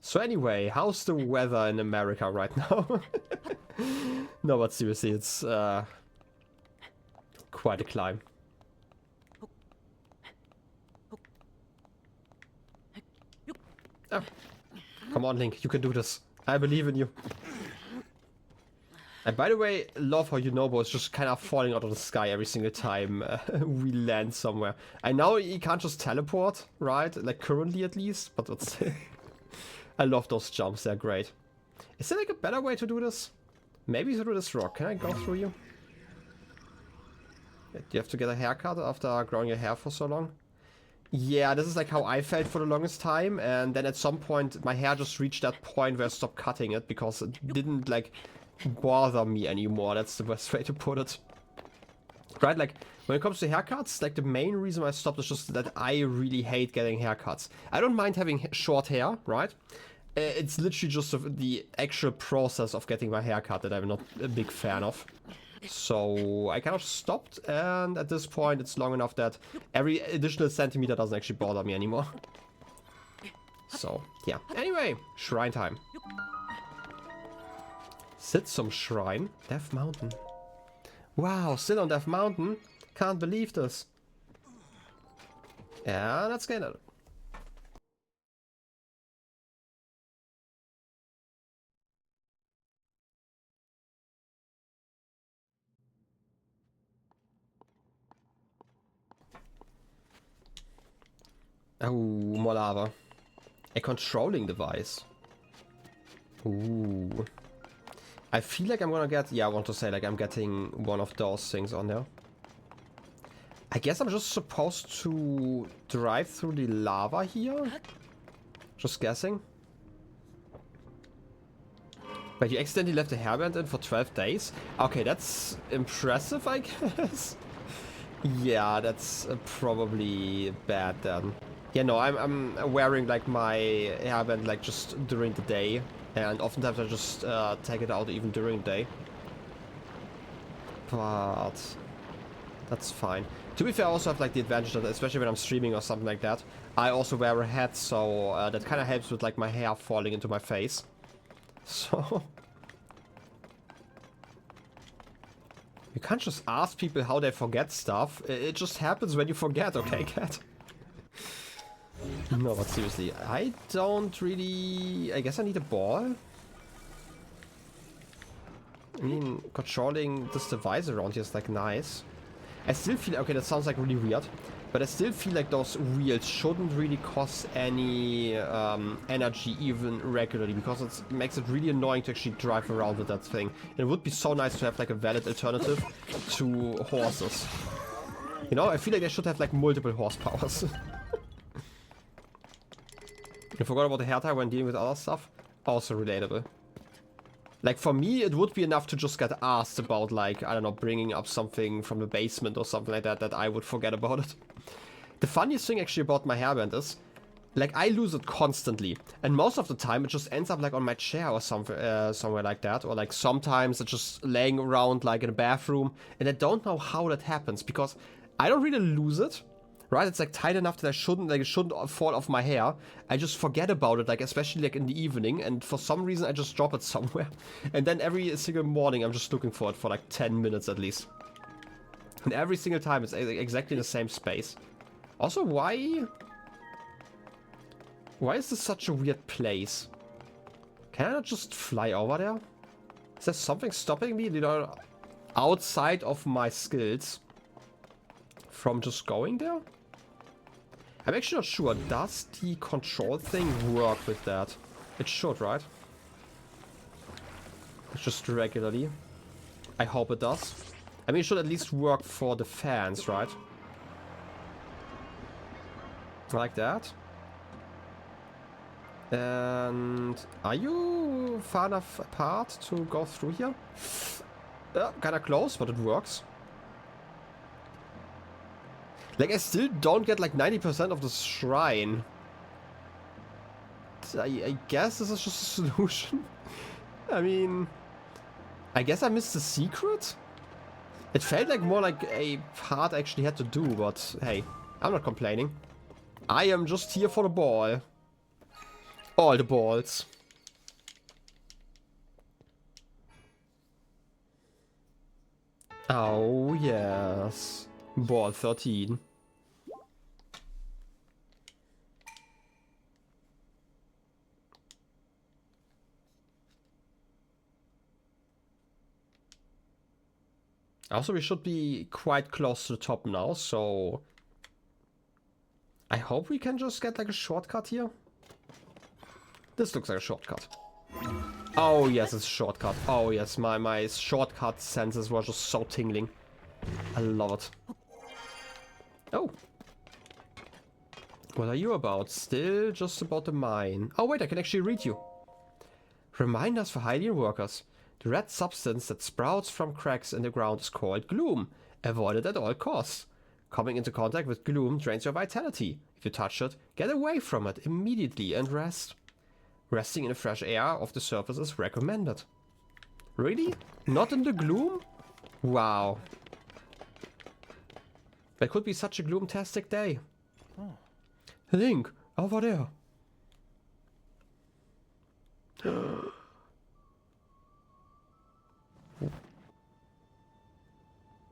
So anyway, how's the weather in America right now? No, but seriously, it's quite a climb. Oh. Come on, Link, you can do this. I believe in you. And by the way, love how Yunobo is just kind of falling out of the sky every single time we land somewhere. I know he can't just teleport, right? Like currently at least, but that's... I love those jumps, they're great. Is there like a better way to do this? Maybe through this rock. Can I go through you? Do you have to get a haircut after growing your hair for so long? Yeah, this is like how I felt for the longest time, and then at some point my hair just reached that point where I stopped cutting it because it didn't like bother me anymore. That's the best way to put it. Right, like when it comes to haircuts, like the main reason why I stopped is just that I really hate getting haircuts. I don't mind having short hair, right? It's literally just the actual process of getting my hair cut that I'm not a big fan of. So I kind of stopped, and at this point it's long enough that every additional centimeter doesn't actually bother me anymore. So, yeah. Anyway, shrine time. Sitsum Shrine, Death Mountain. Wow, still on Death Mountain? Can't believe this. Yeah, let's get it. Oh, more lava. A controlling device. Ooh. I feel like I'm gonna get... Yeah, I want to say like I'm getting one of those things on there. I guess I'm just supposed to drive through the lava here? Just guessing. But you accidentally left the hairband in for 12 days? Okay, that's impressive, I guess. Yeah, that's probably bad then. Yeah, no, I'm wearing like my hairband like just during the day, and oftentimes I just take it out even during the day. But that's fine. To be fair, I also have like the advantage that, especially when I'm streaming or something like that, I also wear a hat, so that kind of helps with like my hair falling into my face. So you can't just ask people how they forget stuff. It just happens when you forget, okay, cat? No, but seriously, I don't really... I guess I need a ball? I mean, controlling this device around here is like nice. I still feel... Okay, that sounds like really weird. But I still feel like those wheels shouldn't really cost any energy even regularly. Because it makes it really annoying to actually drive around with that thing. And it would be so nice to have like a valid alternative to horses. You know, I feel like they should have like multiple horsepowers. I forgot about the hair tie when dealing with other stuff. Also relatable. Like for me, it would be enough to just get asked about like, I don't know, bringing up something from the basement or something like that, that I would forget about it. The funniest thing actually about my hairband is, like I lose it constantly. And most of the time it just ends up like on my chair or something, somewhere like that. Or like sometimes it's just laying around like in a bathroom. And I don't know how that happens because I don't really lose it. Right, it's like tight enough that it shouldn't fall off my hair. I just forget about it, like especially like in the evening, and for some reason I just drop it somewhere. And then every single morning I'm just looking for it for like 10 minutes at least. And every single time it's exactly in the same space. Also, why is this such a weird place? Can I not just fly over there? Is there something stopping me, you know, outside of my skills from just going there? I'm actually not sure. Does the control thing work with that? It should, right? It's just regularly. I hope it does. I mean, it should at least work for the fans, right? Like that. And are you far enough apart to go through here? Kinda close, but it works. Like, I still don't get like 90% of the shrine. I guess this is just a solution. I mean, I guess I missed the secret? It felt like more like a part I actually had to do, but hey, I'm not complaining. I am just here for the ball. All the balls. Oh, yes. Ball 13. Also, we should be quite close to the top now, so I hope we can just get like a shortcut here. This looks like a shortcut. Oh yes, it's a shortcut. Oh yes, my shortcut senses were just so tingling. I love it. What are you about? Still just about the mine. Oh wait, I can actually read you. Reminders for Hylian workers. The red substance that sprouts from cracks in the ground is called gloom. Avoid it at all costs. Coming into contact with gloom drains your vitality. If you touch it, get away from it immediately and rest. Resting in the fresh air of the surface is recommended. Really? Not in the gloom? Wow. That could be such a gloom-tastic day. Oh. Link, over there.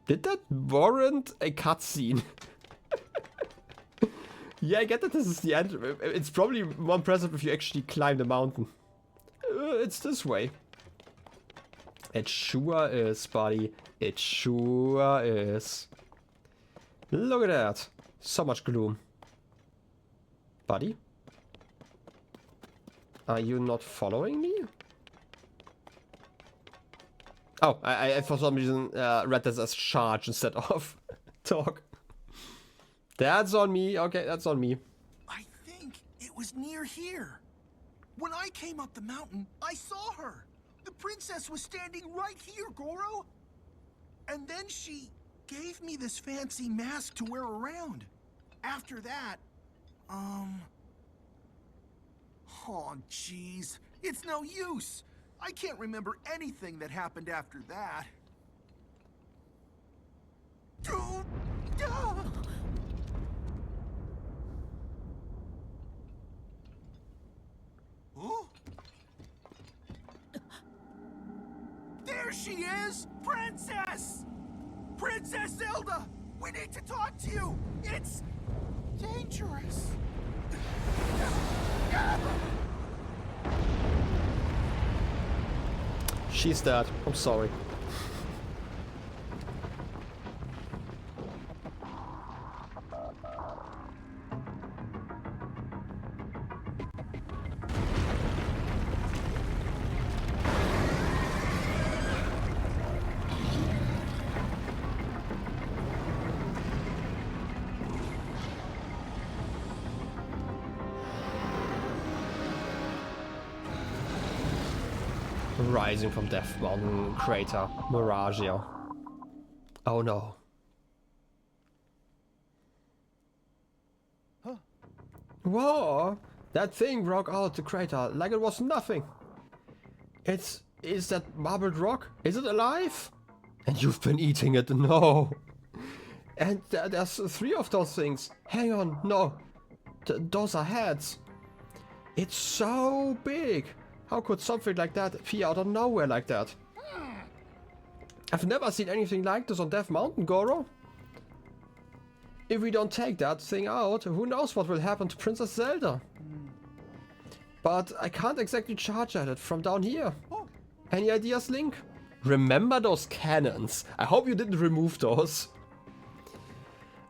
Did that warrant a cutscene? Yeah, I get that this is the end. It's probably more impressive if you actually climb the mountain. It's this way. It sure is, buddy. It sure is. Look at that. So much gloom. Buddy? Are you not following me? Oh, I for some reason read this as charge instead of talk. That's on me. Okay, that's on me. I think it was near here. When I came up the mountain, I saw her. The princess was standing right here, Goro. And then she gave me this fancy mask to wear around. After that, oh, jeez. It's no use. I can't remember anything that happened after that. Oh? There she is! Princess! Princess Zelda! We need to talk to you! It's dangerous. She's dead. I'm sorry. Rising from Death Mountain crater, Maragia. Oh no. Huh. Whoa! That thing broke out the crater like it was nothing. Is that marbled rock? Is it alive? And you've been eating it? No. And there's 3 of those things. Hang on, no. Those are heads. It's so big. How could something like that appear out of nowhere like that? I've never seen anything like this on Death Mountain, Goro. If we don't take that thing out, who knows what will happen to Princess Zelda? But I can't exactly charge at it from down here. Any ideas, Link? Remember those cannons? I hope you didn't remove those.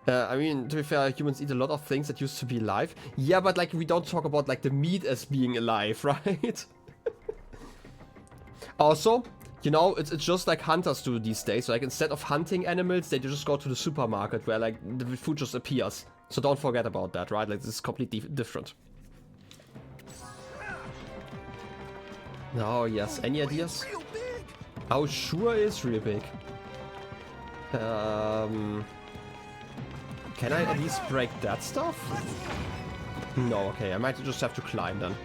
I mean, to be fair, humans eat a lot of things that used to be alive. Yeah, but like we don't talk about like the meat as being alive, right? Also, you know, it's just like hunters do these days. So, like, instead of hunting animals, they just go to the supermarket where, like, the food just appears. So don't forget about that, right? Like, this is completely different. Oh, yes. Any ideas? Oh, sure is real big. Can I at least break that stuff? No, okay. I might just have to climb then.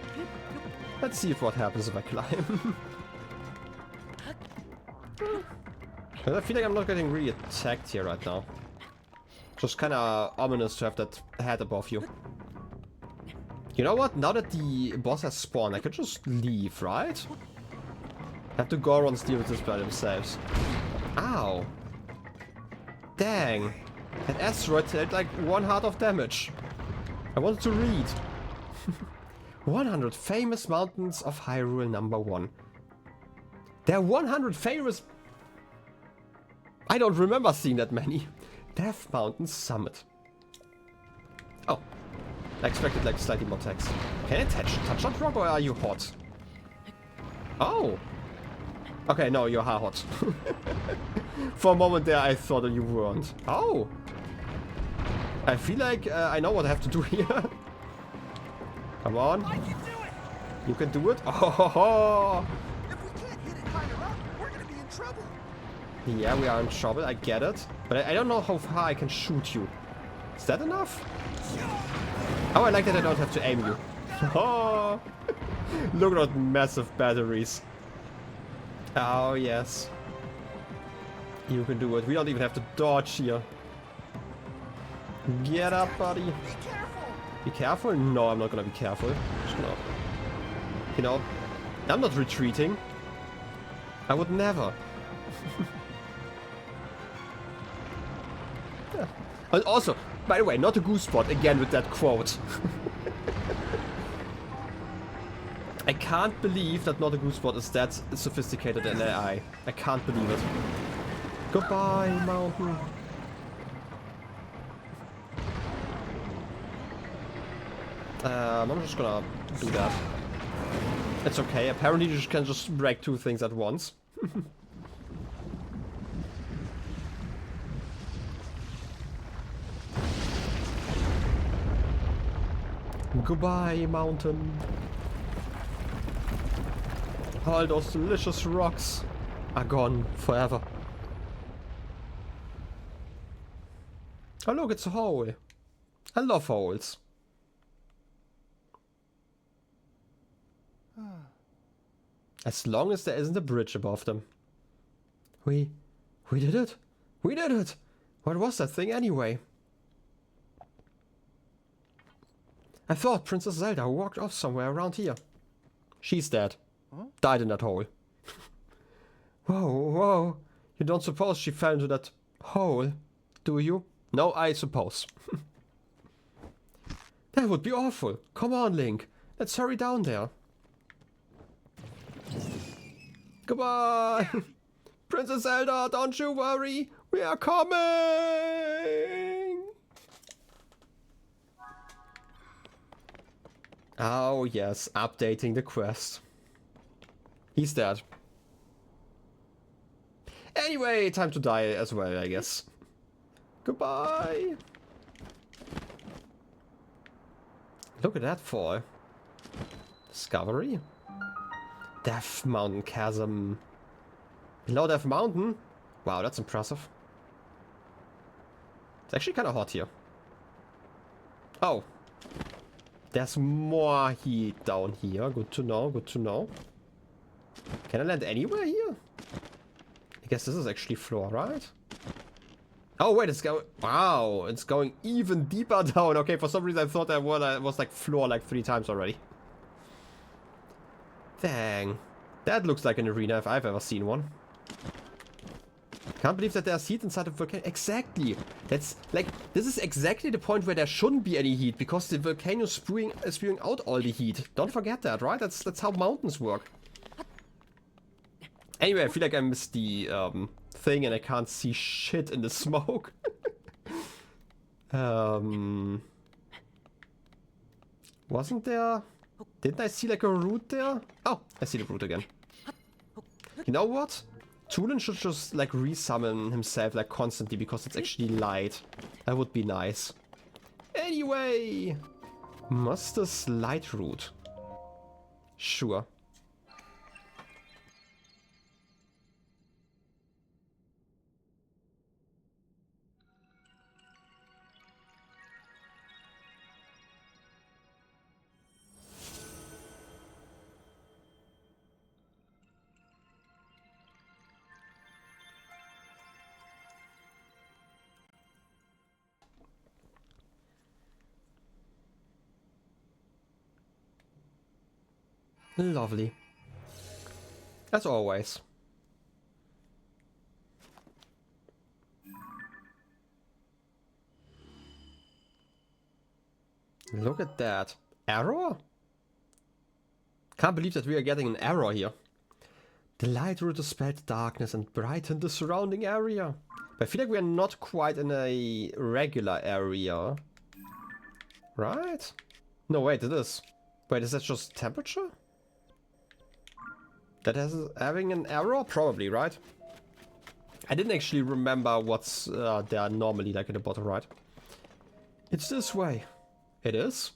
Let's see what happens if I climb. I feel like I'm not getting really attacked here right now. Just kind of ominous to have that head above you. You know what? Now that the boss has spawned, I could just leave, right? Have the Gorons deal with this by themselves. Ow. Dang. That asteroid did like 1 heart of damage. I wanted to read. 100 famous mountains of Hyrule #1. There are 100 famous... I don't remember seeing that many. Death Mountain Summit. Oh. I expected like slightly more text. Can I touch that rock or are you hot? Oh. Okay, no, you're hot. For a moment there I thought that you weren't. Oh. I feel like I know what I have to do here. Come on. I can do it! You can do it. Oh, ho, ho. If we can't hit it higher up, we're gonna be in trouble. Yeah, we are in trouble. I get it. But I don't know how far I can shoot you. Is that enough? Oh, I like that I don't have to aim you. Oh, look at those massive batteries. Oh, yes. You can do it. We don't even have to dodge here. Get up, buddy. Be careful! Be careful? No, I'm not gonna be careful. Just gonna... You know, I'm not retreating. I would never. Yeah. And also, by the way, not a goose spot again with that quote. I can't believe that not a goose spot is that sophisticated an AI. I can't believe it. Goodbye, mountain. I'm just gonna do that. It's okay. Apparently you can just break two things at once. Goodbye, mountain. All those delicious rocks are gone forever. Oh look, it's a hole. I love holes. As long as there isn't a bridge above them. We did it. We did it. What was that thing anyway? I thought Princess Zelda walked off somewhere around here. She's dead. Huh? Died in that hole. Whoa, whoa. You don't suppose she fell into that hole, do you? No, I suppose. That would be awful. Come on, Link. Let's hurry down there. Goodbye! Princess Zelda, don't you worry! We are coming! Oh yes, updating the quest. He's dead. Anyway, time to die as well, I guess. Goodbye! Look at that fall. Discovery? Death Mountain Chasm. Below Death Mountain? Wow, that's impressive. It's actually kind of hot here. Oh. There's more heat down here. Good to know, good to know. Can I land anywhere here? I guess this is actually floor, right? Oh, wait, it's going... Wow, it's going even deeper down. Okay, for some reason I thought that was like floor like 3 times already. Dang. That looks like an arena if I've ever seen one. Can't believe that there's heat inside the volcano. Exactly. That's like, this is exactly the point where there shouldn't be any heat because the volcano is spewing out all the heat. Don't forget that, right? That's how mountains work. Anyway, I feel like I missed the thing and I can't see shit in the smoke. Wasn't there... Didn't I see like a route there? Oh, I see the route again. You know what? Tulin should just like resummon himself like constantly because it's actually light. That would be nice. Anyway, Mustis Lightroot. Sure. Lovely. As always. Look at that. Error? Can't believe that we are getting an error here. The Lightroot dispelled darkness and brightened the surrounding area. But I feel like we are not quite in a regular area. Right? No, wait, it is. Wait, is that just temperature? That has having an error? Probably, right? I didn't actually remember what's there normally, like in the bottom right. It's this way. It is?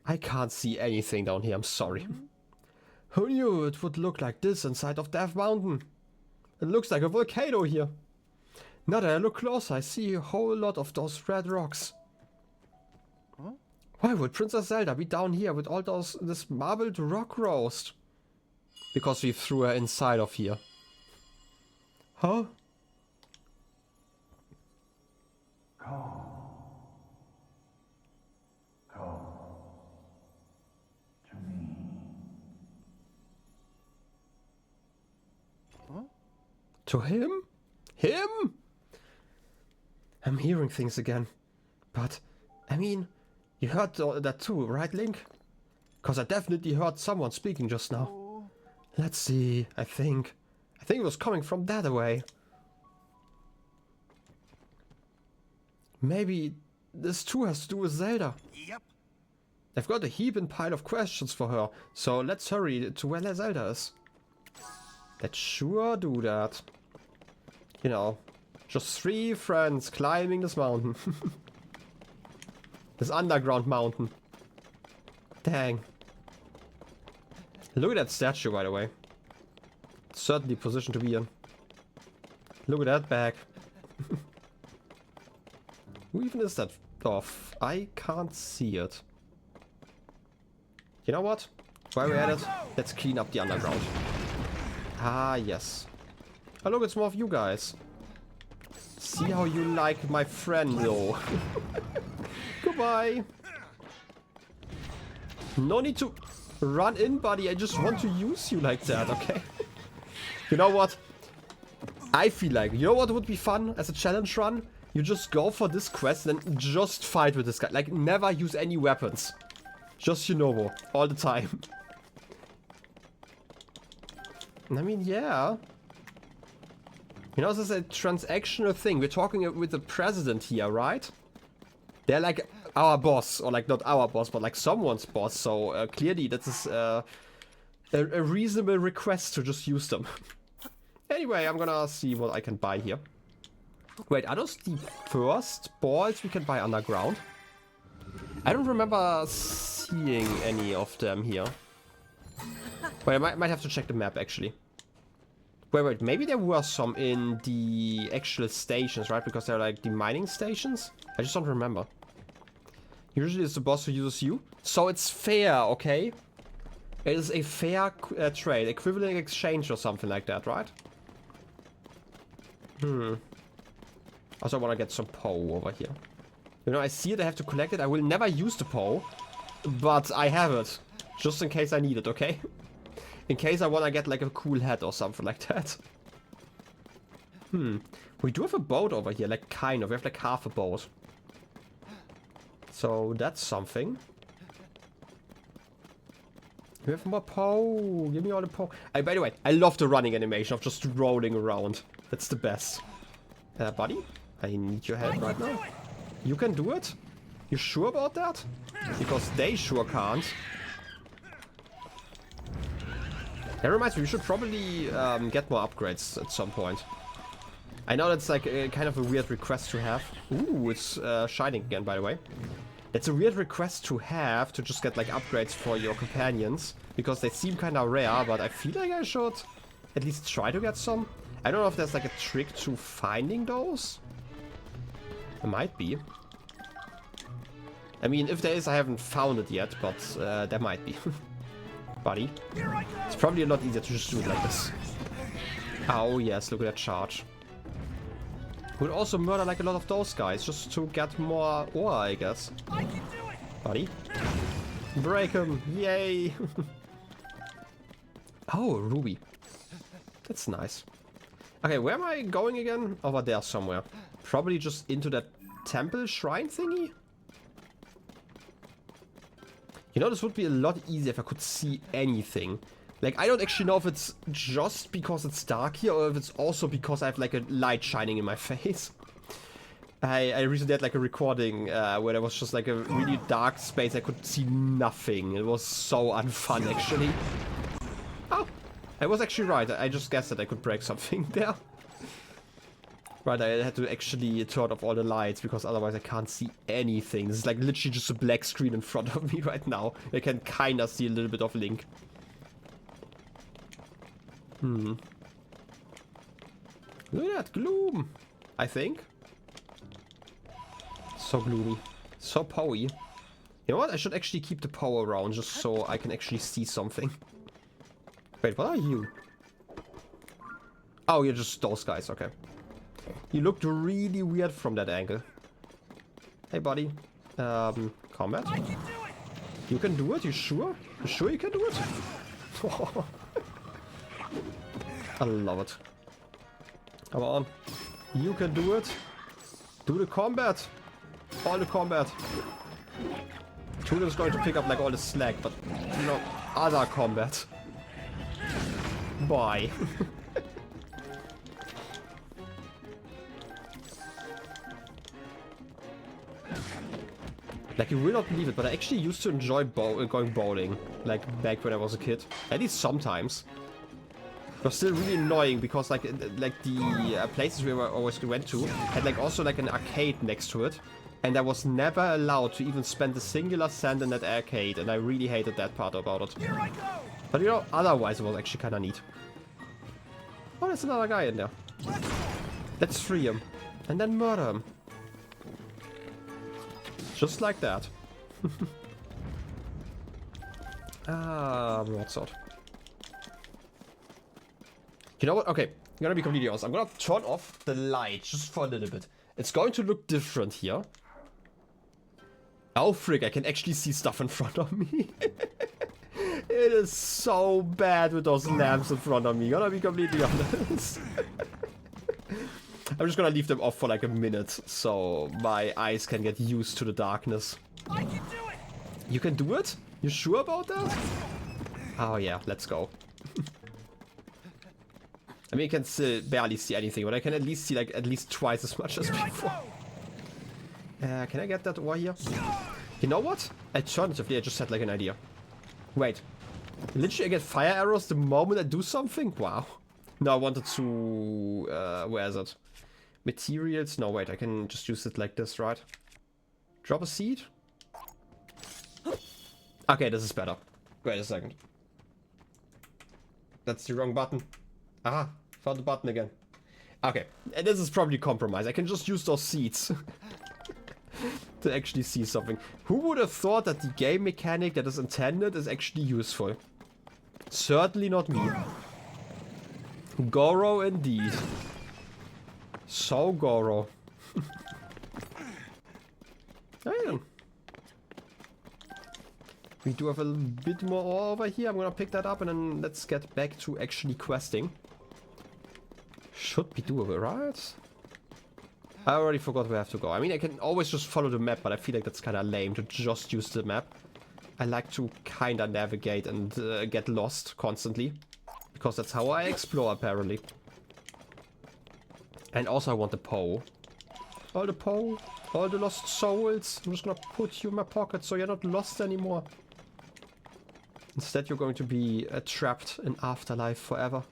I can't see anything down here, I'm sorry. Who knew it would look like this inside of Death Mountain? It looks like a volcano here. Now that I look closer, I see a whole lot of those red rocks. Why would Princess Zelda be down here with all this marbled rock roast? Because we threw her inside of here. Huh? To him? Him? I'm hearing things again. But, I mean, you heard that too, right, Link? Because I definitely heard someone speaking just now. Let's see, I think it was coming from that way. Maybe this too has to do with Zelda. Yep. I've got a heaping pile of questions for her, so let's hurry to where Zelda is. Let's sure do that. You know, just 3 friends climbing this mountain. This underground mountain. Dang. Look at that statue, by the way. Certainly position to be in. Look at that bag. Who even is that off? I can't see it. You know what? While we're at it, let's clean up the underground. Ah, yes. Oh, look, it's more of you guys. See how you like my friend, though. Goodbye. No need to run in, buddy. I just want to use you like that, okay? You know what? I feel like, you know what would be fun as a challenge run? You just go for this quest and then just fight with this guy. Like, never use any weapons. Just Yunobo. All the time. I mean, yeah. You know, this is a transactional thing. We're talking with the president here, right? They're like our boss. Or like, not our boss, but like someone's boss. So, clearly, that is a reasonable request to just use them. Anyway, I'm gonna see what I can buy here. Wait, are those the first balls we can buy underground? I don't remember seeing any of them here. Wait, I might have to check the map, actually. Wait, maybe there were some in the actual stations, right? Because they're like the mining stations? I just don't remember. Usually it's the boss who uses you. So it's fair, okay? It is a fair trade, equivalent exchange or something like that, right? Also, I want to get some Poe over here. You know, I see it, I have to collect it. I will never use the Poe, but I have it. Just in case I need it, okay? In case I want to get like a cool hat or something like that. We do have a boat over here, like kind of. We have like half a boat. So that's something. We have more Poe. Give me all the Poe. By the way, I love the running animation of just rolling around. That's the best. Buddy, I need your help right now. You can do it? You sure about that? Because they sure can't. That reminds me, we should probably get more upgrades at some point. I know that's like kind of a weird request to have. Ooh, it's shining again, by the way. It's a weird request to have to just get like upgrades for your companions. Because they seem kind of rare, but I feel like I should at least try to get some. I don't know if there's like a trick to finding those. There might be. I mean, if there is, I haven't found it yet, but there might be. Buddy. It's probably a lot easier to just do it like this. Oh yes, look at that charge. Would also murder like a lot of those guys just to get more ore, I guess. Buddy. Break him. Yay. Oh, ruby. That's nice. Okay, where am I going again? Over there somewhere. Probably just into that Tmple Shrine thingy? You know, this would be a lot easier if I could see anything. Like, I don't actually know if it's just because it's dark here or if it's also because I have like a light shining in my face. I recently had like a recording where there was just like a really dark space. I could see nothing. It was so unfun, actually. Oh, I was actually right. I just guessed that I could break something there. Right, I had to actually turn off all the lights because otherwise I can't see anything. This is like literally just a black screen in front of me right now. I can kinda see a little bit of Link. Look at that gloom, I think. So gloomy. So powy. You know what? I should actually keep the power around just so I can actually see something. Wait, what are you? Oh, you're just those guys, okay. You looked really weird from that angle. Hey, buddy. Combat? You can do it? You sure? You sure you can do it? I love it. Come on. You can do it. Do the combat. All the combat. Tudor is going to pick up like all the slack, but you know, other combat. Bye. Like, you will not believe it, but I actually used to enjoy going bowling, like, back when I was a kid. At least sometimes. It was still really annoying, because, like the places we always went to had, like, also, like, an arcade next to it. And I was never allowed to even spend a singular cent in that arcade, and I really hated that part about it. But, you know, otherwise it was actually kinda neat. Oh, there's another guy in there. Let's free him. And then murder him. Just like that. Broadsword. You know what? Okay, I'm gonna be completely honest. I'm gonna turn off the light just for a little bit. It's going to look different here. Oh frick, I can actually see stuff in front of me. It is so bad with those lamps in front of me. Gonna be completely honest. I'm just gonna leave them off for like a minute, so my eyes can get used to the darkness. I can do it! You can do it? You sure about that? Oh yeah, let's go. I mean, I can still barely see anything, but I can at least see like at least twice as much as before. Can I get that over here? You know what? Alternatively, I just had like an idea. Wait. Literally I get fire arrows the moment I do something? Wow. No, I wanted to... where is it? Materials? No, wait, I can just use it like this, right? Drop a seed? Okay, this is better. Wait a second. That's the wrong button. Aha, found the button again. Okay, and this is probably compromise. I can just use those seeds to actually see something. Who would have thought that the game mechanic that is intended is actually useful? Certainly not me. Goro indeed. So Goro. Hey. We do have a bit more ore over here. I'm gonna pick that up and then let's get back to actually questing. Should be doable, right? I already forgot where I have to go. I mean, I can always just follow the map, but I feel like that's kind of lame to just use the map. I like to kind of navigate and get lost constantly. Because that's how I explore, apparently. And also I want the Poe. All the Poe, all the lost souls. I'm just gonna put you in my pocket so you're not lost anymore. Instead you're going to be trapped in afterlife forever.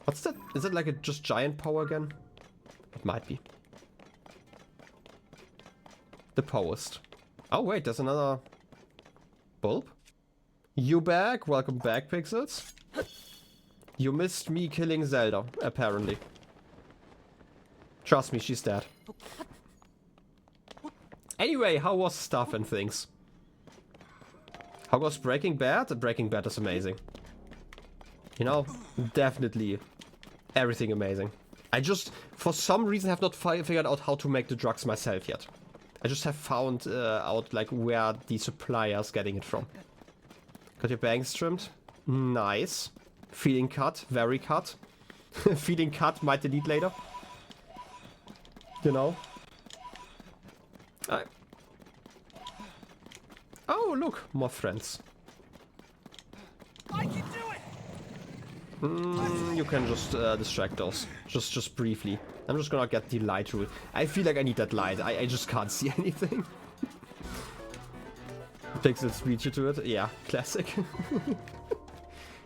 What's that? Is it like a just giant Poe again? It might be. The Poest. Oh wait, there's another bulb. You back? Welcome back, Pixels. You missed me killing Zelda, apparently. Trust me, she's dead. Anyway, how was stuff and things? How was Breaking Bad? Breaking Bad is amazing. You know, definitely everything amazing. I just, for some reason, have not figured out how to make the drugs myself yet. I just have found out, like, where the supplier's getting it from. Got your bangs trimmed? Nice. Feeling cut? Very cut. Feeling cut, might delete later. You know? Oh, look, more friends. I can do it. You can just distract those, just briefly. I'm just gonna get the Lightroot. I feel like I need that light. I just can't see anything. Pixels reach you to it. Yeah, classic.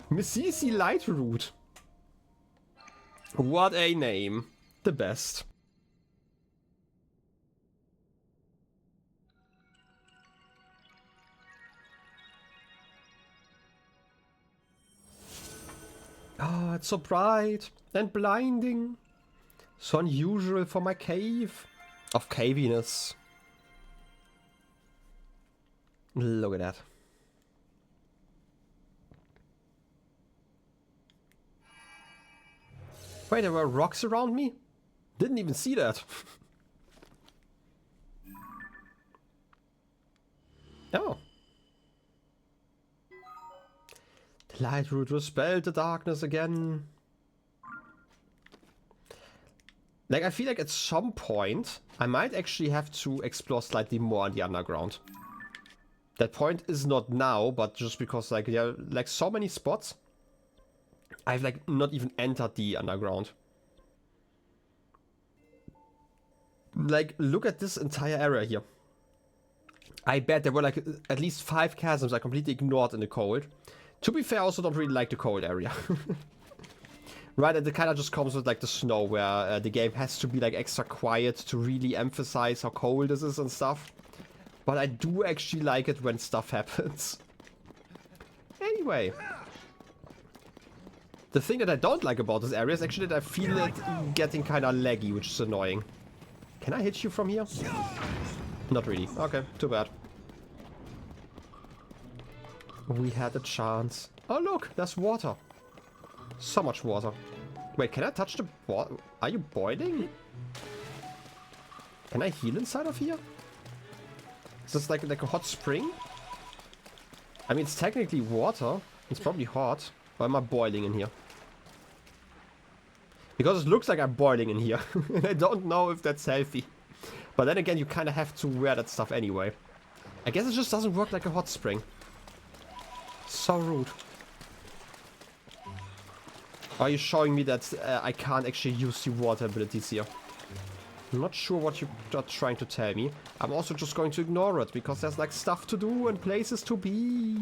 Misisi Lightroot. What a name. the best. Ah, it's so bright and blinding. So unusual for my cave of caviness. Look at that. Wait, there were rocks around me? Didn't even see that. Oh. The Lightroot dispelled the darkness again. Like, I feel like at some point, I might actually have to explore slightly more in the underground. That point is not now, but just because, like, there are, like, so many spots. I've, like, not even entered the underground. Like, look at this entire area here. I bet there were, like, at least 5 chasms I completely ignored in the cold. To be fair, I also don't really like the cold area. Right, and it kind of just comes with, like, the snow, where the game has to be, like, extra quiet to really emphasize how cold this is and stuff. But I do actually like it when stuff happens. Anyway. The thing that I don't like about this area is actually that I feel it getting kind of laggy, which is annoying. Can I hit you from here? Not really. Okay, too bad. We had a chance. Oh look, there's water. So much water. Wait, can I touch the water? Are you boiling? Can I heal inside of here? Is this like a hot spring? I mean, it's technically water. It's probably hot. Why am I boiling in here? Because it looks like I'm boiling in here. And I don't know if that's healthy. But then again, you kind of have to wear that stuff anyway. I guess it just doesn't work like a hot spring. So rude. Are you showing me that I can't actually use the water abilities here? I'm not sure what you're trying to tell me. I'm also just going to ignore it, because there's like stuff to do and places to be.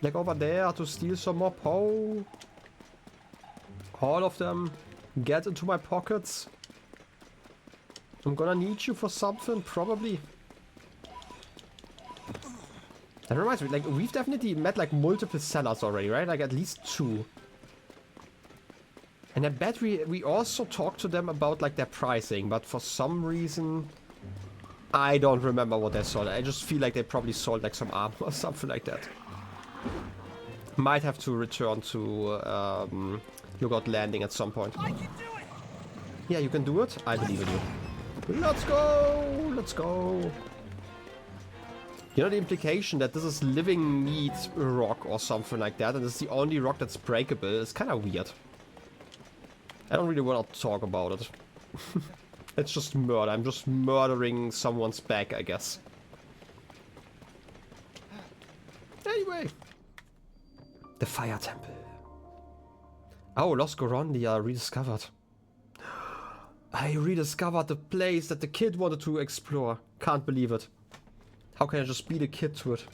Like over there to steal some more Poe. All of them. Get into my pockets. I'm gonna need you for something, probably. That reminds me, like, we've definitely met like multiple sellers already, right? Like at least 2. And I bet we also talked to them about like their pricing, but for some reason I don't remember what they sold. I just feel like they probably sold like some armor or something like that. Might have to return to Yogurt Landing at some point. I can do it! Yeah, you can do it? I believe in you. Let's go! Let's go! You know the implication that this is living meat rock or something like that, and this is the only rock that's breakable, is kind of weird. I don't really want to talk about it. It's just murder. I'm just murdering someone's back, I guess. Anyway. The Fire Temple. Oh, Lost Gorondia rediscovered. I rediscovered the place that the kid wanted to explore. Can't believe it. How can I just beat a kid to it?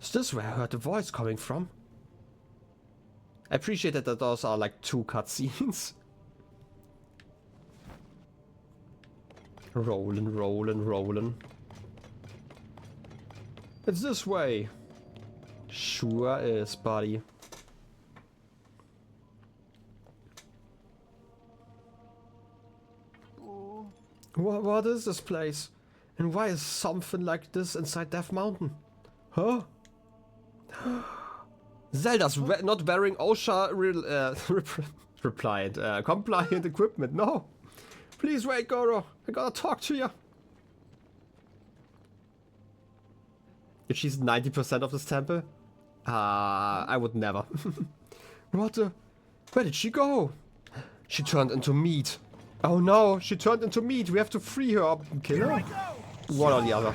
Is this where I heard the voice coming from? I appreciate that those are like 2 cutscenes. Rolling, rolling, rolling. It's this way. Sure is, buddy. What is this place? And why is something like this inside Death Mountain? Huh? Zelda's not wearing OSHA compliant equipment. No. Please wait, Goro. I gotta talk to you. If she's 90% of this temple? I would never. What the? Where did she go? She turned into meat. Oh no, she turned into meat. We have to free her up and kill her. One or the other.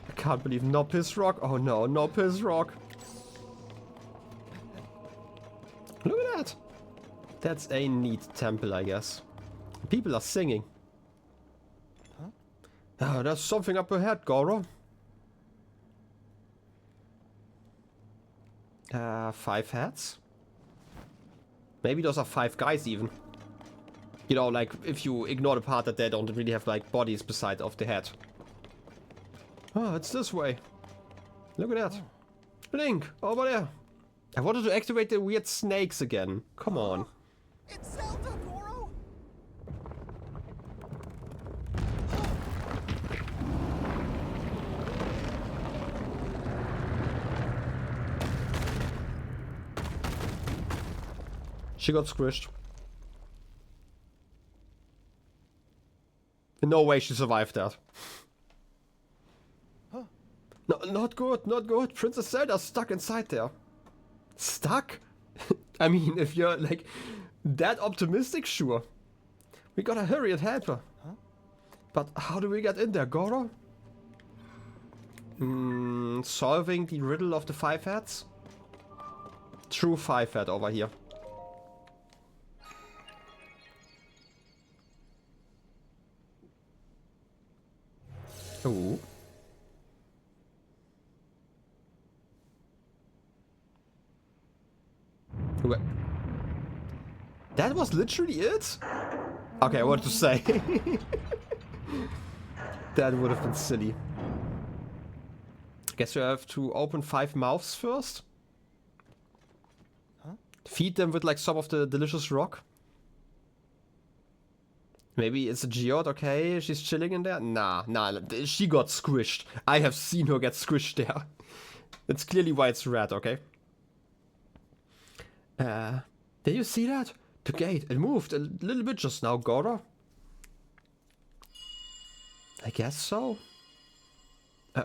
I can't believe no piss rock. Oh no, no piss rock. Look at that. That's a neat temple, I guess. People are singing. Huh? Oh, there's something up ahead, Goro. 5 heads? Maybe those are 5 guys even. You know, like, if you ignore the part that they don't really have, like, bodies beside of the head. Oh, it's this way. Look at that. Link, over there. I wanted to activate the weird snakes again. Come on. It's Zelda, Goro! She got squished. In no way she survived that. No, not good, not good. Princess Zelda's stuck inside there. Stuck? I mean, if you're like that optimistic, sure. We gotta hurry and help her. But how do we get in there, Goro? Solving the riddle of the 5 heads? True 5 head over here. Ooh. Wait. That was literally it? Okay, I wanted to say. That would have been silly. Guess you have to open 5 mouths first. Huh? Feed them with like some of the delicious rock. Maybe it's a geode, okay, she's chilling in there. Nah, she got squished. I have seen her get squished there. That's clearly why it's red, okay? Did you see that? The gate, it moved a little bit just now, Goro. I guess so.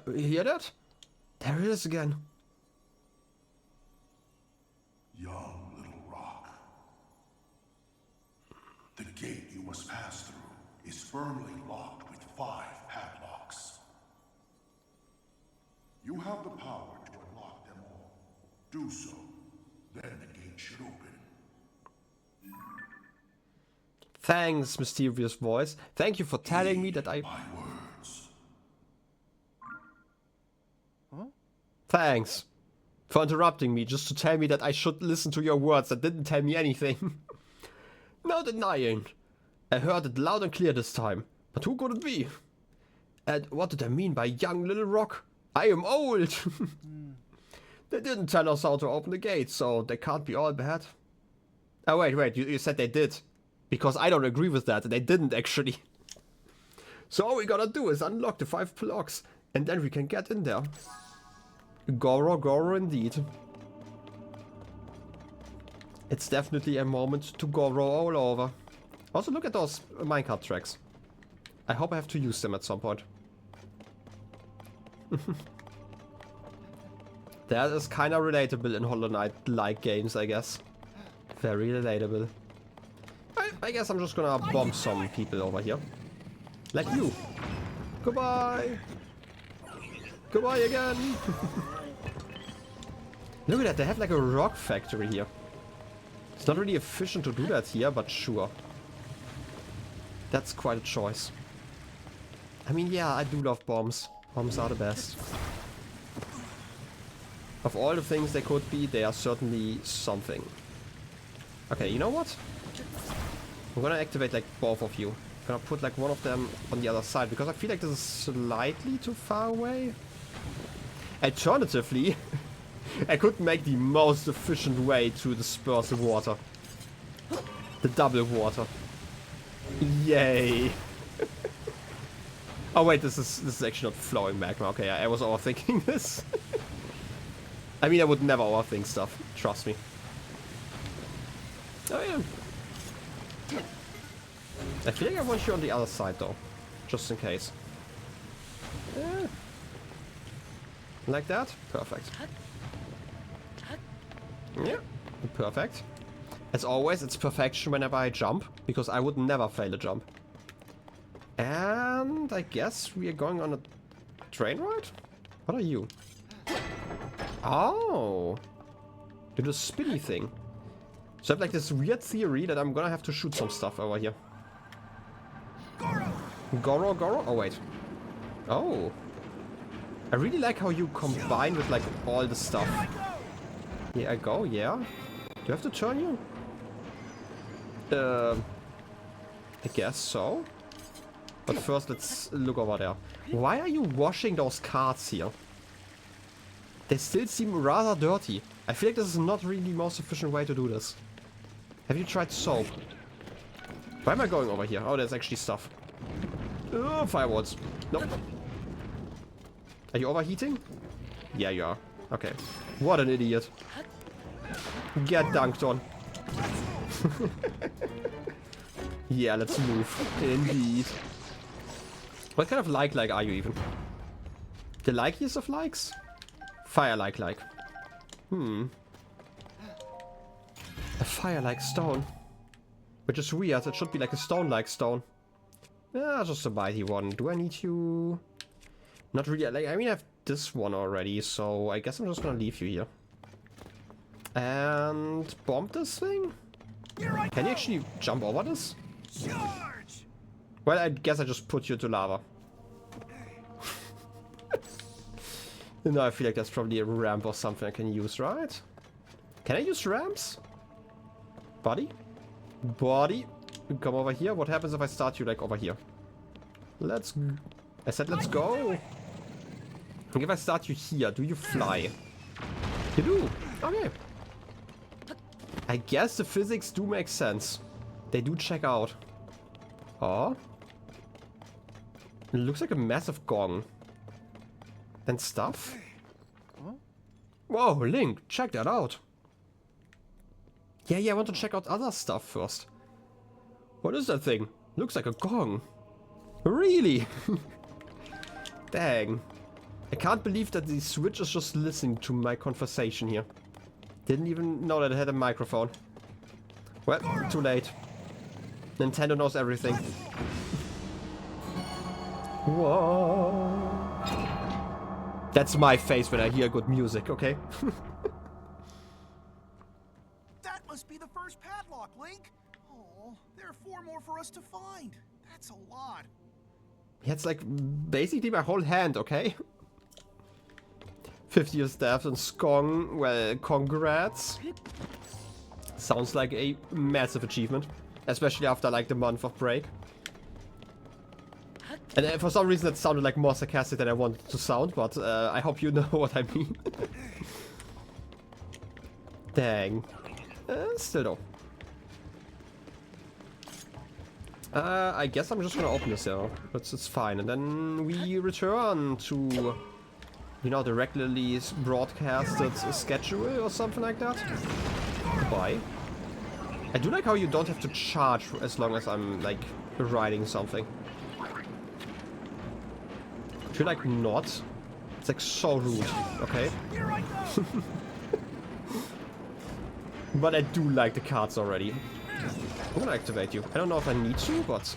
You hear that? There it is again. Young little rock. The gate you must pass through is firmly locked with 5 padlocks. You have the power to unlock them all. Do so, then the gate should open. Thanks, mysterious voice. Thank you for telling me that I... My words. Thanks for interrupting me just to tell me that I should listen to your words that didn't tell me anything. No denying. I heard it loud and clear this time. But who could it be? And what did I mean by young little rock? I am old. They didn't tell us how to open the gate, so they can't be all bad. Oh wait, you said they did. Because I don't agree with that, they didn't actually. So all we gotta do is unlock the 5 blocks, and then we can get in there. Goro indeed. It's definitely a moment to Goro all over. Also look at those minecart tracks. I hope I have to use them at some point. That is kinda relatable in Hollow Knight-like games, I guess. Very relatable. I guess I'm just gonna bomb some people over here. Like you. Goodbye! Goodbye again! Look at that, they have like a rock factory here. It's not really efficient to do that here, but sure. That's quite a choice. I mean, yeah, I do love bombs. Bombs are the best. Of all the things they could be, they are certainly something. Okay, you know what? I'm gonna activate like both of you. I'm gonna put like one of them on the other side because I feel like this is slightly too far away. Alternatively, I could make the most efficient way to disperse the water. The double water. Yay! Oh wait, this is actually not flowing magma. Okay, I was overthinking this. I mean, I would never overthink stuff. Trust me. Oh yeah. I feel like I want you on the other side though, just in case. Yeah. Like that? Perfect. Yeah, perfect. As always, it's perfection whenever I jump, because I would never fail a jump. And I guess we are going on a train ride? What are you? Oh! Do the spinny thing. So I have like this weird theory that I'm gonna have to shoot some stuff over here. Goro? Oh wait. Oh. I really like how you combine with like all the stuff. Here I go, yeah. Do I have to turn you? I guess so. But first, let's look over there. Why are you washing those cards here? They still seem rather dirty. I feel like this is not really the most efficient way to do this. Have you tried soap? Why am I going over here? Oh, there's actually stuff. Firewalls. Nope. Are you overheating? Yeah, you are. Okay. What an idiot. Get dunked on. Yeah, let's move. Indeed. What kind of like are you even? The likeliest of likes? Fire like. A fire-like stone. Which is weird. It should be like a stone-like stone. Ah, just a mighty one. Do I need you? Not really. Like, I mean, I have this one already, so I guess I'm just gonna leave you here. And bomb this thing? Can you actually jump over this? Charge! Well, I guess I just put you to lava. No, I feel like that's probably a ramp or something I can use, right? Can I use ramps? Buddy? Buddy? Come over here. What happens if I start you, like, over here? I said let's go. If I start you here, do you fly? You do. Okay. I guess the physics do make sense. They do check out. Oh. It looks like a massive gong. Then stuff? Whoa, Link, check that out. Yeah, I want to check out other stuff first. What is that thing? Looks like a gong. Really? Dang. I can't believe that the Switch is just listening to my conversation here. Didn't even know that it had a microphone. Well, too late. Nintendo knows everything. Whoa. That's my face when I hear good music, okay? That must be the first padlock, Link. Oh, there are 4 more for us to find. That's a lot. Yeah, it's like basically my whole hand, okay? 50 years death and Skong. Well, congrats. Sounds like a massive achievement. Especially after like the month of break. And for some reason that sounded like more sarcastic than I wanted to sound, but I hope you know what I mean. Dang. Still though. I guess I'm just gonna open this here. It's fine. And then we return to, you know, the regularly broadcasted schedule or something like that. Goodbye. I do like how you don't have to charge as long as I'm, like, riding something. Could you, like, not? It's, like, so rude, okay? But I do like the cards already. I'm gonna activate you. I don't know if I need to, but...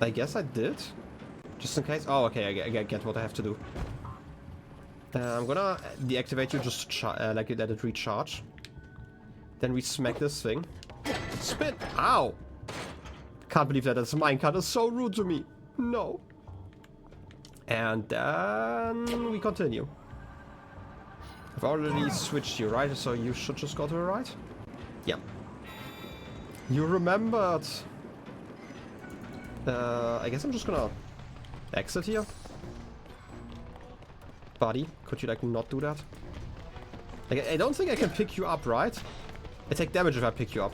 I guess I did. Just in case. Oh, okay, I get what I have to do. I'm gonna deactivate you just to like let it recharge. Then we smack this thing. Spin! Ow! Can't believe that this minecart is so rude to me. No. And then we continue. I've already switched you, right? So you should just go to the right? Yeah. You remembered. I guess I'm just gonna exit here. Buddy, could you like not do that? Like, I don't think I can pick you up, right? I take damage if I pick you up.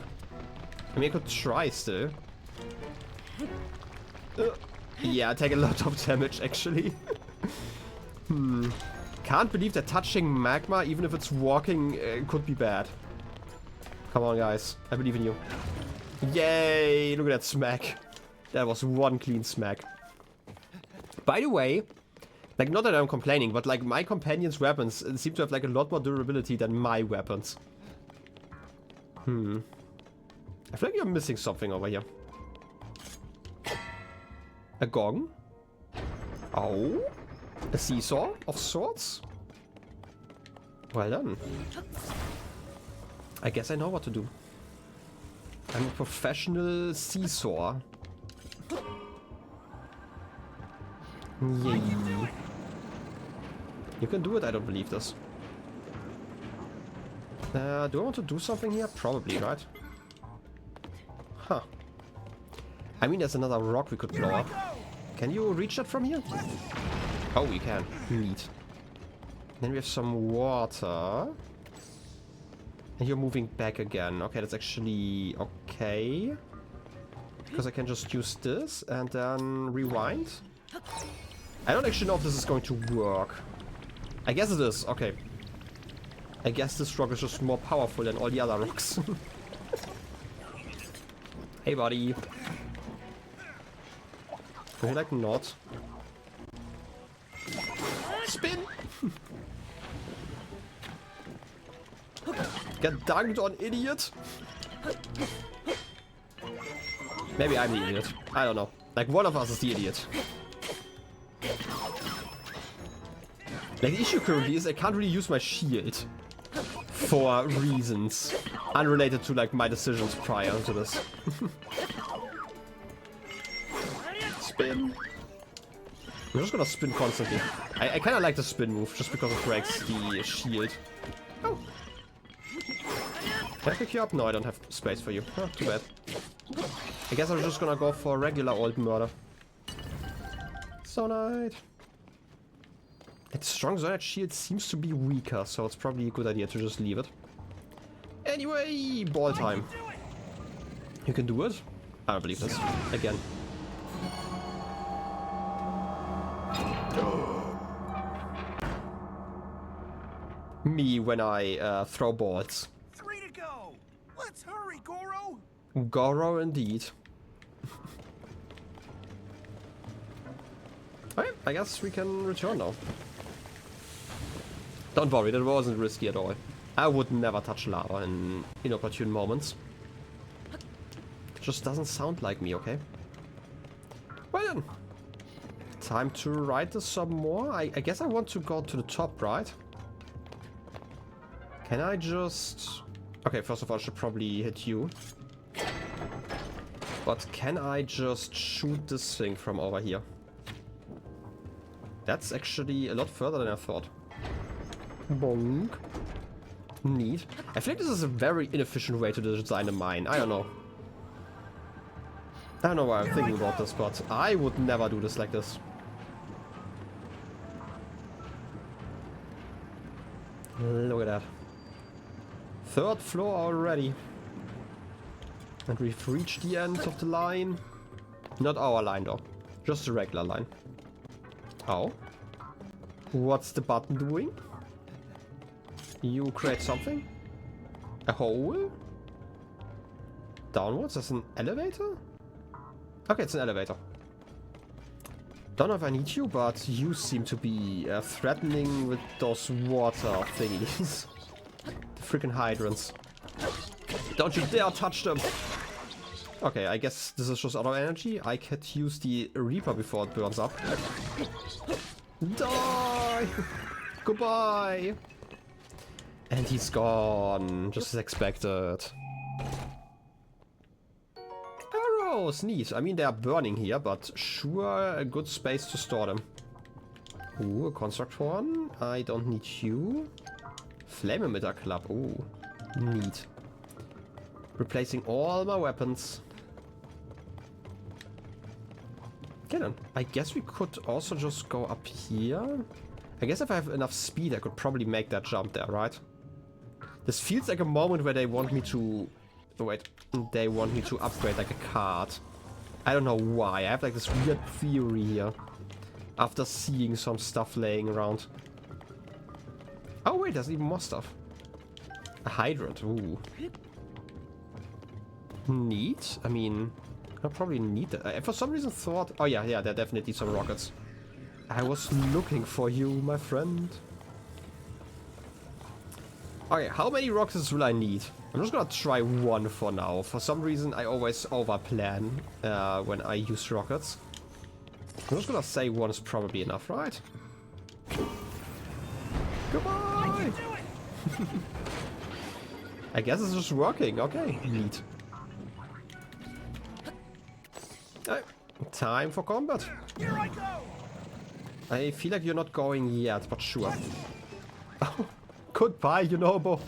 I mean, I could try still. Yeah, I take a lot of damage, actually. Can't believe that touching magma, even if it's walking, could be bad. Come on, guys. I believe in you. Yay! Look at that smack. That was one clean smack. By the way, like, not that I'm complaining, but like my companions' weapons seem to have like a lot more durability than my weapons. I feel like you're missing something over here. A gong? Oh? A seesaw of sorts? Well done. I guess I know what to do. I'm a professional seesaw. Yay. You can do it, I don't believe this. Do I want to do something here? Probably, right? Huh. I mean, there's another rock we could blow up. Can you reach that from here? Oh, we can. Neat. Then we have some water. And you're moving back again. Okay, that's actually okay. Because I can just use this and then rewind. I don't actually know if this is going to work. I guess it is. Okay. I guess this rock is just more powerful than all the other rocks. Hey, buddy. Can you, like, not? Spin! Get dunked on, idiot! Maybe I'm the idiot. I don't know. Like, one of us is the idiot. Like, the issue currently is I can't really use my shield. For reasons. Unrelated to, like, my decisions prior to this. Spin. I'm just gonna spin constantly. I kinda like the spin move, just because it breaks the shield. Oh. Can I pick you up? No, I don't have space for you. Oh, too bad. I guess I'm just gonna go for regular old murder. Zonite. Its strong Zonite shield seems to be weaker, so it's probably a good idea to just leave it. Anyway, ball time. You can do it? I don't believe this. Again. Me when I throw balls. 3 to go. Let's hurry, Goro. Goro indeed. Alright, I guess we can return now. Don't worry, that wasn't risky at all. I would never touch lava in inopportune moments. It just doesn't sound like me, okay? Well then. Time to ride this some more. I guess I want to go to the top, right? Can I just... Okay, first of all, I should probably hit you. But can I just shoot this thing from over here? That's actually a lot further than I thought. Bonk. Neat. I feel like this is a very inefficient way to design a mine. I don't know. I don't know why I'm thinking about this, but I would never do this like this. Look at that. 3rd floor already. And we've reached the end of the line. Not our line though. Just a regular line. Oh. What's the button doing? You create something? A hole? Downwards? That's an elevator? Okay, it's an elevator. Don't know if I need you, but you seem to be threatening with those water thingies. The freaking hydrants. Don't you dare touch them! Okay, I guess this is just auto energy. I could use the Reaper before it burns up. Die! Goodbye! And he's gone, just as expected. Arrows, neat. I mean, they are burning here, but sure, a good space to store them. Ooh, a construct horn. I don't need you. Flame emitter club. Ooh, neat. Replacing all my weapons. Okay then. I guess we could also just go up here. I guess if I have enough speed, I could probably make that jump there, right? This feels like a moment where they want me to... Oh, wait. They want me to upgrade like a card. I don't know why. I have like this weird theory here. After seeing some stuff laying around. Oh wait, there's even more stuff. A hydrant. Ooh. Neat. I mean, I probably need that. I for some reason thought... Oh yeah, there are definitely some rockets. I was looking for you, my friend. Okay, how many rockets will I need? I'm just gonna try one for now. For some reason, I always overplan when I use rockets. I'm just gonna say one is probably enough, right? Goodbye! I guess it's just working. Okay, neat. Time for combat. Here I go. I feel like you're not going yet, but sure. Oh, goodbye, Yunobo.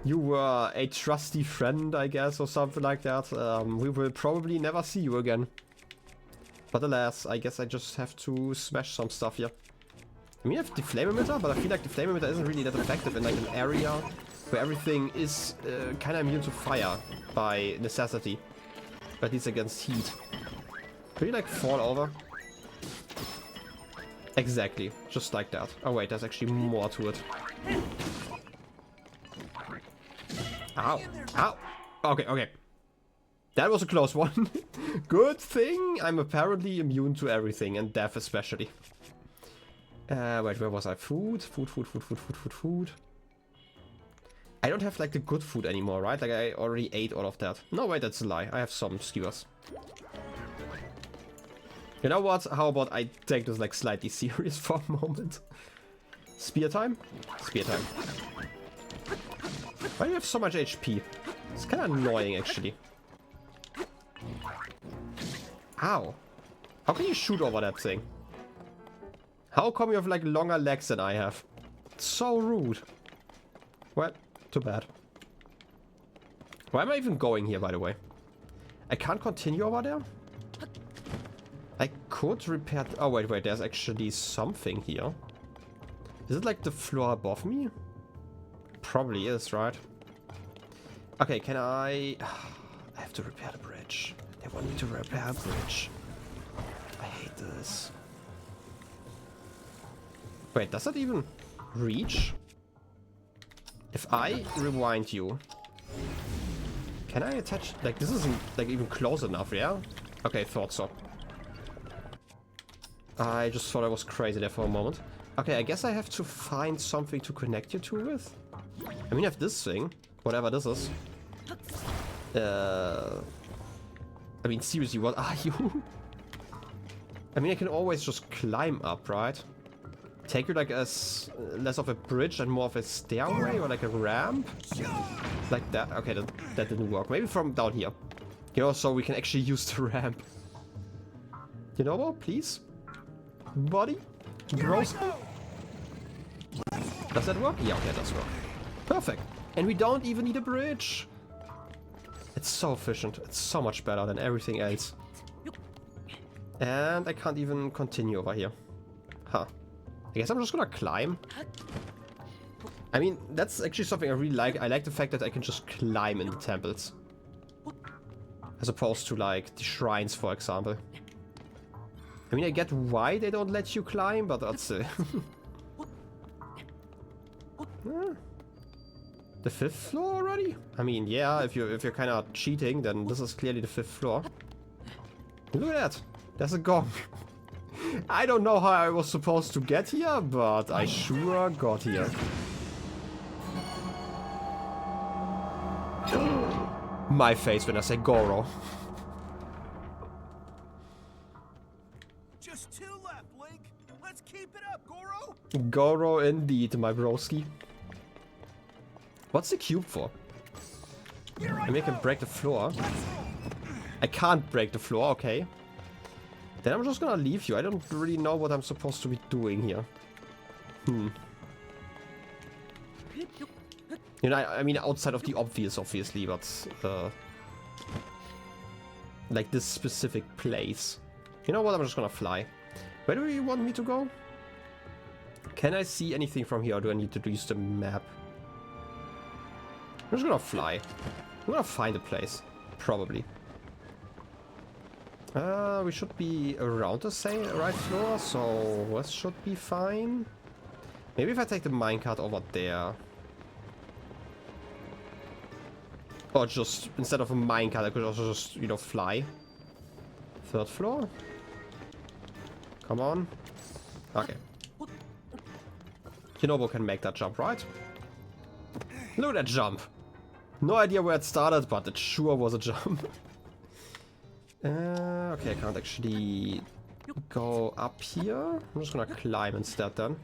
You were a trusty friend, I guess, or something like that. We will probably never see you again. But alas, I guess I just have to smash some stuff here. I mean, I have the flame emitter, but I feel like the flame emitter isn't really that effective in like an area where everything is kind of immune to fire by necessity. At least against heat. Could you like fall over? Exactly, just like that. Oh wait, there's actually more to it. Ow, ow. Okay, okay. That was a close one. Good thing I'm apparently immune to everything, and death especially. Wait, where was I? Food, food, food, food, food, food, food, food. I don't have like the good food anymore, right? Like I already ate all of that. No, wait, that's a lie. I have some skewers. You know what? How about I take this like slightly serious for a moment? Spear time? Spear time. Why do you have so much HP? It's kind of annoying actually. Ow. How can you shoot over that thing? How come you have like longer legs than I have? It's so rude. Well, too bad. Why am I even going here, by the way? I can't continue over there? I could repair... Oh, wait, wait. There's actually something here. Is it like the floor above me? Probably is, right? Okay, can I... I have to repair the bridge. They want me to repair a bridge. I hate this. Wait, does that even reach? If I rewind you... Can I attach... Like, this isn't like even close enough, yeah? Okay, thought so. I just thought I was crazy there for a moment. Okay, I guess I have to find something to connect you two with. I mean, I have this thing. Whatever this is. I mean, seriously, what are you? I mean, I can always just climb up, right? Take you like as less of a bridge and more of a stairway or like a ramp. Like that. Okay, that didn't work. Maybe from down here. You know, so we can actually use the ramp. Yunobo, please? Buddy? Bros? Does that work? Yeah, okay, it does work. Perfect. And we don't even need a bridge. It's so efficient. It's so much better than everything else. And I can't even continue over here. Huh. I guess I'm just gonna climb. I mean, that's actually something I really like. I like the fact that I can just climb in the temples. As opposed to, like, the shrines, for example. I mean, I get why they don't let you climb, but that's... The 5th floor already? I mean, yeah, if you're kind of cheating, then this is clearly the 5th floor. Look at that. There's a gong. I don't know how I was supposed to get here, but I sure got here. My face when I say Goro. Just 2 left, Link. Let's keep it up, Goro. Goro indeed, my broski. What's the cube for? I mean, I can break the floor. I can't break the floor, okay. Then I'm just gonna leave you. I don't really know what I'm supposed to be doing here. You know, I mean, outside of the obvious, obviously, but... like this specific place. You know what? I'm just gonna fly. Where do you want me to go? Can I see anything from here, or do I need to use the map? I'm just gonna fly. I'm gonna find a place. Probably. We should be around the same right floor, so this should be fine. Maybe if I take the minecart over there. Or just, instead of a minecart, I could also just, you know, fly. 3rd floor? Come on. Okay. Yunobo can make that jump, right? Look at that jump. No idea where it started, but it sure was a jump. Okay, I can't actually go up here. I'm just gonna climb instead then.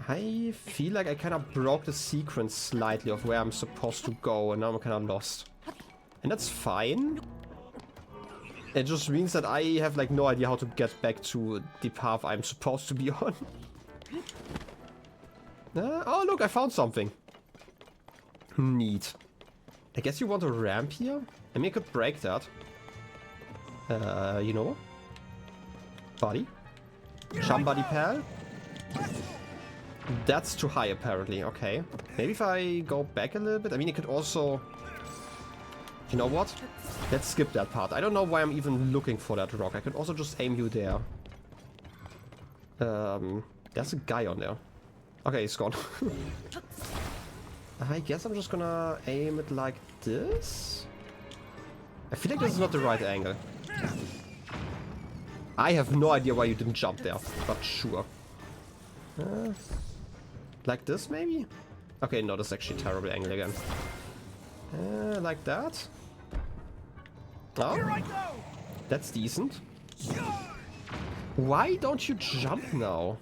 I feel like I kind of broke the sequence slightly of where I'm supposed to go, and now I'm kind of lost. And that's fine. It just means that I have like no idea how to get back to the path I'm supposed to be on. Oh, look, I found something. Neat. I guess you want a ramp here? I mean, I could break that. You know? Buddy? Somebody pal? That's too high, apparently. Okay. Maybe if I go back a little bit. I mean, it could also... You know what? Let's skip that part. I don't know why I'm even looking for that rock. I could also just aim you there. There's a guy on there. Okay, he's gone. I guess I'm just gonna aim it like this. I feel like this is not the right angle. I have no idea why you didn't jump there, but sure. Like this, maybe? Okay, no, that's actually a terrible angle again. Like that? Oh, that's decent. Why don't you jump now?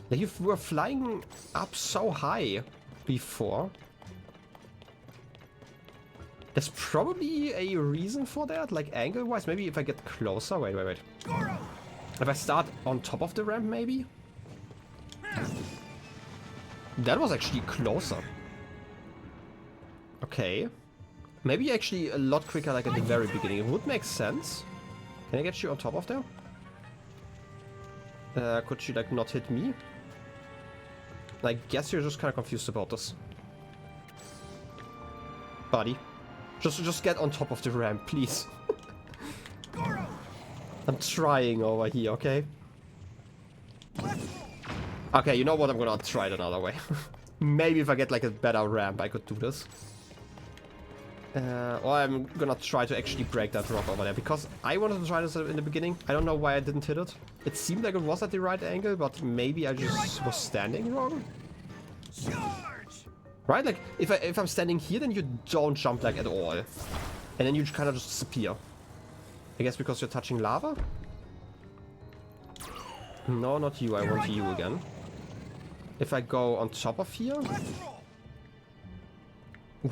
Like, you were flying up so high before. There's probably a reason for that, like angle-wise. Maybe if I get closer. Wait. If I start on top of the ramp, maybe? That was actually closer. Okay. Maybe actually a lot quicker, like at the very beginning. It would make sense. Can I get you on top of there? Could you, like, not hit me? I guess you're just kind of confused about this. Buddy. Just get on top of the ramp, please. I'm trying over here, okay? Okay, you know what? I'm gonna try it another way. Maybe if I get like a better ramp, I could do this. Or I'm gonna try to actually break that rock over there, because I wanted to try this in the beginning. I don't know why I didn't hit it. It seemed like it was at the right angle, but maybe I just was standing wrong. Right? Like, if I'm standing here, then you don't jump like at all. And then you kind of just disappear. I guess because you're touching lava? No, not you. I want you again. If I go on top of here...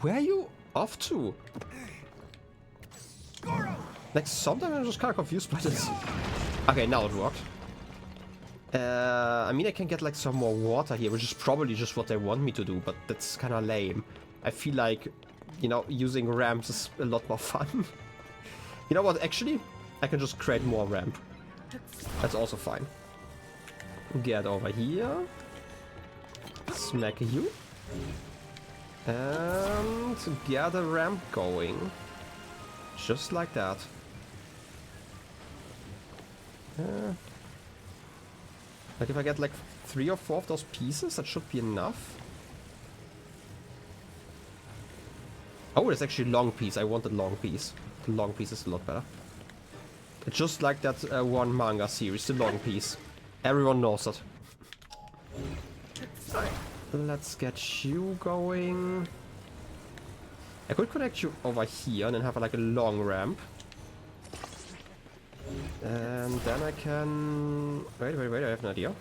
Where are you off to? Like, sometimes I'm just kind of confused by this. Okay, now it worked. I mean, I can get like some more water here, which is probably just what they want me to do, but that's kind of lame. I feel like, you know, using ramps is a lot more fun. You know what, actually, I can just create more ramp. That's also fine. Get over here. Smack you. And get a ramp going. Just like that. Like if I get like 3 or 4 of those pieces, that should be enough. Oh, it's actually a long piece. I wanted long piece. The long piece is a lot better. It's just like that one manga series, the long piece. Everyone knows it. Let's get you going. I could connect you over here and then have like a long ramp. And then I can... Wait, I have an idea.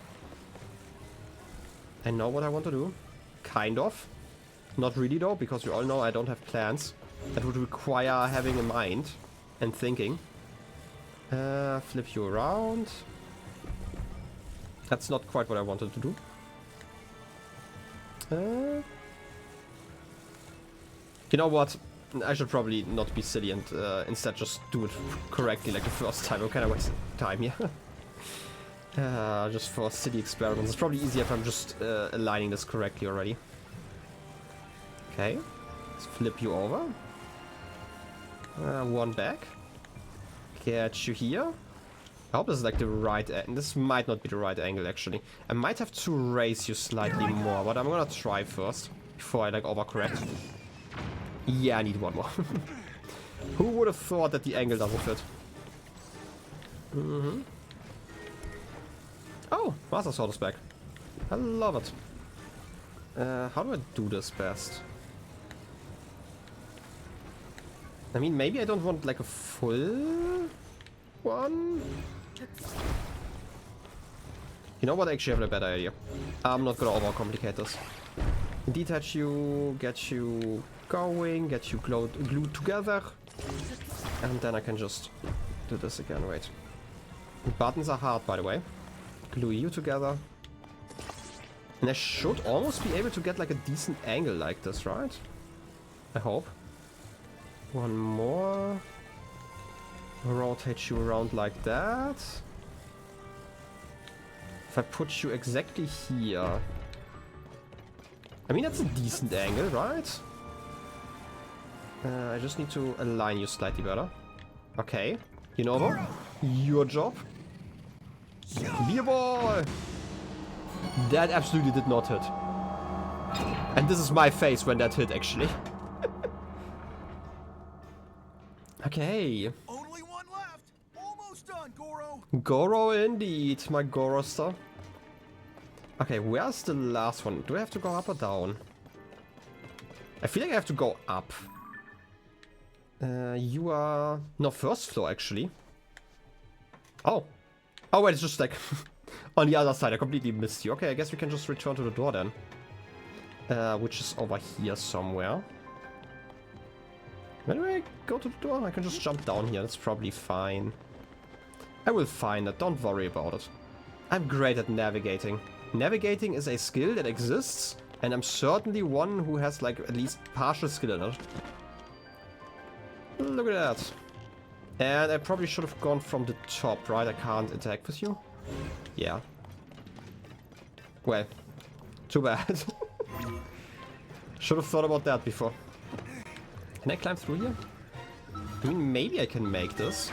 I know what I want to do. Kind of. Not really though, because you all know I don't have plans. That would require having a mind and thinking. Flip you around. That's not quite what I wanted to do. You know what? I should probably not be silly and instead just do it correctly like the first time. I'm kind of wasting time here. Just for silly experiments. It's probably easier if I'm just aligning this correctly already. Okay. Let's flip you over. One back. Get you here. I hope this is like the right angle. This might not be the right angle actually. I might have to raise you slightly more, but I'm gonna try first before I like overcorrect. Yeah, I need one more. Who would have thought that the angle doesn't fit? Oh, Master Sword is back. I love it. How do I do this best? I mean, maybe I don't want like a full one. You know what? I actually have a better idea. I'm not gonna overcomplicate this. Detach you, get you going, get you glued together. And then I can just do this again. Wait. Buttons are hard, by the way. Glue you together. And I should almost be able to get like a decent angle like this, right? I hope. One more. Rotate you around like that. If I put you exactly here. I mean, that's a decent angle, right? I just need to align you slightly better. Okay. Yunobo, your job. Beer ball! That absolutely did not hit. And this is my face when that hit, actually. Okay. Only one left. Almost done, Goro. Goro indeed, my Goroster. Okay, where's the last one? Do I have to go up or down? I feel like I have to go up. You are... No, first floor, actually. Oh. Oh, wait, it's just like... on the other side, I completely missed you. Okay, I guess we can just return to the door then. Which is over here somewhere. Where do I go to the door? I can just jump down here. That's probably fine. I will find it. Don't worry about it. I'm great at navigating. Navigating is a skill that exists, and I'm certainly one who has like at least partial skill in it. Look at that. And I probably should have gone from the top, right? I can't interact with you. Yeah. Well, too bad. Should have thought about that before. Can I climb through here? I mean, maybe I can make this.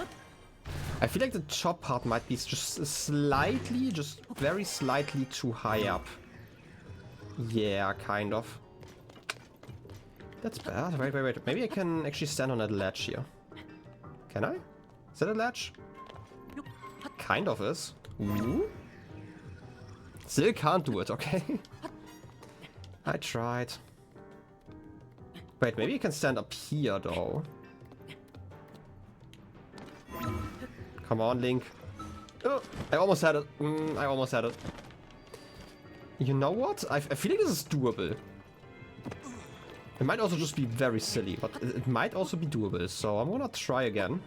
I feel like the top part might be just slightly, just very slightly too high up. Yeah, kind of. That's bad. Wait, wait, wait. Maybe I can actually stand on that ledge here. Can I? Is that a ledge? Kind of is. Ooh. Still can't do it, okay? I tried. Wait, maybe I can stand up here, though. Come on, Link. Oh, I almost had it. I almost had it. You know what? I feel like this is doable. It might also just be very silly, but it might also be doable. So I'm gonna try again.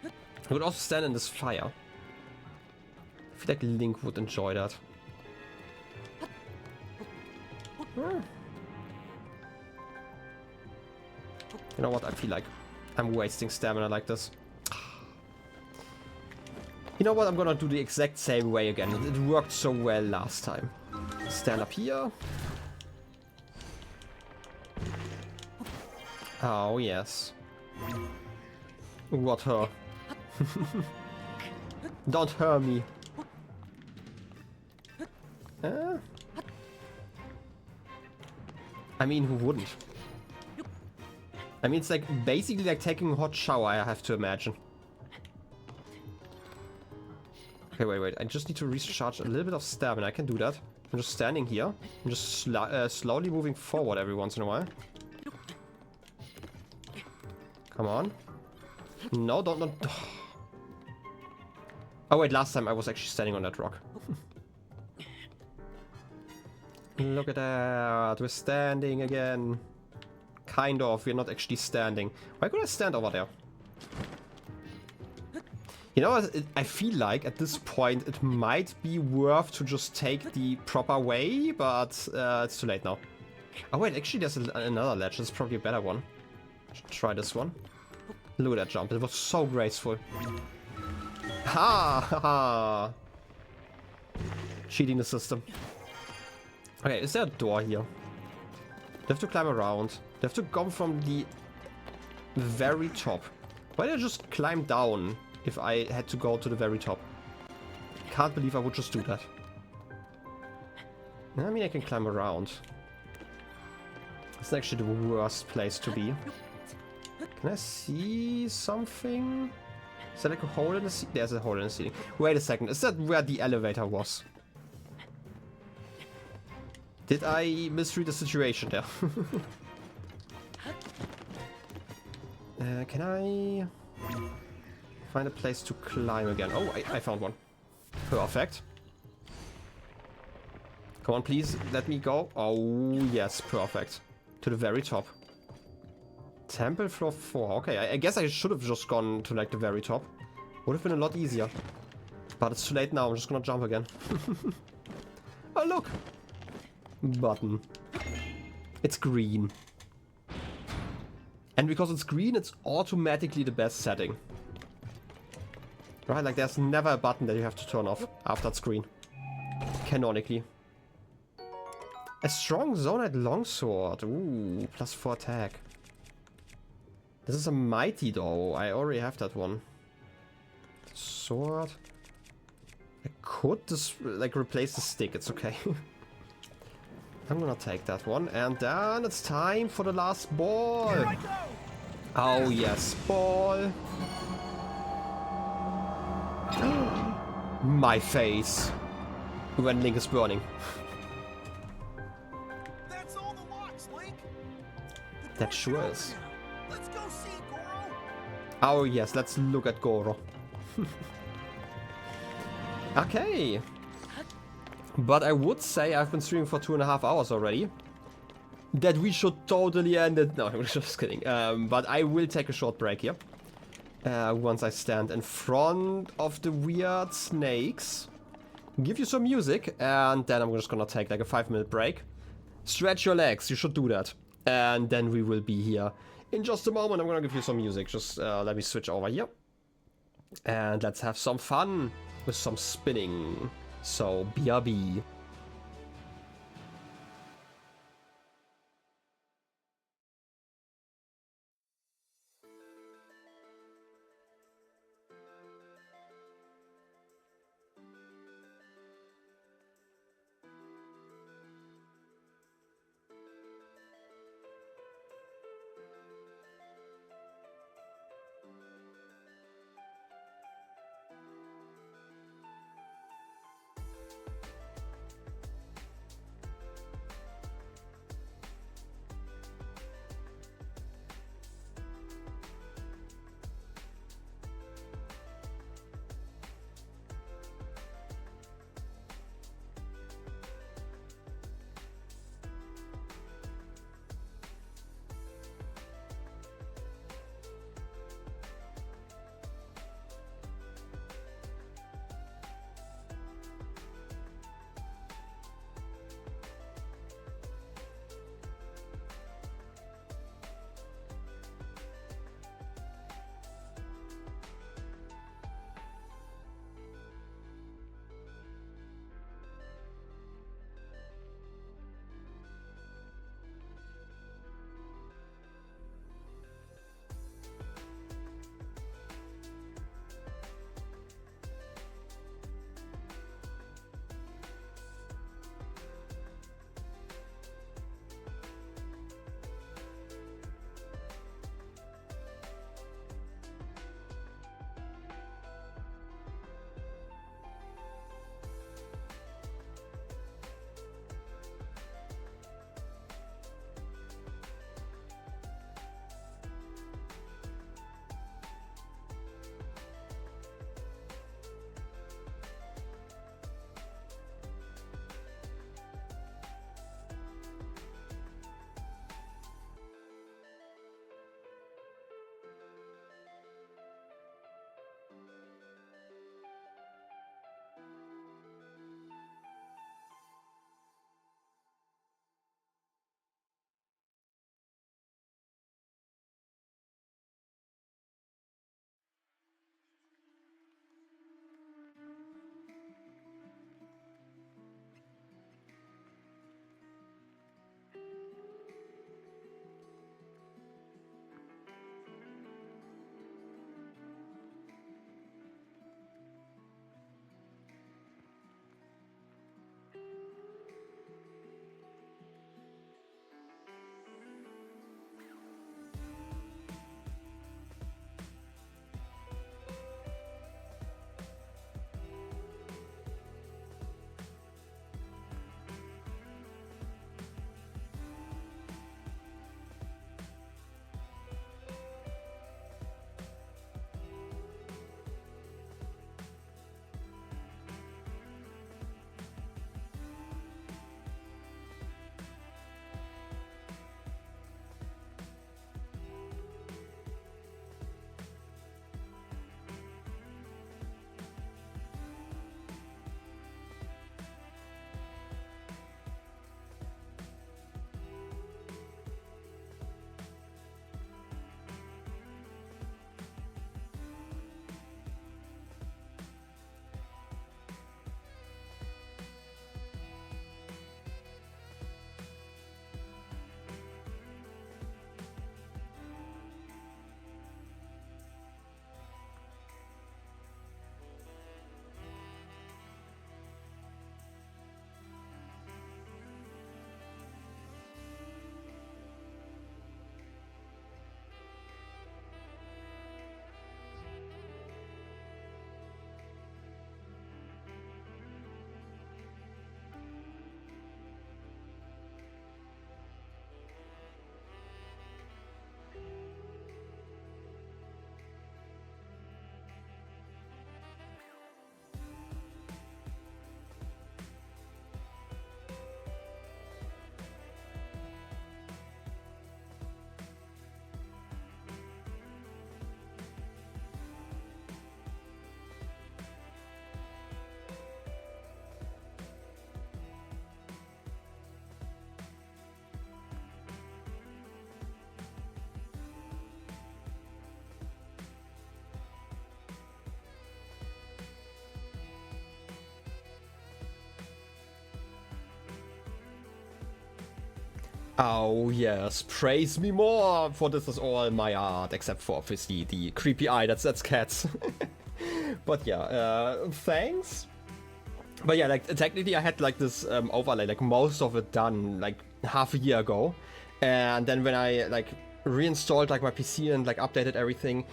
I would also stand in this fire. I feel like Link would enjoy that. You know what? I feel like I'm wasting stamina like this. You know what? I'm gonna do the exact same way again. It worked so well last time. Stand up here. Oh, yes. What her? Don't hurt me. I mean, who wouldn't? I mean, it's like basically like taking a hot shower, I have to imagine. Okay, wait, wait. I just need to recharge a little bit of stamina. I can do that. I'm just standing here. I'm just slowly moving forward every once in a while. Come on. No, don't. Oh, wait. Last time I was actually standing on that rock. Look at that. We're standing again. Kind of. We're not actually standing. Why could I stand over there? You know what? I feel like at this point it might be worth to just take the proper way, but it's too late now. Oh wait, actually there's another ledge. That's probably a better one. Should try this one. Look at that jump. It was so graceful. Ha ha! Cheating the system. Okay, is there a door here? They have to climb around. They have to come from the very top. Why did I just climb down if I had to go to the very top? Can't believe I would just do that. I mean, I can climb around. It's actually the worst place to be. Can I see something? Is there like a hole in the ceiling? There's a hole in the ceiling. Wait a second. Is that where the elevator was? Did I misread the situation there? Can I find a place to climb again? Oh, I found one. Perfect. Come on, please. Let me go. Oh, yes. Perfect. To the very top. Temple floor 4. Okay, I guess I should have just gone to like the very top. Would have been a lot easier. But it's too late now. I'm just gonna jump again. Oh, look. button. It's green. And because it's green, it's automatically the best setting. Right, like there's never a button that you have to turn off after it's green. Canonically. A strong Zonite longsword. Ooh, +4 attack. This is a mighty though. I already have that one. Sword. I could just like replace the stick. It's okay. I'm gonna take that one. And then it's time for the last ball. Oh yes, ball. My face. When Link is burning. That's all the locks, Link. The That door's sure open is. now. Let's go see Goro. Oh yes, let's look at Goro. Okay. But I would say I've been streaming for 2.5 hours already. That we should totally end it. No, I'm just kidding. But I will take a short break here. Once I stand in front of the weird snakes. Give you some music. And then I'm just gonna take like a 5-minute break. Stretch your legs. You should do that. And then we will be here. In just a moment, I'm gonna give you some music. Just let me switch over here. And let's have some fun with some spinning. So, BRB. Oh yes, praise me more, for this is all my art, except for obviously the creepy eye, that's cats. But yeah, thanks. But yeah, like technically I had like this overlay, like most of it done like half a year ago. And then when I like reinstalled like my PC and like updated everything,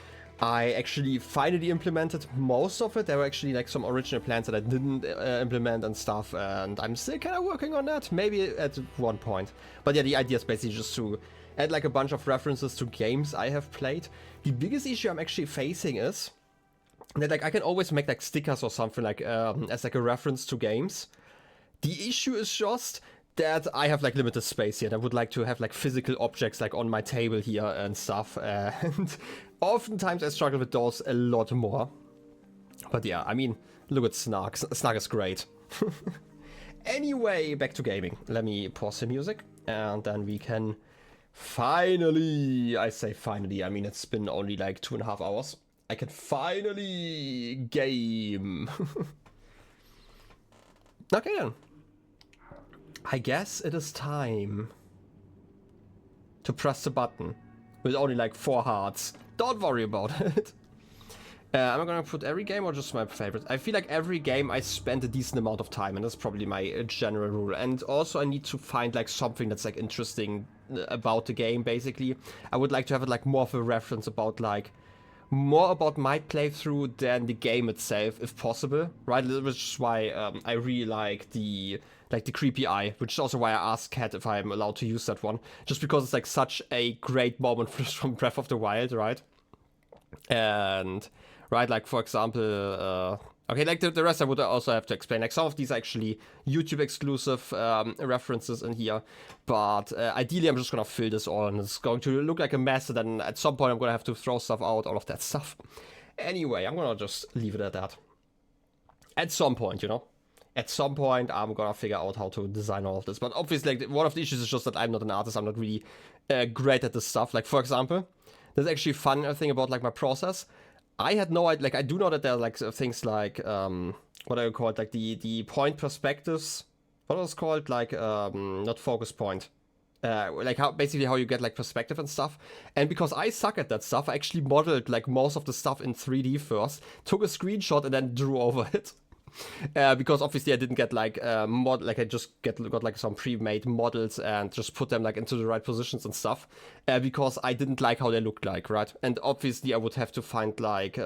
I actually finally implemented most of it. There were actually like some original plans that I didn't implement and stuff, and I'm still kind of working on that, maybe at one point. But yeah, the idea is basically just to add like a bunch of references to games I have played. The biggest issue I'm actually facing is that like I can always make like stickers or something like as like a reference to games. The issue is just that I have like limited space here, and I would like to have like physical objects like on my table here and stuff, and oftentimes I struggle with those a lot more. But yeah, I mean, look at Snark. Snark is great. Anyway, back to gaming. Let me pause the music, and then we can finally, I say finally, I mean it's been only like 2.5 hours. I can finally game. Okay then. I guess it is time to press the button with only like 4 hearts. Don't worry about it. Am I gonna put every game or just my favorite? I feel like every game I spend a decent amount of time, and that's probably my general rule. And also I need to find like something that's like interesting about the game, basically. I would like to have it like more of a reference about like more about my playthrough than the game itself, if possible, right? Which is why I really like the creepy eye, which is also why I asked Kat if I'm allowed to use that one, just because it's like such a great moment from Breath of the Wild, right? And right, like for example, okay, like the rest I would also have to explain. Like some of these are actually YouTube exclusive references in here, but ideally I'm just gonna fill this all, and it's going to look like a mess, and then at some point I'm gonna have to throw stuff out, all of that stuff. Anyway, I'm gonna just leave it at that. At some point, you know? At some point I'm gonna figure out how to design all of this, but obviously like one of the issues is just that I'm not an artist. I'm not really great at this stuff. Like for example, there's actually a fun thing about like my process. I had no idea, like I do know that there are like things like, what do you call it, like the point perspectives, what was called, like, not focus point, like how, basically how you get like perspective and stuff. And because I suck at that stuff, I actually modeled like most of the stuff in 3D first, took a screenshot and then drew over it. Because obviously I didn't get like like I just got like some pre-made models and just put them like into the right positions and stuff, because I didn't like how they looked like, right? And obviously I would have to find like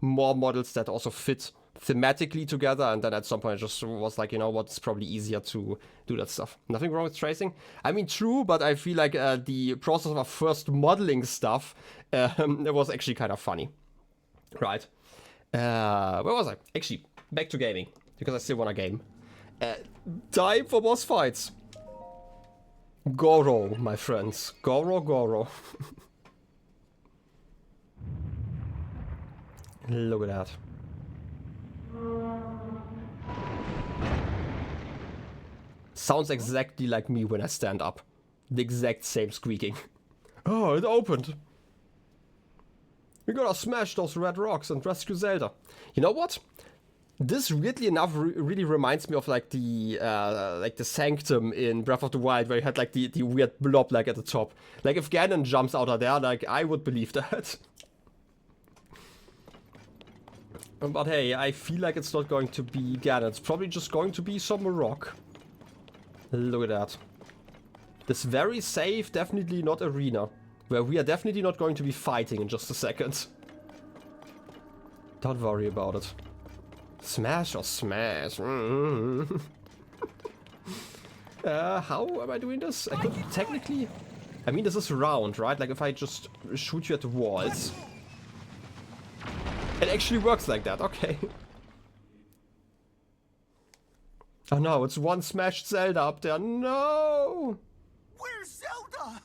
more models that also fit thematically together, and then at some point I just was like, you know what, it's probably easier to do that stuff. Nothing wrong with tracing. I mean, true, but I feel like the process of first modeling stuff it was actually kind of funny, right? Where was I? Actually, back to gaming, because I still want a game. Time for boss fights. Goro, my friends. Goro. Look at that. Sounds exactly like me when I stand up. The exact same squeaking. Oh, it opened. We gotta smash those red rocks and rescue Zelda. You know what? This, weirdly enough, really reminds me of like the Sanctum in Breath of the Wild, where you had like the weird blob like at the top. Like if Ganon jumps out of there, like I would believe that. But hey, I feel like it's not going to be Ganon. It's probably just going to be some rock. Look at that. This very safe, definitely not arena, where we are definitely not going to be fighting in just a second. Don't worry about it. Smash or smash? How am I doing this? I could technically... I mean, this is round, right? Like, if I just shoot you at the walls... It actually works like that, okay. Oh no, it's one smashed Zelda up there. No! Where's Zelda?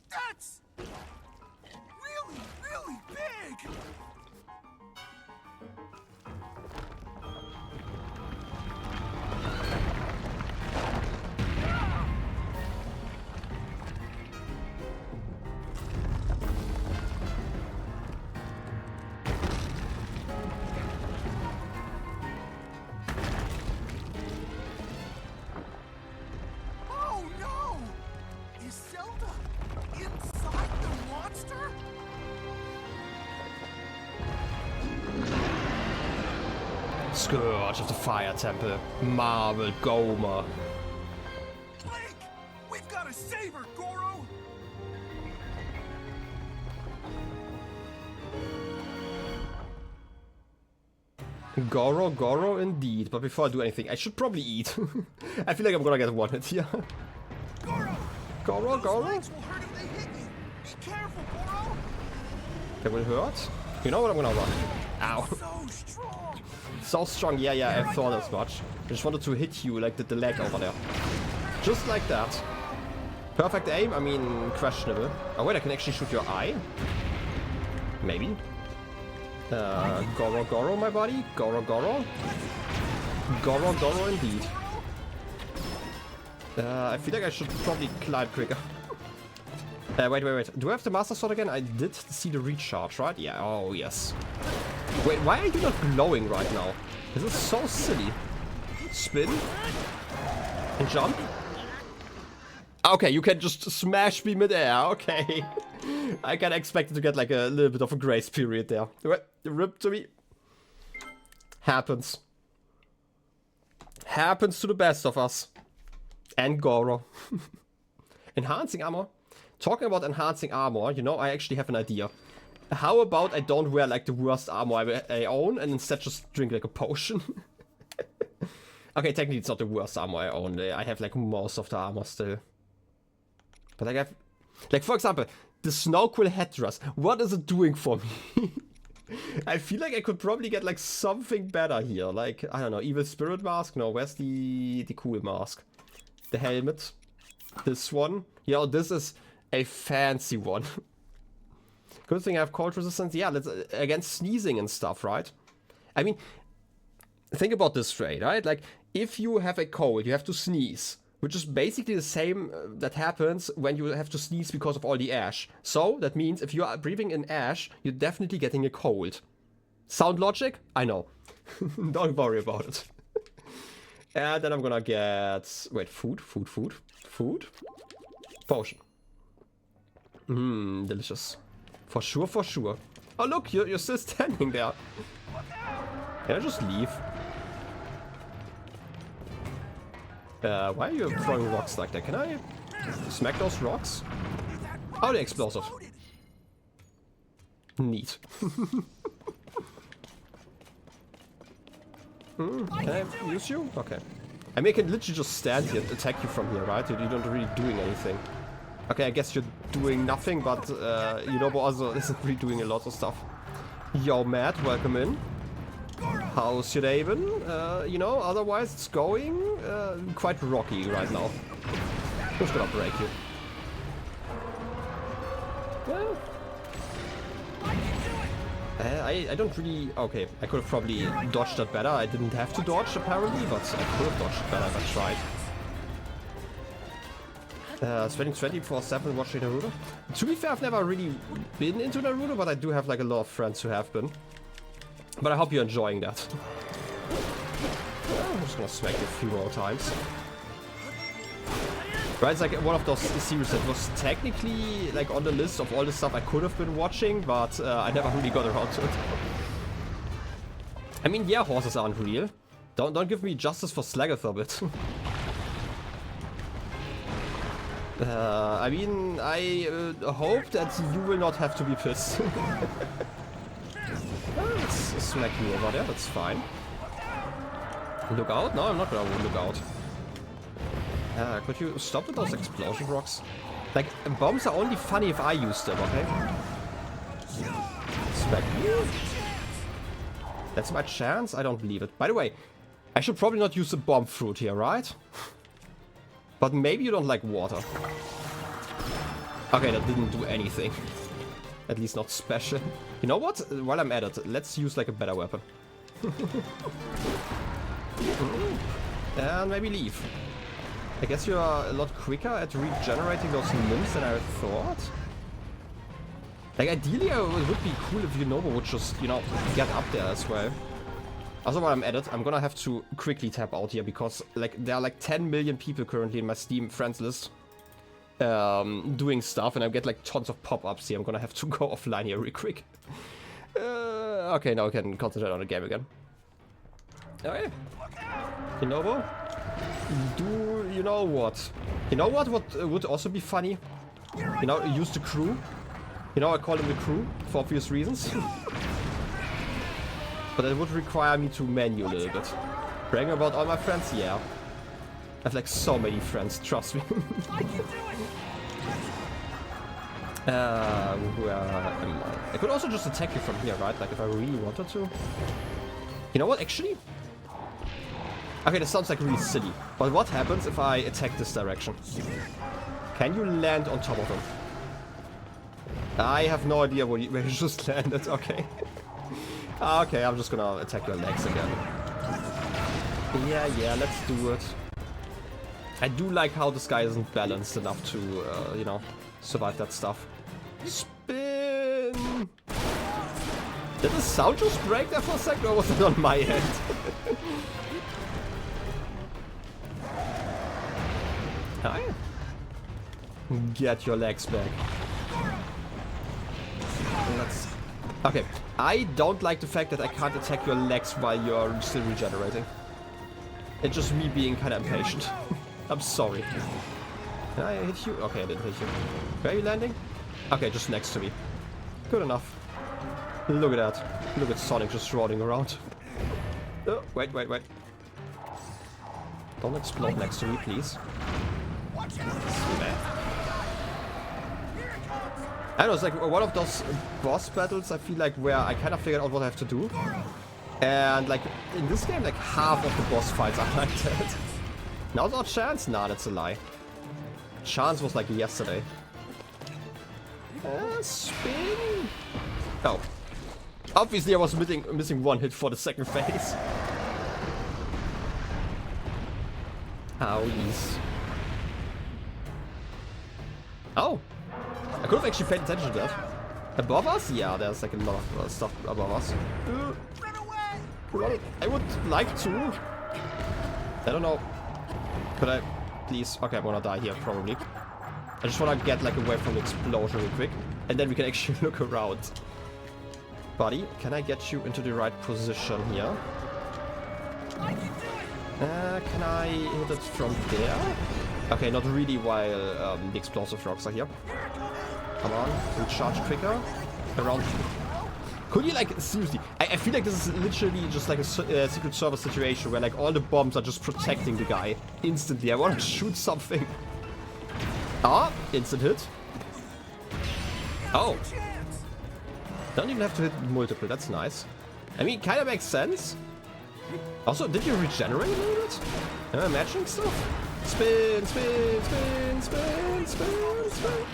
That's really, really big! Scourge of the Fire Temple. Marble GOHMA. Blake! We've got to save her, Goro! Goro indeed. But before I do anything, I should probably eat. I feel like I'm gonna get one hit here. Goro! Goro? Legs will hurt if they hit you. Be careful, Goro! That will hurt. You know what? I'm gonna run. Ow. So strong! So strong. Yeah, I thought as much. I just wanted to hit you like the leg over there. Just like that. Perfect aim? I mean, questionable. Oh wait, I can actually shoot your eye? Maybe. Goro, my buddy. Goro. Goro indeed. I feel like I should probably climb quicker. Wait. Do I have the Master Sword again? I did see the recharge, right? Yeah, oh yes. Wait, why are you not glowing right now? This is so silly. Spin. And jump. Okay, you can just smash me mid-air, okay. I kinda expected to get like a little bit of a grace period there. Rip to me. Happens. Happens to the best of us. And Goro. Enhancing armor. Talking about enhancing armor, you know, I actually have an idea. How about I don't wear like the worst armor I own and instead just drink like a potion? Okay, technically it's not the worst armor I own. I have like most of the armor still. But like I have... Like for example, the Snowquill headdress. What is it doing for me? I feel like I could probably get like something better here. Like, I don't know, Evil Spirit Mask? No, where's the cool mask? The helmet. This one. Yeah, this is a fancy one. Good thing I have cold resistance. Yeah, let's against sneezing and stuff, right? I mean, think about this straight, right? Like, if you have a cold, you have to sneeze. Which is basically the same that happens when you have to sneeze because of all the ash. So, that means if you are breathing in ash, you're definitely getting a cold. Sound logic? I know. Don't worry about it. And then I'm gonna get... Wait, food? Potion. Delicious. For sure. Oh look, you're still standing there. Can I just leave? Why are you throwing rocks like that? Can I smack those rocks? Oh, they're explosive. Neat. Can I use you? Okay. I mean, I can literally just stand here and attack you from here, right? You're not really doing anything. Okay, I guess you're doing nothing, but Yunobo also isn't really doing a lot of stuff. Yo, Matt, welcome in. How's your day been? You know, otherwise it's going quite rocky right now. Who's gonna break you? Well, I don't really... Okay, I could have probably dodged that better. I didn't have to dodge apparently, but I could have dodged it better if I tried. Spending 24/7 watching Naruto. To be fair, I've never really been into Naruto, but I do have like a lot of friends who have been. But I hope you're enjoying that. I'm just gonna smack you a few more times. Right, it's like one of those series that was technically like on the list of all the stuff I could have been watching, but I never really got around to it. I mean, yeah, horses aren't real. Don't give me justice for Slagathobit. I mean, I hope that you will not have to be pissed. Let's smack you over there, that's fine. Look out? No, I'm not gonna look out. Could you stop with those explosion rocks? Like, bombs are only funny if I use them, okay? Smack you. That's my chance? I don't believe it. By the way, I should probably not use the bomb fruit here, right? But maybe you don't like water. Okay, that didn't do anything. At least not special. You know what? While I'm at it, let's use like a better weapon. And maybe leave. I guess you are a lot quicker at regenerating those limbs than I thought. Like ideally it would be cool if Yunobo would just, you know, get up there as well. Also while I'm at it, I'm gonna have to quickly tap out here because like there are like 10 million people currently in my Steam friends list. Doing stuff and I get like tons of pop-ups here. I'm gonna have to go offline here real quick. Okay, now I can concentrate on the game again. Okay. Yunobo? Do you know what? You know what would also be funny? You know, use the crew. You know, I call them the crew for obvious reasons. But it would require me to menu a little bit. Bragging about all my friends? Yeah. I have like so many friends, trust me. Where am I? I could also just attack you from here, right? Like if I really wanted to. You know what, actually? Okay, this sounds like really silly. But what happens if I attack this direction? Can you land on top of him? I have no idea where you just landed, okay. Okay, I'm just gonna attack your legs again. Yeah, let's do it. I do like how this guy isn't balanced enough to, you know, survive that stuff. Spin! Did the sound just break there for a second, or was it on my end? Hi. Get your legs back. Let's... Okay, I don't like the fact that I can't attack your legs while you're still regenerating. It's just me being kind of impatient. I'm sorry. Did I hit you? Okay, I didn't hit you. Where are you landing? Okay, just next to me. Good enough. Look at that. Look at Sonic just rolling around. Oh, wait. Don't explode next to me, please. I don't know, it's like one of those boss battles, I feel like, where I kind of figured out what I have to do. And like, in this game, like half of the boss fights are like that. Now's our chance? Nah, that's a lie. Chance was like yesterday. Spin! Oh. Obviously I was missing one hit for the second phase. Owies. Oh! I could have actually paid attention to that. Above us? Yeah, there's like a lot of stuff above us. I would like to. I don't know. Could I please? Okay, I'm gonna die here probably. I just wanna get like away from the explosion real quick. And then we can actually look around. Buddy, can I get you into the right position here? Can I hit it from there? Okay, not really while the explosive rocks are here. Come on, recharge quicker. Around. Could you like, seriously, I feel like this is literally just like a Secret Service situation where like all the bombs are just protecting the guy instantly. I want to shoot something. Ah, instant hit. Oh. Don't even have to hit multiple, that's nice. I mean, kind of makes sense. Also, did you regenerate a little bit? Am I imagining stuff? Spin, spin, spin, spin, spin, spin.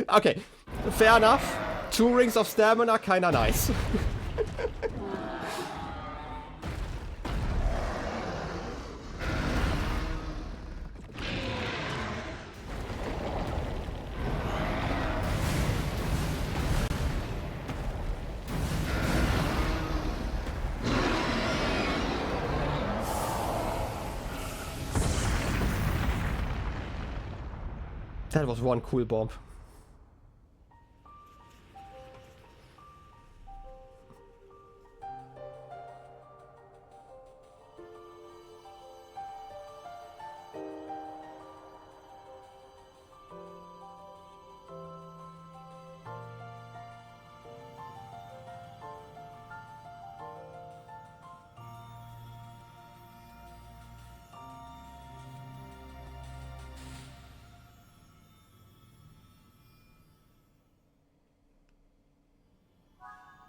Okay, fair enough. 2 rings of stamina, kinda nice. That was one cool bomb.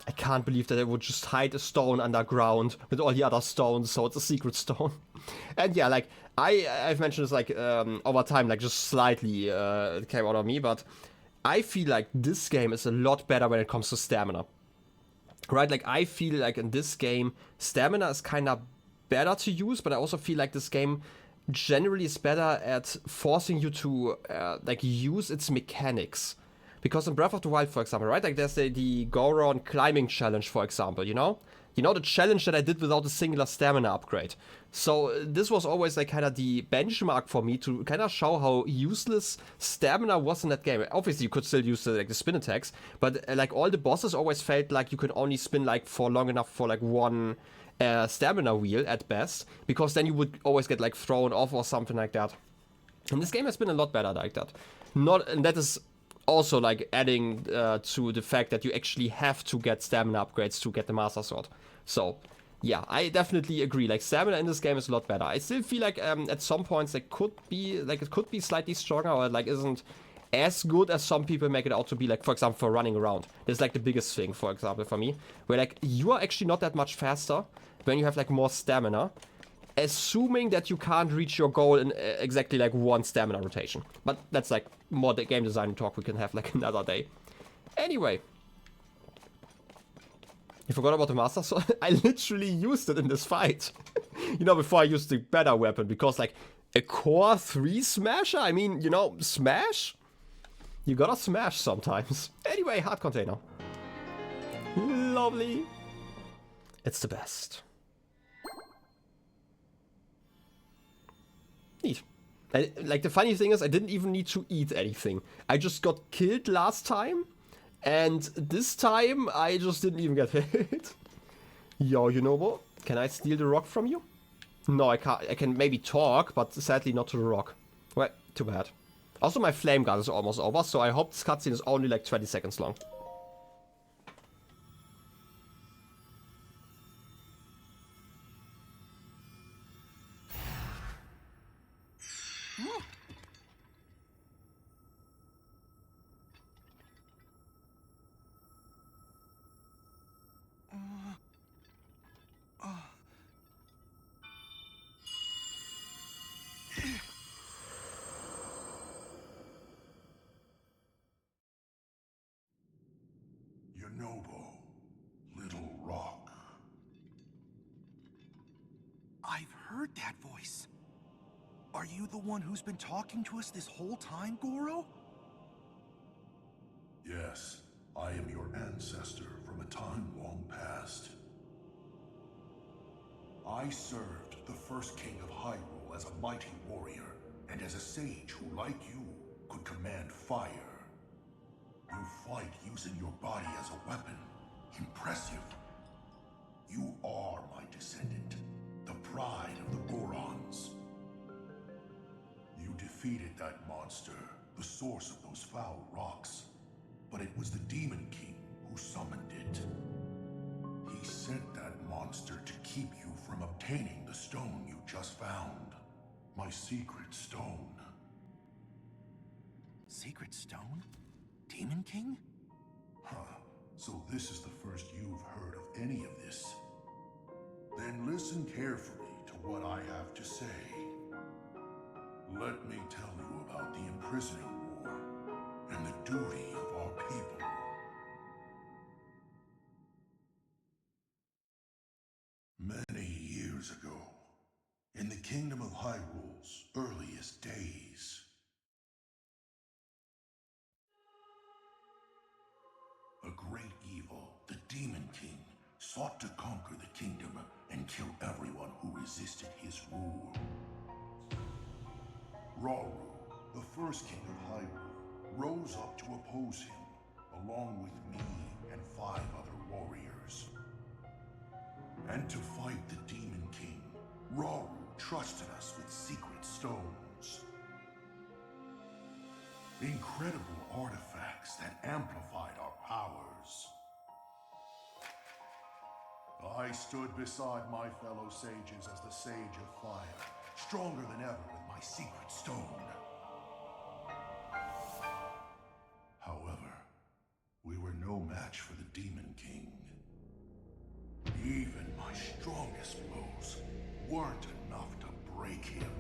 I can't believe that I would just hide a stone underground with all the other stones, so it's a secret stone. And yeah, like, I've mentioned this, like, over time, like, just slightly it came out of me, but I feel like this game is a lot better when it comes to stamina. Right, like, I feel like in this game, stamina is kind of better to use, but I also feel like this game generally is better at forcing you to, like, use its mechanics. Because in Breath of the Wild, for example, right, like there's the Goron climbing challenge, for example, you know? you know, the challenge that I did without a singular stamina upgrade. So this was always like kind of the benchmark for me to kind of show how useless stamina was in that game. Obviously you could still use like the spin attacks, but like all the bosses always felt like you could only spin like for long enough for like one stamina wheel at best, because then you would always get like thrown off or something like that. And this game has been a lot better like that. And that is also like adding to the fact that you actually have to get stamina upgrades to get the Master Sword. So yeah, I definitely agree. Like stamina in this game is a lot better. I still feel like at some points it could be slightly stronger, or like isn't as good as some people make it out to be. Like for example, for running around, this is like the biggest thing, for example, for me, where like you are actually not that much faster when you have like more stamina, assuming that you can't reach your goal in exactly like one stamina rotation. But that's like more the game design talk we can have like another day. Anyway, you forgot about the Master Sword? I literally used it in this fight. You know, before I used the better weapon, because like a core 3 smasher, I mean, you know, smash? You gotta smash sometimes. Anyway, heart container. Lovely. It's the best. Neat. Like the funny thing is, I didn't even need to eat anything. I just got killed last time, and this time I just didn't even get hit. Yo, Yunobo, can I steal the rock from you? No, I can't. I can maybe talk, but sadly not to the rock. Well, too bad. Also, my flame gun is almost over, so I hope this cutscene is only like 20 seconds long. Yunobo, Little Rock. I've heard that voice. Are you the one who's been talking to us this whole time, Goro? Yes, I am your ancestor from a time long past. I served the first king of Hyrule as a mighty warrior, and as a sage who, like you, could command fire. You fight using your body as a weapon. Impressive. You are my descendant, the pride of the Gorons. You defeated that monster, the source of those foul rocks. But it was the Demon King who summoned it. He sent that monster to keep you from obtaining the stone you just found. My secret stone. Secret stone? Demon King? Huh. So this is the first you've heard of any of this. Then listen carefully to what I have to say. Let me tell you about the imprisoning war and the duty of our people. Many years ago, in the kingdom of Hyrule's earliest days, a great evil, the Demon King, sought to conquer the kingdom and kill everyone who resisted his rule. Rauru, the first king of Hyrule, rose up to oppose him, along with me and 5 other warriors. And to fight the Demon King, Rauru trusted us with secret stones. Incredible artifacts that amplified our powers. I stood beside my fellow sages as the Sage of Fire, stronger than ever with my secret stone. However, we were no match for the Demon King. Even my strongest blows weren't enough to break him.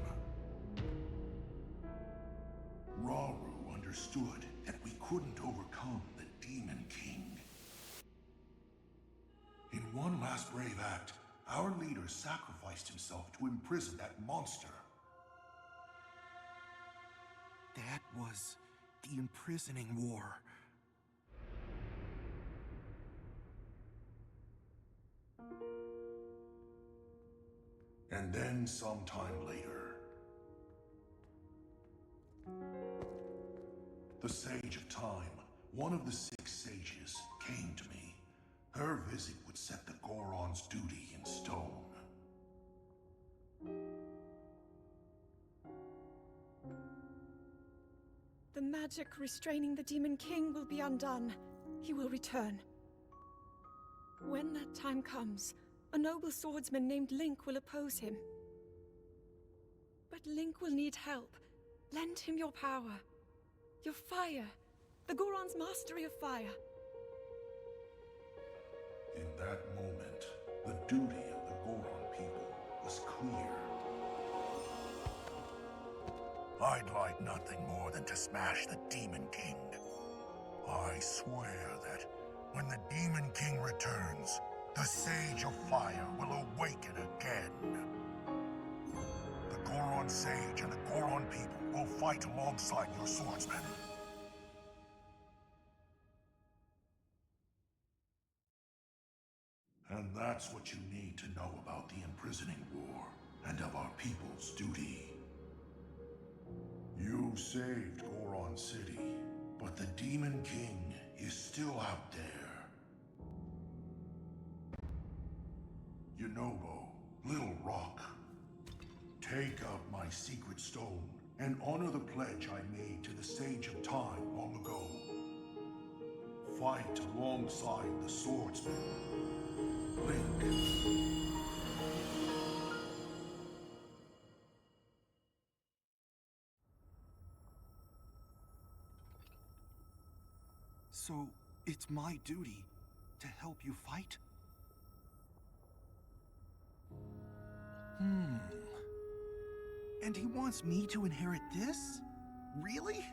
Rauru understood that we couldn't overcome the Demon King. In one last brave act, our leader sacrificed himself to imprison that monster. That was the imprisoning war. then sometime later, the Sage of Time, one of the 6 sages, came to me. Her visit would set the Goron's duty in stone. The magic restraining the Demon King will be undone. He will return. When that time comes, a noble swordsman named Link will oppose him. But Link will need help. Lend him your power. Your fire. The Goron's mastery of fire. In that moment, the duty of the Goron people was clear. I'd like nothing more than to smash the Demon King. I swear that when the Demon King returns, the Sage of Fire will awaken again. The Goron Sage and the Goron people will fight alongside your swordsmen. And that's what you need to know about the imprisoning war and of our people's duty. You saved Goron City, but the Demon King is still out there. Yunobo, Little Rock, take up my secret stone and honor the pledge I made to the Sage of Time long ago. Fight alongside the swordsman, Link. So, it's my duty to help you fight? And he wants me to inherit this? Really?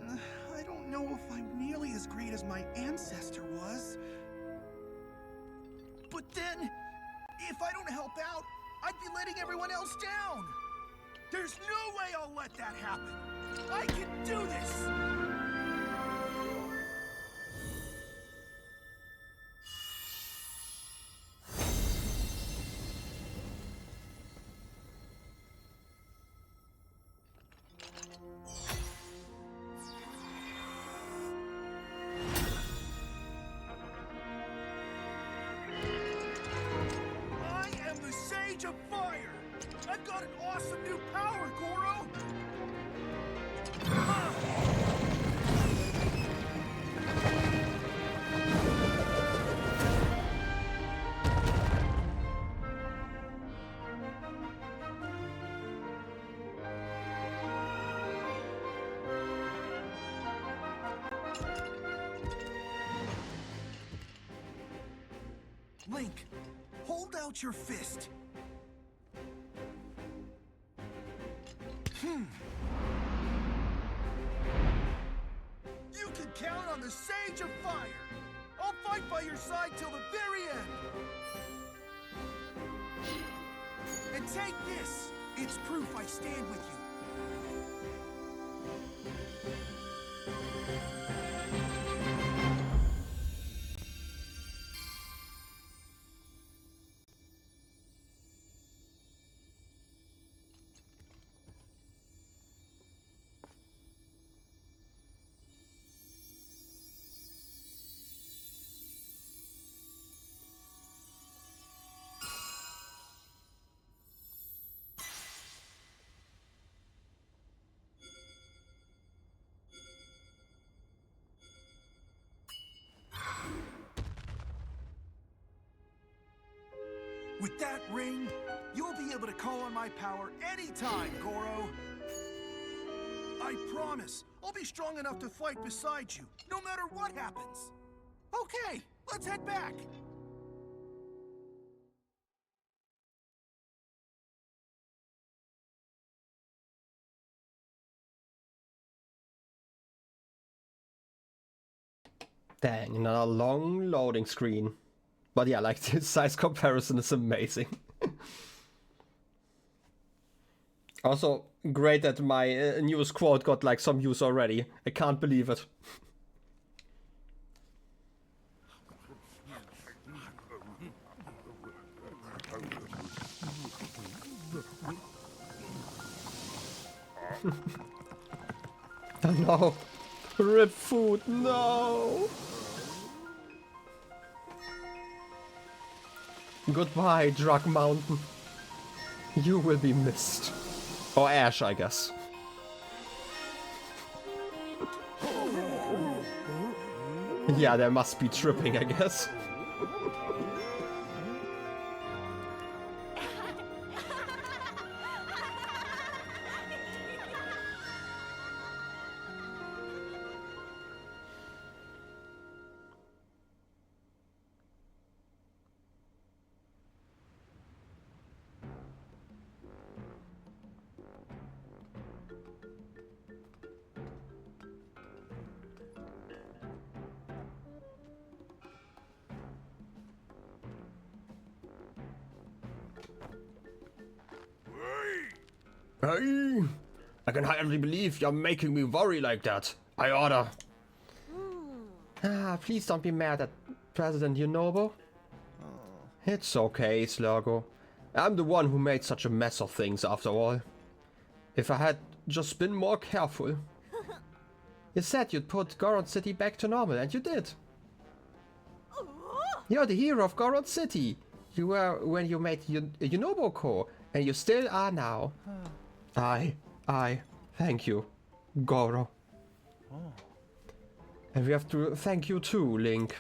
I don't know if I'm nearly as great as my ancestor was. But then, if I don't help out, I'd be letting everyone else down. There's no way I'll let that happen. I can do this! Of fire! I've got an awesome new power, Goro! Link, hold out your fist. You can count on the Sage of Fire! I'll fight by your side till the very end! And take this! It's proof I stand with you. With that ring, you'll be able to call on my power anytime, Goro. I promise, I'll be strong enough to fight beside you, no matter what happens. Okay, let's head back. Dang, another long loading screen. But yeah, like, this size comparison is amazing. Also, great that my newest quote got like some views already. I can't believe it. Oh no. Rip food, no. Goodbye, Drug Mountain. You will be missed. Or Ash, I guess. Yeah, there must be tripping, I guess. Hey, I can hardly believe you're making me worry like that. I order. Please don't be mad at President Yunobo. It's okay, Slurgo. I'm the one who made such a mess of things after all. If I had just been more careful. You said you'd put Goron City back to normal, and you did. You're the hero of Goron City. You were when you made YunoboCo, and you still are now. I thank you, Goro. And we have to thank you too, Link.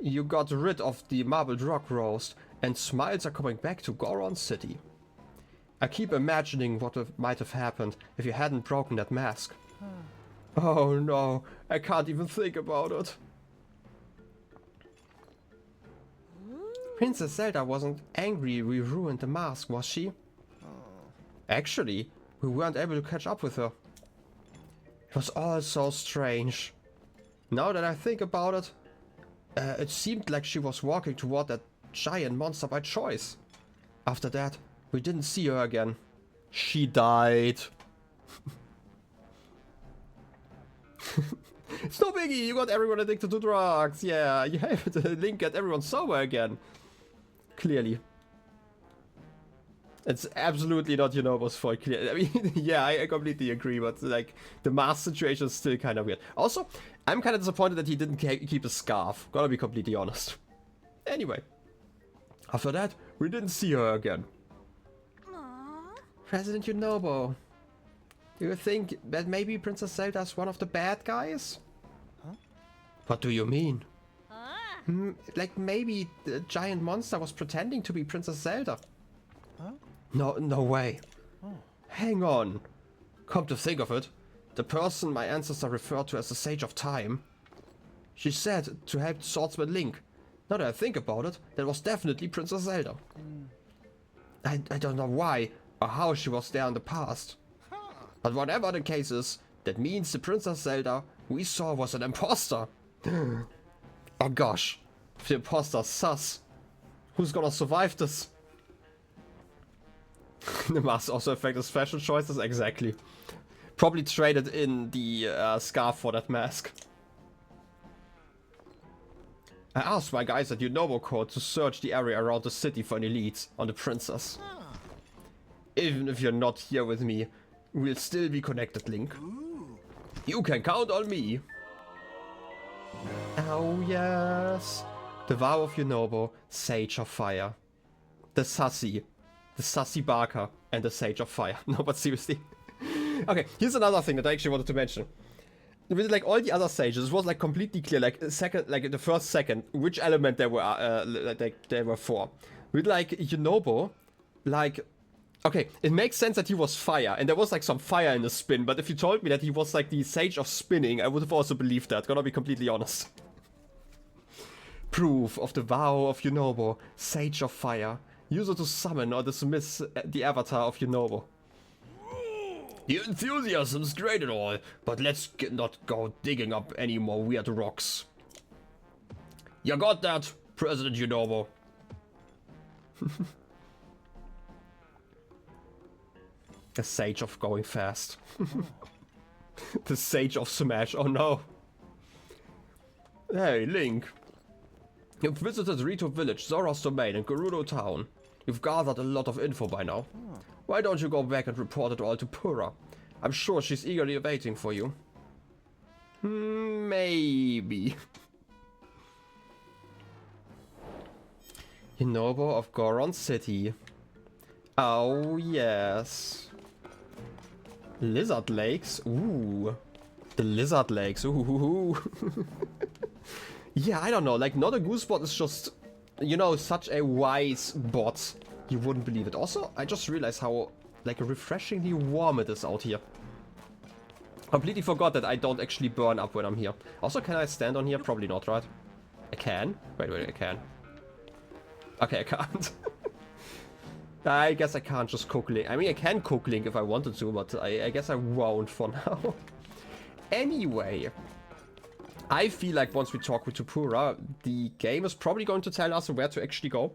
You got rid of the marbled rock roast, and smiles are coming back to Goron City. I keep imagining what might have happened if you hadn't broken that mask. Oh no, I can't even think about it. Princess Zelda wasn't angry we ruined the mask, was she? Actually, we weren't able to catch up with her. It was all so strange. Now that I think about it, it seemed like she was walking toward that giant monster by choice. After that, we didn't see her again. She died. It's no biggie, you got everyone addicted to drugs. Yeah, you have to Link get everyone sober again. Clearly. It's absolutely not Yunobo's fault, clearly. I mean, yeah, I completely agree, but like, the mask situation is still kind of weird. Also, I'm kind of disappointed that he didn't keep a scarf. Gotta be completely honest. Anyway. After that, we didn't see her again. Aww. President Yunobo. Do you think that maybe Princess Zelda is one of the bad guys? Huh? What do you mean? Like maybe the giant monster was pretending to be Princess Zelda. Huh? No way. Oh. Hang on. Come to think of it, the person my ancestor referred to as the Sage of Time, she said to help swordsman Link. Now that I think about it, that was definitely Princess Zelda. I don't know why or how she was there in the past. But whatever the case is, that means the Princess Zelda we saw was an imposter. Oh gosh, if the imposter's sus, who's gonna survive this? The mask also affected fashion choices, exactly. Probably traded in the scarf for that mask. I asked my guys at YunoboCo to search the area around the city for any leads on the princess. Even if you're not here with me, we'll still be connected, Link. You can count on me. Oh yes. The vow of Yunobo, Sage of Fire. The sassy Barker, and the Sage of Fire. No, but seriously. Okay, here's another thing that I actually wanted to mention. With like all the other sages, it was like completely clear, like the first second, which element they were for. With like Yunobo, like, okay, it makes sense that he was fire, and there was like some fire in the spin, but if you told me that he was like the Sage of Spinning, I would have also believed that, gonna be completely honest. Proof of the vow of Yunobo, Sage of Fire. Use it to summon or dismiss the avatar of Yunobo. The enthusiasm's great and all, but let's not go digging up any more weird rocks. You got that, President Yunobo? The Sage of going fast. The Sage of Smash, oh no. Hey, Link. You've visited Rito Village, Zora's Domain, and Gerudo Town. You've gathered a lot of info by now. Why don't you go back and report it all to Pura? I'm sure she's eagerly waiting for you. Maybe. Yunobo of Goron City. Oh, yes. Lizard Lakes? Ooh. The Lizard Lakes. Ooh. Yeah, I don't know. Like, not a goose bot is just, you know, such a wise bot. You wouldn't believe it. Also, I just realized how, like, refreshingly warm it is out here. Completely forgot that I don't actually burn up when I'm here. Also, can I stand on here? Probably not, right? I can? Wait, I can. Okay, I can't. I guess I can't just cook Link. I mean, I can cook Link if I wanted to, but I guess I won't for now. Anyway, I feel like once we talk with Tupura, the game is probably going to tell us where to actually go.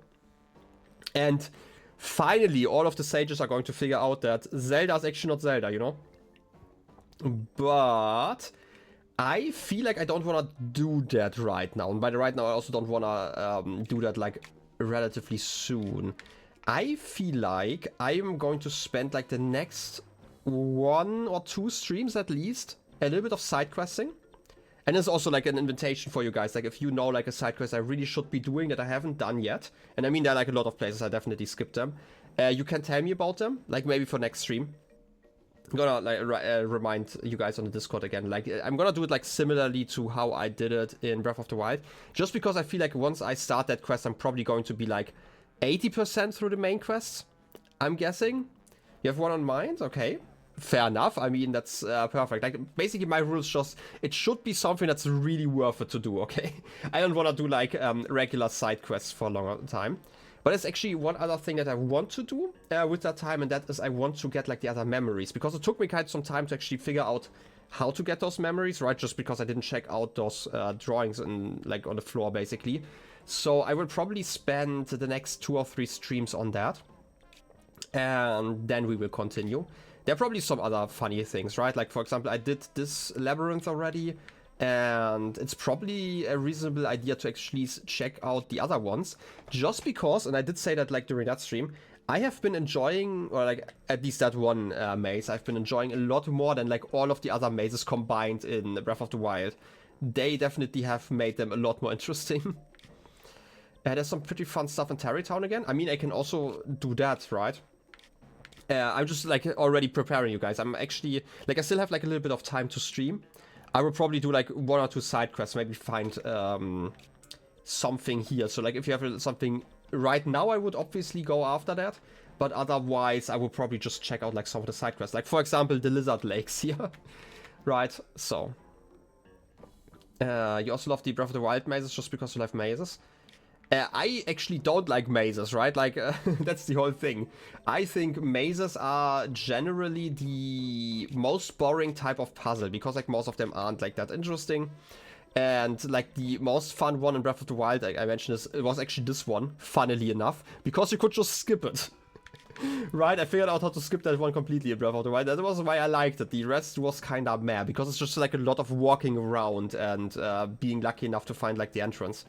And finally, all of the sages are going to figure out that Zelda is actually not Zelda, you know? But I feel like I don't want to do that right now. And by the right now, I also don't want to do that like relatively soon. I feel like I'm going to spend like the next 1 or 2 streams at least a little bit of side questing. And it's also like an invitation for you guys. Like if you know like a side quest I really should be doing that I haven't done yet. And I mean, there are like a lot of places I definitely skipped them. You can tell me about them, like maybe for next stream. I'm gonna like remind you guys on the Discord again. Like I'm gonna do it like similarly to how I did it in Breath of the Wild. Just because I feel like once I start that quest, I'm probably going to be like 80% through the main quests. I'm guessing. You have one on mind? Okay. Fair enough. I mean, that's perfect. Like, basically my rule is just, it should be something that's really worth it to do, okay? I don't want to do, like, regular side quests for a longer time. But there's actually one other thing that I want to do with that time, and that is I want to get, like, the other memories. Because it took me quite some time to actually figure out how to get those memories, right? Just because I didn't check out those drawings like, on the floor, basically. So I will probably spend the next 2 or 3 streams on that. And then we will continue. There are probably some other funny things, right? Like, for example, I did this labyrinth already, and it's probably a reasonable idea to actually check out the other ones, just because, and I did say that, like, during that stream, I have been enjoying, or, like, at least that one maze, I've been enjoying a lot more than, like, all of the other mazes combined in Breath of the Wild. They definitely have made them a lot more interesting. There's some pretty fun stuff in Tarrytown again. I mean, I can also do that, right? I'm just like already preparing you guys. I'm actually like I still have like a little bit of time to stream. I will probably do like 1 or 2 side quests, maybe find something here. So like if you have something right now, I would obviously go after that. But otherwise, I will probably just check out like some of the side quests. Like for example, the Lizard Lakes here, right? So you also love the Breath of the Wild mazes just because you love mazes. I actually don't like mazes, right? Like, that's the whole thing. I think mazes are generally the most boring type of puzzle, because, like, most of them aren't, like, that interesting. And, like, the most fun one in Breath of the Wild, like I mentioned, it was actually this one, funnily enough, because you could just skip it. Right? I figured out how to skip that one completely in Breath of the Wild. That was why I liked it. The rest was kind of meh, because it's just, like, a lot of walking around and being lucky enough to find, like, the entrance.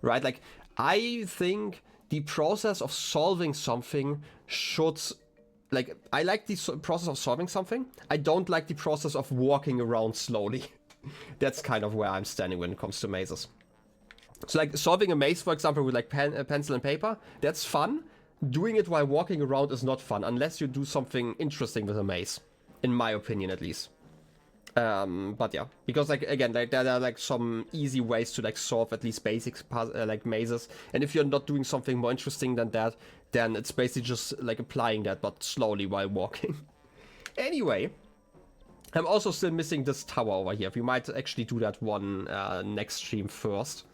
Right? Like, I think the process of solving something should, like, I like the process of solving something. I don't like the process of walking around slowly. That's kind of where I'm standing when it comes to mazes. So, like, solving a maze, for example, with, like, pencil and paper, that's fun. Doing it while walking around is not fun, unless you do something interesting with a maze. In my opinion, at least. But yeah, because like again, like there are like some easy ways to like solve at least basic like mazes, and if you're not doing something more interesting than that, then it's basically just like applying that, but slowly while walking. Anyway, I'm also still missing this tower over here. We might actually do that one next stream first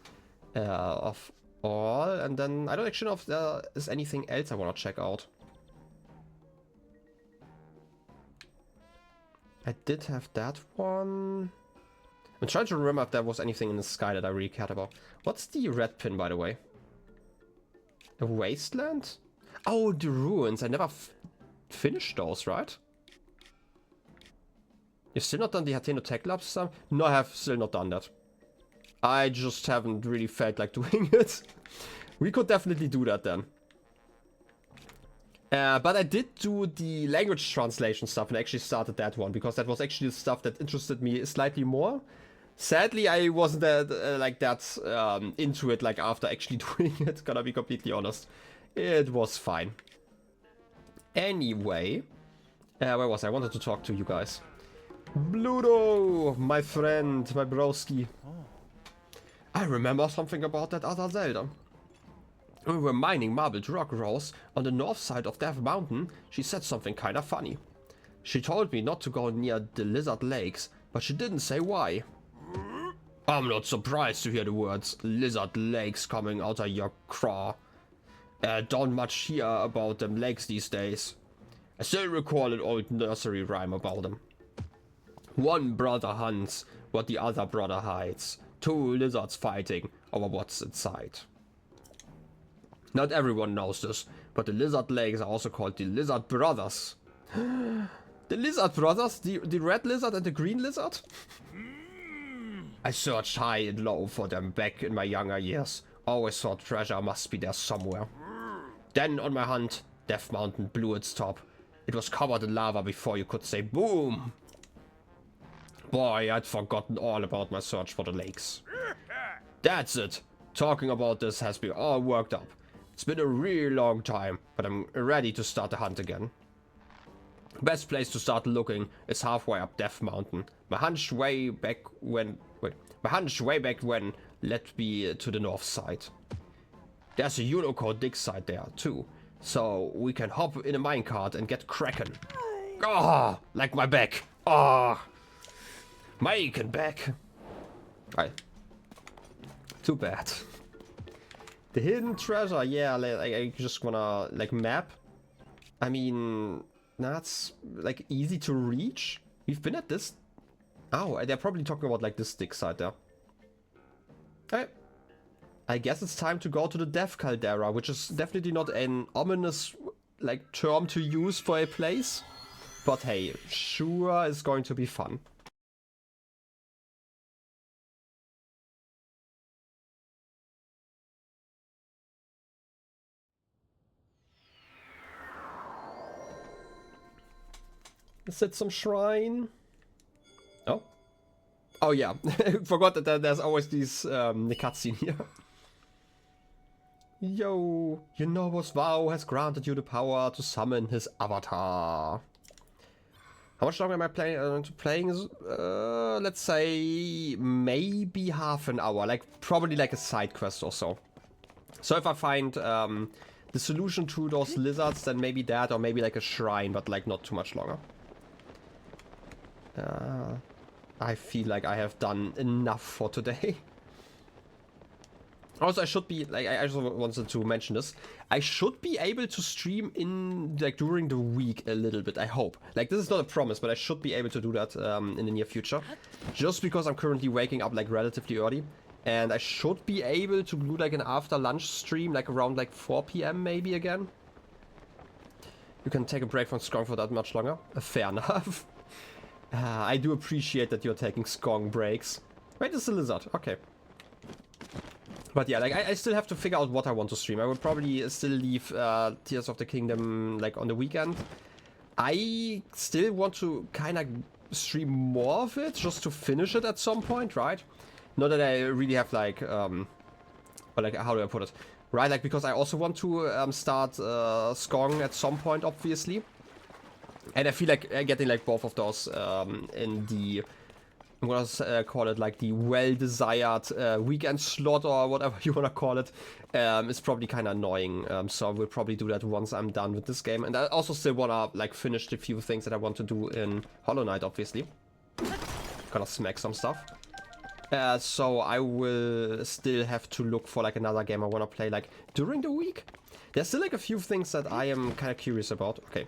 of all, and then I don't actually know if there is anything else I want to check out. I did have that one. I'm trying to remember if there was anything in the sky that I really cared about. What's the red pin, by the way? A wasteland? Oh, the ruins. I never finished those, right? You've still not done the Hateno Tech Lab stuff? No, I have still not done that. I just haven't really felt like doing it. We could definitely do that then. But I did do the language translation stuff and actually started that one because that was actually the stuff that interested me slightly more. Sadly, I wasn't that into it like after actually doing it, gonna be completely honest. It was fine. Anyway, where was I? I wanted to talk to you guys. Bluto, my friend, my broski. I remember something about that other Zelda. When we were mining marbled rock rolls on the north side of Death Mountain, she said something kinda funny. She told me not to go near the Lizard Lakes, but she didn't say why. I'm not surprised to hear the words Lizard Lakes coming out of your craw. Don't much hear about them lakes these days. I still recall an old nursery rhyme about them. One brother hunts what the other brother hides. Two lizards fighting over what's inside. Not everyone knows this, but the Lizard Lakes are also called the Lizard Brothers. The Lizard Brothers? The red lizard and the green lizard? I searched high and low for them back in my younger years. Always thought treasure must be there somewhere. Then on my hunt, Death Mountain blew its top. It was covered in lava before you could say boom. Boy, I'd forgotten all about my search for the lakes. That's it. Talking about this has been all worked up. It's been a really long time, but I'm ready to start the hunt again. Best place to start looking is halfway up Death Mountain. My hunch way back when led me to the north side. There's a YunoboCo dig site there too, so we can hop in a minecart and get cracking. Ah, like my back. Ah, my aching back. Right. Too bad. The hidden treasure, yeah, I just wanna like map. I mean, that's like easy to reach. We've been at this. Oh, they're probably talking about like this dig site there. Okay. I guess it's time to go to the Death Caldera, which is definitely not an ominous like term to use for a place. But hey, sure is going to be fun. The Sitsum Shrine. Oh. Oh yeah, forgot that there's always these the cutscene here. Yo, Yunobo's vow has granted you the power to summon his avatar. How much longer am I playing? Let's say maybe half an hour, like probably like a side quest or so. So if I find the solution to those lizards, then maybe that, or maybe like a shrine, but like not too much longer. I feel like I have done enough for today. Also, I should be, like, I also wanted to mention this. I should be able to stream in, like, during the week a little bit, I hope. Like, this is not a promise, but I should be able to do that in the near future. Just because I'm currently waking up, like, relatively early. And I should be able to do, like, an after lunch stream, like, around, like, 4 PM maybe again. You can take a break from Skong for that much longer. Fair enough. I do appreciate that you're taking Skong breaks. Wait, it's a lizard. Okay. But yeah, like, I still have to figure out what I want to stream. I would probably still leave Tears of the Kingdom, like, on the weekend. I still want to kind of stream more of it, just to finish it at some point, right? Not that I really have, like, or, like, how do I put it? Right, like, because I also want to start Skong at some point, obviously. And I feel like getting, like, both of those in the... I'm gonna call it like the well-desired weekend slot or whatever you wanna call it. It's probably kind of annoying, so I will probably do that once I'm done with this game. And I also still wanna like finish the few things that I want to do in Hollow Knight, obviously. Gonna smack some stuff. So I will still have to look for like another game I wanna play like during the week. There's still like a few things that I am kind of curious about. Okay.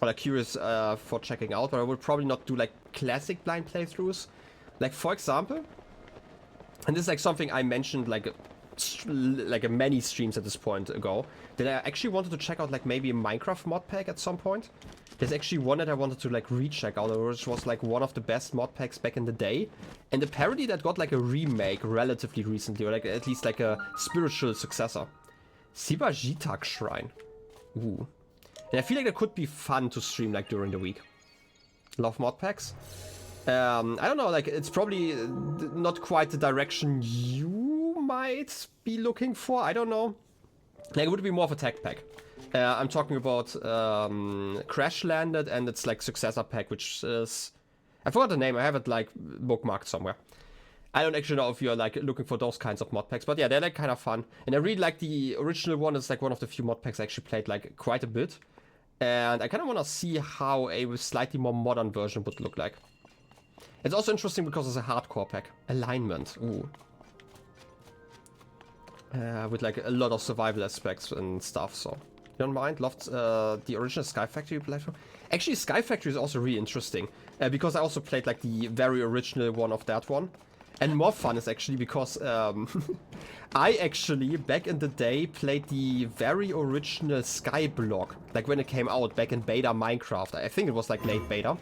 Or like curious for checking out, but I will probably not do like classic blind playthroughs. Like, for example, and this is like something I mentioned like many streams at this point ago, that I actually wanted to check out like maybe a Minecraft mod pack at some point. There's actually one that I wanted to like recheck out, which was like one of the best mod packs back in the day. And apparently that got like a remake relatively recently, or like at least like a spiritual successor. Sibajitak Shrine. Ooh. And I feel like it could be fun to stream like during the week. Love mod packs. I don't know, like it's probably not quite the direction you might be looking for. I don't know. Like it would be more of a tech pack. I'm talking about Crash Landed and its like successor pack, which is, I forgot the name. I have it like bookmarked somewhere. I don't actually know if you're like looking for those kinds of mod packs, but yeah, they're like kind of fun. And I really like the original one. It's like one of the few mod packs I actually played like quite a bit. And I kind of want to see how a slightly more modern version would look like. It's also interesting because it's a hardcore pack. Alignment, ooh. With like a lot of survival aspects and stuff, so. You don't mind? Loved the original Sky Factory playthrough. Actually, Sky Factory is also really interesting. Because I also played like the very original one of that one. And more fun is actually because I actually, back in the day, played the very original Skyblock. Like when it came out back in beta Minecraft. I think it was like late beta.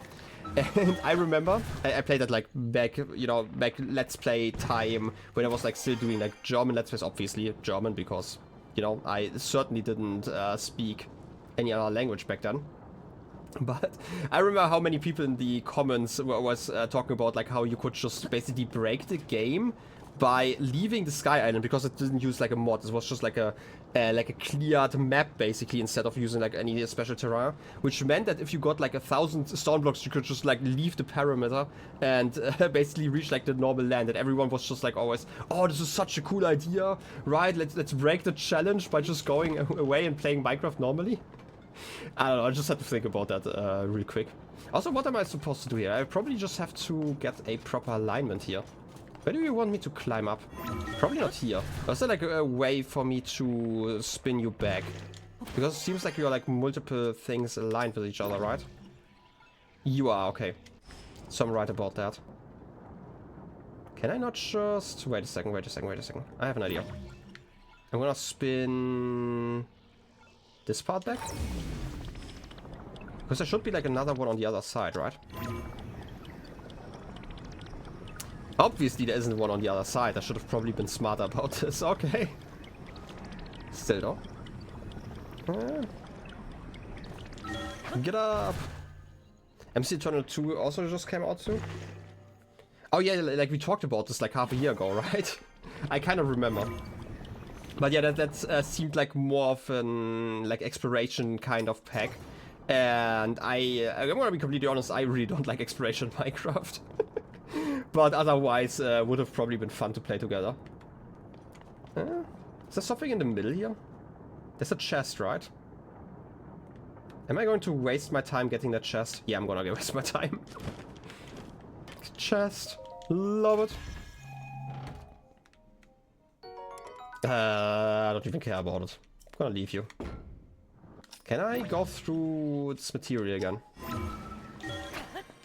And I remember, I played that like back, you know, back Let's Play time when I was like still doing like German Let's Plays, obviously German, because, you know, I certainly didn't speak any other language back then. But I remember how many people in the comments was talking about like how you could just basically break the game by leaving the Sky Island because it didn't use like a mod. It was just like a cleared map basically instead of using like any special terrain, which meant that if you got like 1,000 stone blocks, you could just like leave the perimeter and basically reach like the normal land. And everyone was just like always, oh, this is such a cool idea, right? Let's break the challenge by just going away and playing Minecraft normally. I don't know, I just had to think about that real quick. Also, what am I supposed to do here? I probably just have to get a proper alignment here. Where do you want me to climb up? Probably not here. Or is there like a way for me to spin you back? Because it seems like you're like multiple things aligned with each other, right? You are, okay. So I'm right about that. Can I not just... Wait a second. I have an idea. I'm gonna spin... this part back? Because there should be like another one on the other side, right? Obviously there isn't one on the other side. I should have probably been smarter about this. Okay. Still though. Get up! MC Eternal 2 also just came out too? Oh yeah, like we talked about this like half a year ago, right? I kind of remember. But yeah, that seemed like more of an like exploration kind of pack. And I'm gonna be completely honest, I really don't like exploration in Minecraft. But otherwise, would have probably been fun to play together. Is there something in the middle here? There's a chest, right? Am I going to waste my time getting that chest? Yeah, I'm gonna waste my time. Chest. Love it. I don't even care about it. I'm gonna leave you. Can I go through this material again?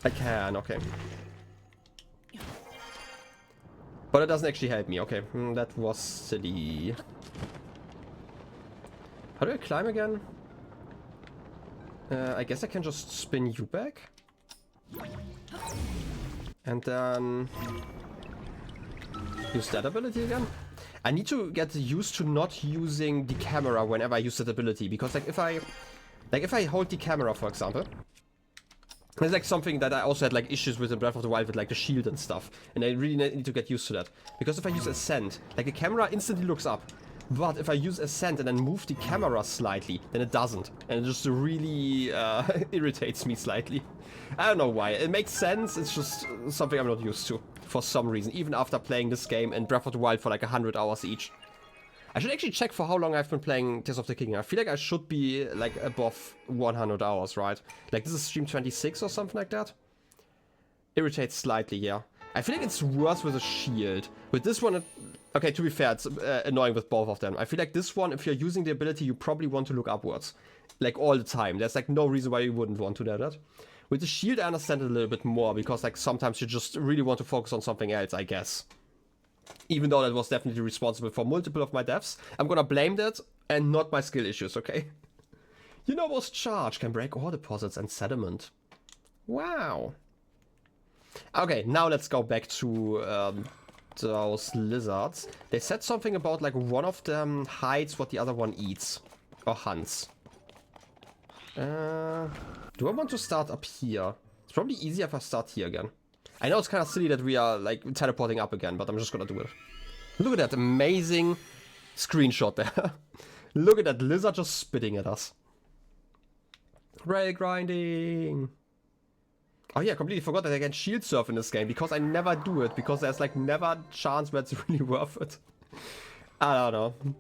I can, okay. But it doesn't actually help me, okay. That was silly. How do I climb again? I guess I can just spin you back. And then... use that ability again. I need to get used to not using the camera whenever I use that ability. Because like if I hold the camera, for example... It's like something that I also had like issues with in Breath of the Wild with like the shield and stuff. And I really need to get used to that. Because if I use Ascend, like the camera instantly looks up. But if I use Ascend and then move the camera slightly, then it doesn't. And it just really irritates me slightly. I don't know why. It makes sense, it's just something I'm not used to. For some reason, even after playing this game and Breath of the Wild for like 100 hours each. I should actually check for how long I've been playing Tears of the Kingdom. I feel like I should be like above 100 hours, right? Like this is stream 26 or something like that. Irritates slightly, yeah. I feel like it's worse with a shield. With this one, okay, to be fair, it's annoying with both of them. I feel like this one, if you're using the ability, you probably want to look upwards. Like all the time. There's like no reason why you wouldn't want to do that. With the shield, I understand it a little bit more, because like sometimes you just really want to focus on something else, I guess. Even though that was definitely responsible for multiple of my deaths, I'm gonna blame that and not my skill issues, okay? Yunobo's charge can break ore deposits and sediment. Wow. Okay, now let's go back to those lizards. They said something about like one of them hides what the other one eats. Or hunts. Do I want to start up here? It's probably easier if I start here again. I know it's kind of silly that we are like teleporting up again, but I'm just gonna do it. Look at that amazing screenshot there. Look at that lizard just spitting at us. Rail grinding. Oh yeah, I completely forgot that I can shield surf in this game because I never do it, because there's like never a chance where it's really worth it. I don't know.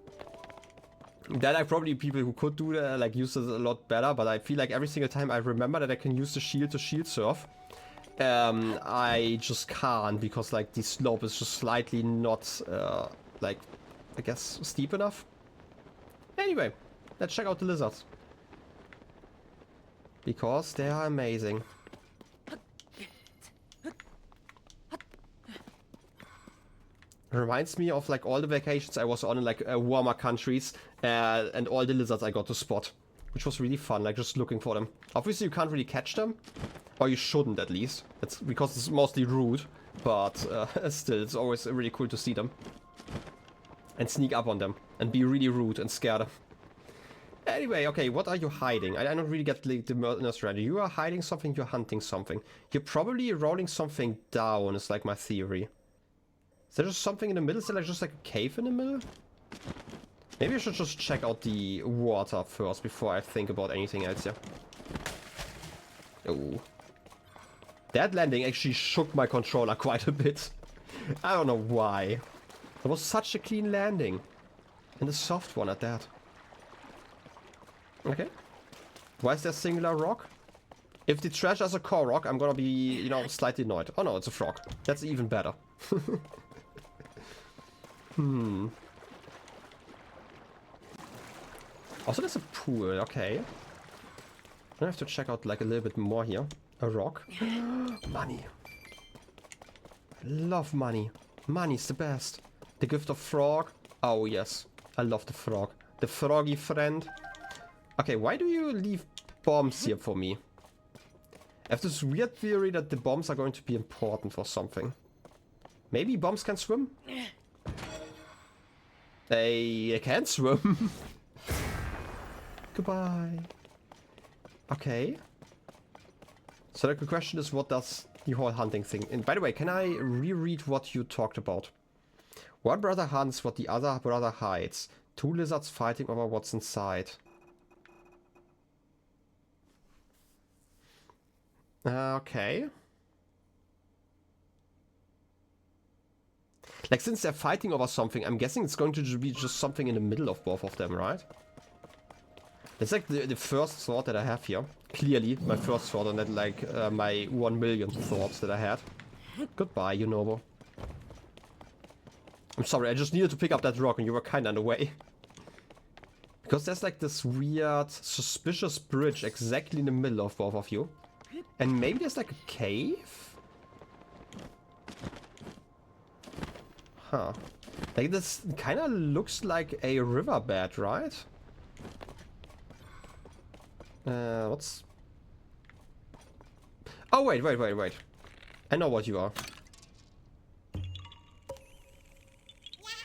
There are probably people who could do that, like use this a lot better, but I feel like every single time I remember that I can use the shield to shield surf, I just can't, because like the slope is just slightly not, like, I guess, steep enough. Anyway, let's check out the lizards. Because they are amazing. Reminds me of like all the vacations I was on in like warmer countries and all the lizards I got to spot, which was really fun, like just looking for them. Obviously you can't really catch them, or you shouldn't at least. It's because it's mostly rude, but still it's always really cool to see them and sneak up on them and be really rude and scare them. Anyway, okay, what are you hiding? I don't really get the strategy. You are hiding something, you're hunting something. You're probably rolling something down, is like my theory. Is there just something in the middle? Is there like just like a cave in the middle? Maybe I should just check out the water first before I think about anything else here. Oh. That landing actually shook my controller quite a bit. I don't know why. It was such a clean landing. And a soft one at that. Okay. Why is there a singular rock? If the treasure is a core rock, I'm gonna be, you know, slightly annoyed. Oh no, it's a frog. That's even better. Also, there's a pool, okay. I have to check out like a little bit more here. A rock. Money. I love money. Money's the best. The gift of frog. Oh yes, I love the frog. The froggy friend. Okay, why do you leave bombs here for me? I have this weird theory that the bombs are going to be important for something. Maybe bombs can swim? They can't swim. Goodbye. Okay. So the question is, what does the whole hunting thing... And by the way, can I reread what you talked about? One brother hunts what the other brother hides. Two lizards fighting over what's inside. Okay. Like, since they're fighting over something, I'm guessing it's going to be just something in the middle of both of them, right? That's like the first thought that I have here. Clearly, my first thought, and then like my 1 million thoughts that I had. Goodbye, Yunobo. I'm sorry, I just needed to pick up that rock and you were kinda in the way. Because there's like this weird, suspicious bridge exactly in the middle of both of you. And maybe there's like a cave? Huh. Like this kinda looks like a riverbed, right? What's... Oh, wait. I know what you are.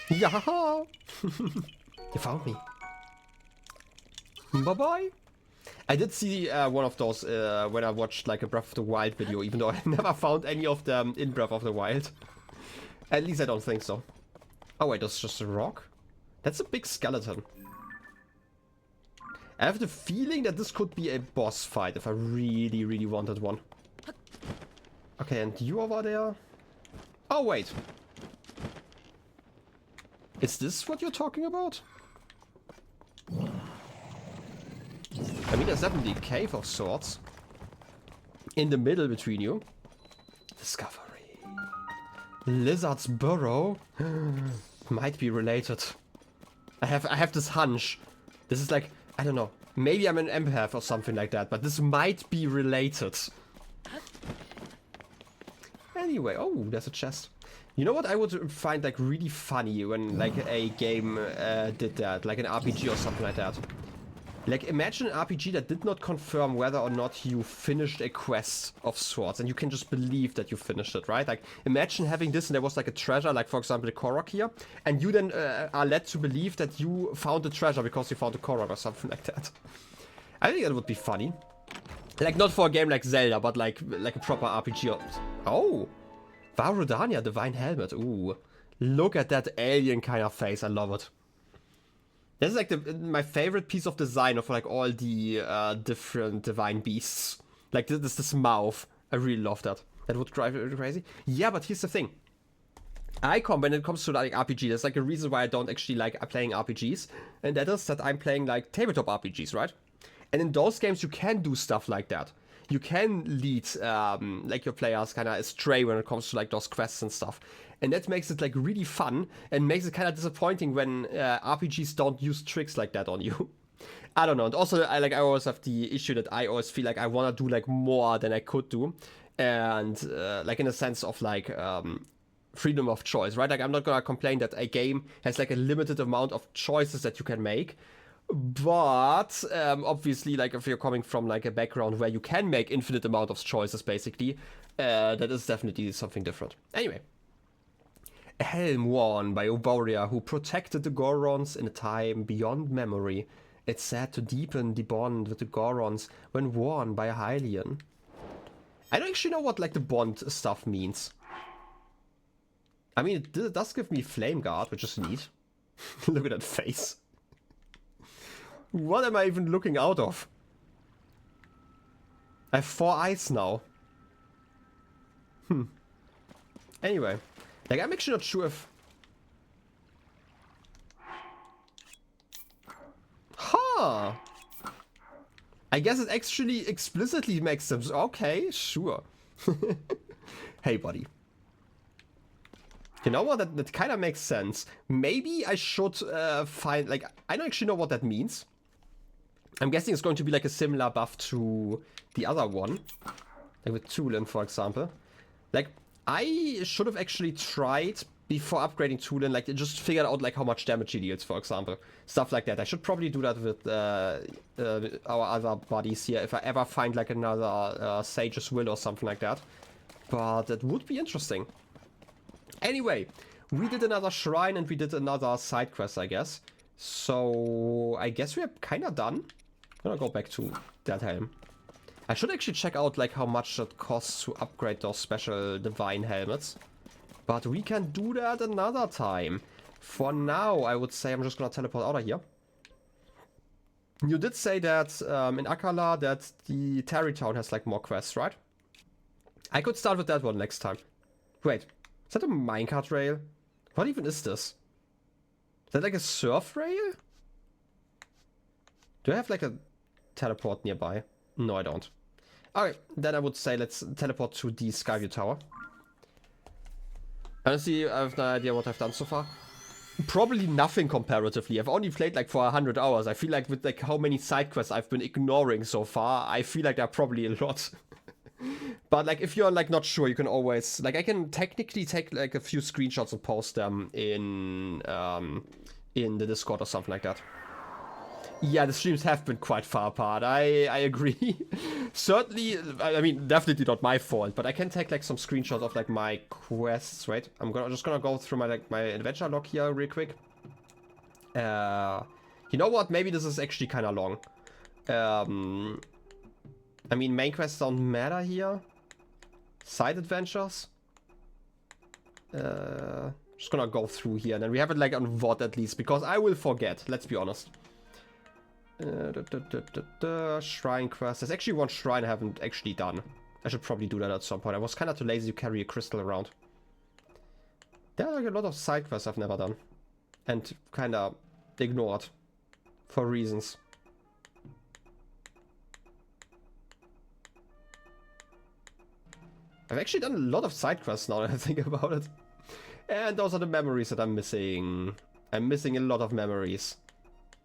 Yeah! You found me. Bye-bye. I did see one of those when I watched like a Breath of the Wild video, even though I never found any of them in Breath of the Wild. At least I don't think so. Oh wait, that's just a rock? That's a big skeleton. I have the feeling that this could be a boss fight if I really, really wanted one. Okay, and you over there? Oh wait. Is this what you're talking about? I mean, there's definitely a cave of sorts. In the middle between you. Discovery. Lizard's burrow? Might be related. I have this hunch. This is like, I don't know. Maybe I'm an empath or something like that, but this might be related. Anyway, oh, there's a chest. You know what I would find like really funny when like a game did that, like an RPG or something like that. Like, imagine an RPG that did not confirm whether or not you finished a quest of sorts, and you can just believe that you finished it, right? Like, imagine having this and there was like a treasure, like for example the Korok here, and you then are led to believe that you found the treasure because you found the Korok or something like that. I think that would be funny. Like, not for a game like Zelda, but like a proper RPG. Oh! Varudania, Divine Helmet. Ooh. Look at that alien kind of face. I love it. This is like my favorite piece of design of like all the different divine beasts. Like this mouth. I really love that. That would drive me crazy. Yeah, but here's the thing. When it comes to like RPG, there's like a reason why I don't actually like playing RPGs. And that is that I'm playing like tabletop RPGs, right? And in those games you can do stuff like that. You can lead like your players kind of astray when it comes to like those quests and stuff. And that makes it like really fun and makes it kind of disappointing when RPGs don't use tricks like that on you. I don't know. And also I always have the issue that I always feel like I want to do like more than I could do. And like in a sense of like freedom of choice, right? Like I'm not gonna complain that a game has like a limited amount of choices that you can make. But obviously, like if you're coming from like a background where you can make infinite amount of choices, basically, that is definitely something different. Anyway, a helm worn by a warrior who protected the Gorons in a time beyond memory. It's said to deepen the bond with the Gorons when worn by a Hylian. I don't actually know what like the bond stuff means. I mean, it does give me Flame Guard, which is neat. Look at that face. What am I even looking out of? I have 4 eyes now. Anyway. Like, I'm actually not sure if... Huh! I guess it actually explicitly makes sense. Okay, sure. Hey, buddy. You know what? That kind of makes sense. Maybe I should find... Like, I don't actually know what that means. I'm guessing it's going to be like a similar buff to the other one. Like with Tulin, for example. Like, I should have actually tried before upgrading Tulin, like just figured out like how much damage he deals, for example. Stuff like that. I should probably do that with our other buddies here if I ever find like another Sage's Will or something like that. But that would be interesting. Anyway, we did another shrine and we did another side quest, I guess. So I guess we are kind of done. I'm gonna go back to that helm. I should actually check out like how much it costs to upgrade those special divine helmets. But we can do that another time. For now, I would say I'm just gonna teleport out of here. You did say that in Akala that the Tarry Town has like more quests, right? I could start with that one next time. Wait, is that a minecart rail? What even is this? Is that like a surf rail? Do I have like a teleport nearby? No, I don't. Okay, then I would say let's teleport to the Skyview tower. Honestly, I have no idea what I've done so far. Probably nothing comparatively. I've only played like for 100 hours. I feel like with like how many side quests I've been ignoring so far, I feel like there are probably a lot. But like if you're like not sure, you can always like I can technically take like a few screenshots and post them in the Discord or something like that. Yeah, the streams have been quite far apart. I agree. Certainly, I mean, definitely not my fault, but I can take like some screenshots of like my quests. Wait, just gonna go through my adventure log here real quick. You know what? Maybe this is actually kind of long. I mean, main quests don't matter here. Side adventures. Just gonna go through here, and then we have it like on VOD at least, because I will forget. Let's be honest. Shrine quest. There's actually one shrine I haven't actually done. I should probably do that at some point. I was kind of too lazy to carry a crystal around. There are like a lot of side quests I've never done. And kind of ignored. For reasons. I've actually done a lot of side quests now that I think about it. And those are the memories that I'm missing. I'm missing a lot of memories.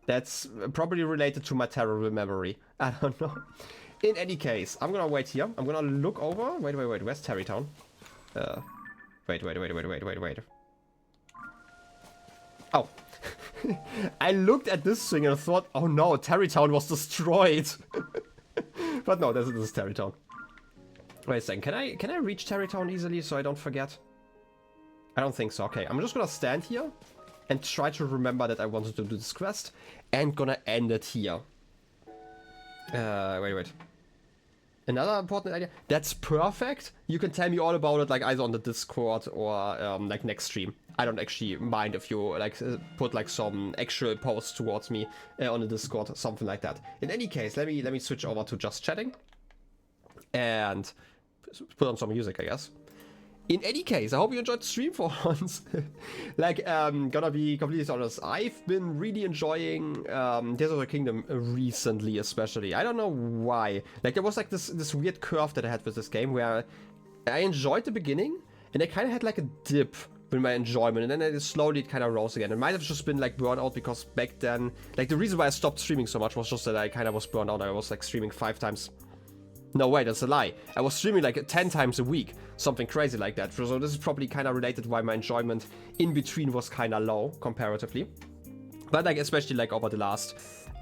That's probably related to my terrible memory. I don't know. In any case, I'm gonna wait here. I'm gonna look over. Wait. Where's Tarrytown? Wait. Oh. I looked at this thing and I thought, oh no, Tarrytown was destroyed. But no, this is Tarrytown. Wait a second. Can I reach Tarrytown easily so I don't forget? I don't think so. Okay, I'm just gonna stand here and try to remember that I wanted to do this quest, and gonna end it here. Wait. Another important idea. That's perfect. You can tell me all about it, like either on the Discord or like next stream. I don't actually mind if you like put like some actual posts towards me on the Discord, something like that. In any case, let me switch over to just chatting and put on some music, I guess. In any case, I hope you enjoyed the stream for once. Like, gonna be completely honest, I've been really enjoying Tears of the Kingdom recently, especially. I don't know why. Like, there was like this weird curve that I had with this game where I enjoyed the beginning, and I kind of had like a dip with my enjoyment, and then it slowly kind of rose again. It might have just been like burnout, because back then, like the reason why I stopped streaming so much was just that I kind of was burned out. I was like streaming 5 times. No, wait, that's a lie. I was streaming like 10 times a week, something crazy like that. So this is probably kind of related to why my enjoyment in between was kind of low comparatively. But like especially like over the last,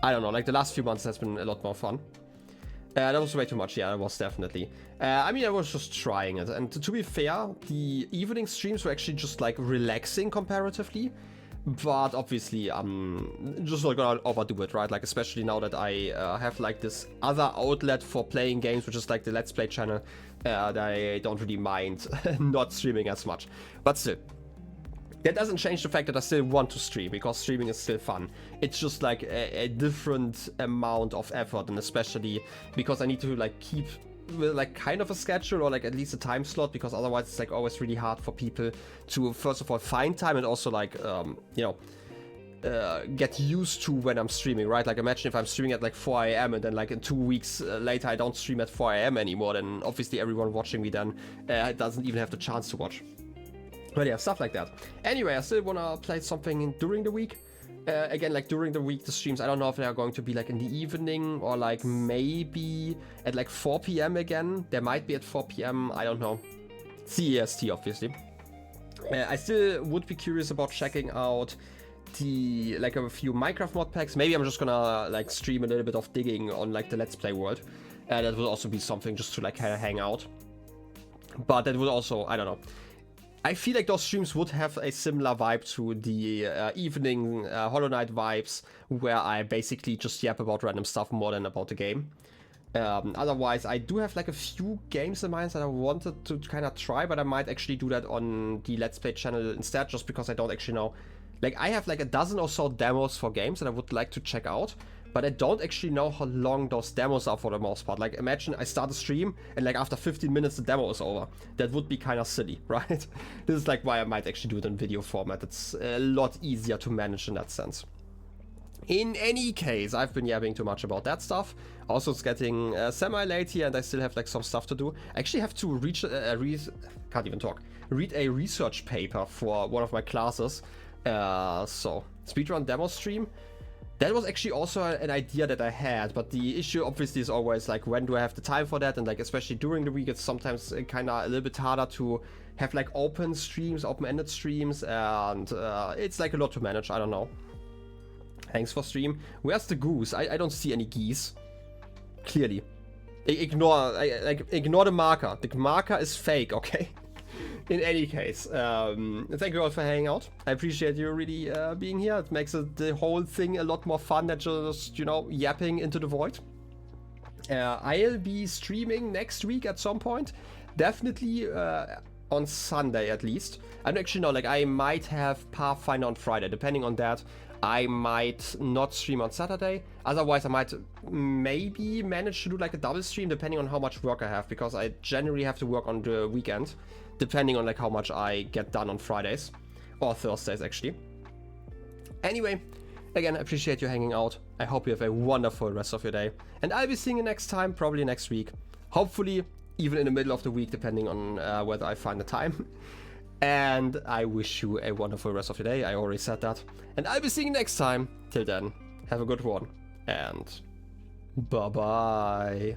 I don't know, like the last few months has been a lot more fun. That was way too much, yeah, it was definitely. I mean, I was just trying it, and to be fair, the evening streams were actually just like relaxing comparatively. But obviously, I'm just not gonna overdo it, right? Like, especially now that I have like this other outlet for playing games, which is like the Let's Play channel, that I don't really mind not streaming as much. But still, that doesn't change the fact that I still want to stream, because streaming is still fun. It's just like a different amount of effort, and especially because I need to like keep like kind of a schedule, or like at least a time slot, because otherwise it's like always really hard for people to first of all find time, and also like you know, get used to when I'm streaming, right? Like imagine if I'm streaming at like 4 AM and then like in 2 weeks later I don't stream at 4 AM anymore, then obviously everyone watching me then doesn't even have the chance to watch. But yeah, stuff like that. Anyway, I still wanna play something during the week. Again, like during the week, the streams, I don't know if they are going to be like in the evening or like maybe at like 4 PM again. There might be at 4 PM, I don't know. CEST, obviously. I still would be curious about checking out the like a few Minecraft mod packs. Maybe I'm just gonna like stream a little bit of digging on like the Let's Play world. That will also be something just to like kind of hang out. But that would also, I don't know. I feel like those streams would have a similar vibe to the evening Hollow Knight vibes, where I basically just yap about random stuff more than about the game. Otherwise, I do have like a few games in mind that I wanted to kind of try, but I might actually do that on the Let's Play channel instead, just because I don't actually know. Like, I have like a dozen or so demos for games that I would like to check out, but I don't actually know how long those demos are for the most part. Like, imagine I start a stream and like after 15 minutes the demo is over. That would be kind of silly, right? This is like why I might actually do it in video format. It's a lot easier to manage in that sense. In any case, I've been yapping too much about that stuff. Also, it's getting semi-late here and I still have like some stuff to do. I actually have to read a research paper for one of my classes. So, speedrun demo stream. That was actually also an idea that I had, but the issue obviously is always like, when do I have the time for that? And like, especially during the week, it's sometimes kind of a little bit harder to have like open streams, open-ended streams, and it's like a lot to manage. I don't know. Thanks for stream. Where's the goose? I don't see any geese. Clearly. Ignore the marker. The marker is fake, okay? In any case, thank you all for hanging out. I appreciate you really being here. It makes the whole thing a lot more fun than just, you know, yapping into the void. I'll be streaming next week at some point. Definitely on Sunday at least. I don't actually know, like I might have Pathfinder on Friday. Depending on that, I might not stream on Saturday. Otherwise, I might maybe manage to do like a double stream depending on how much work I have, because I generally have to work on the weekend, depending on like how much I get done on Fridays or Thursdays actually. Anyway, again, I appreciate you hanging out. I hope you have a wonderful rest of your day, and I'll be seeing you next time, probably next week. Hopefully even in the middle of the week, depending on whether I find the time. And I wish you a wonderful rest of your day. I already said that. And I'll be seeing you next time. Till then, have a good one. And bye-bye.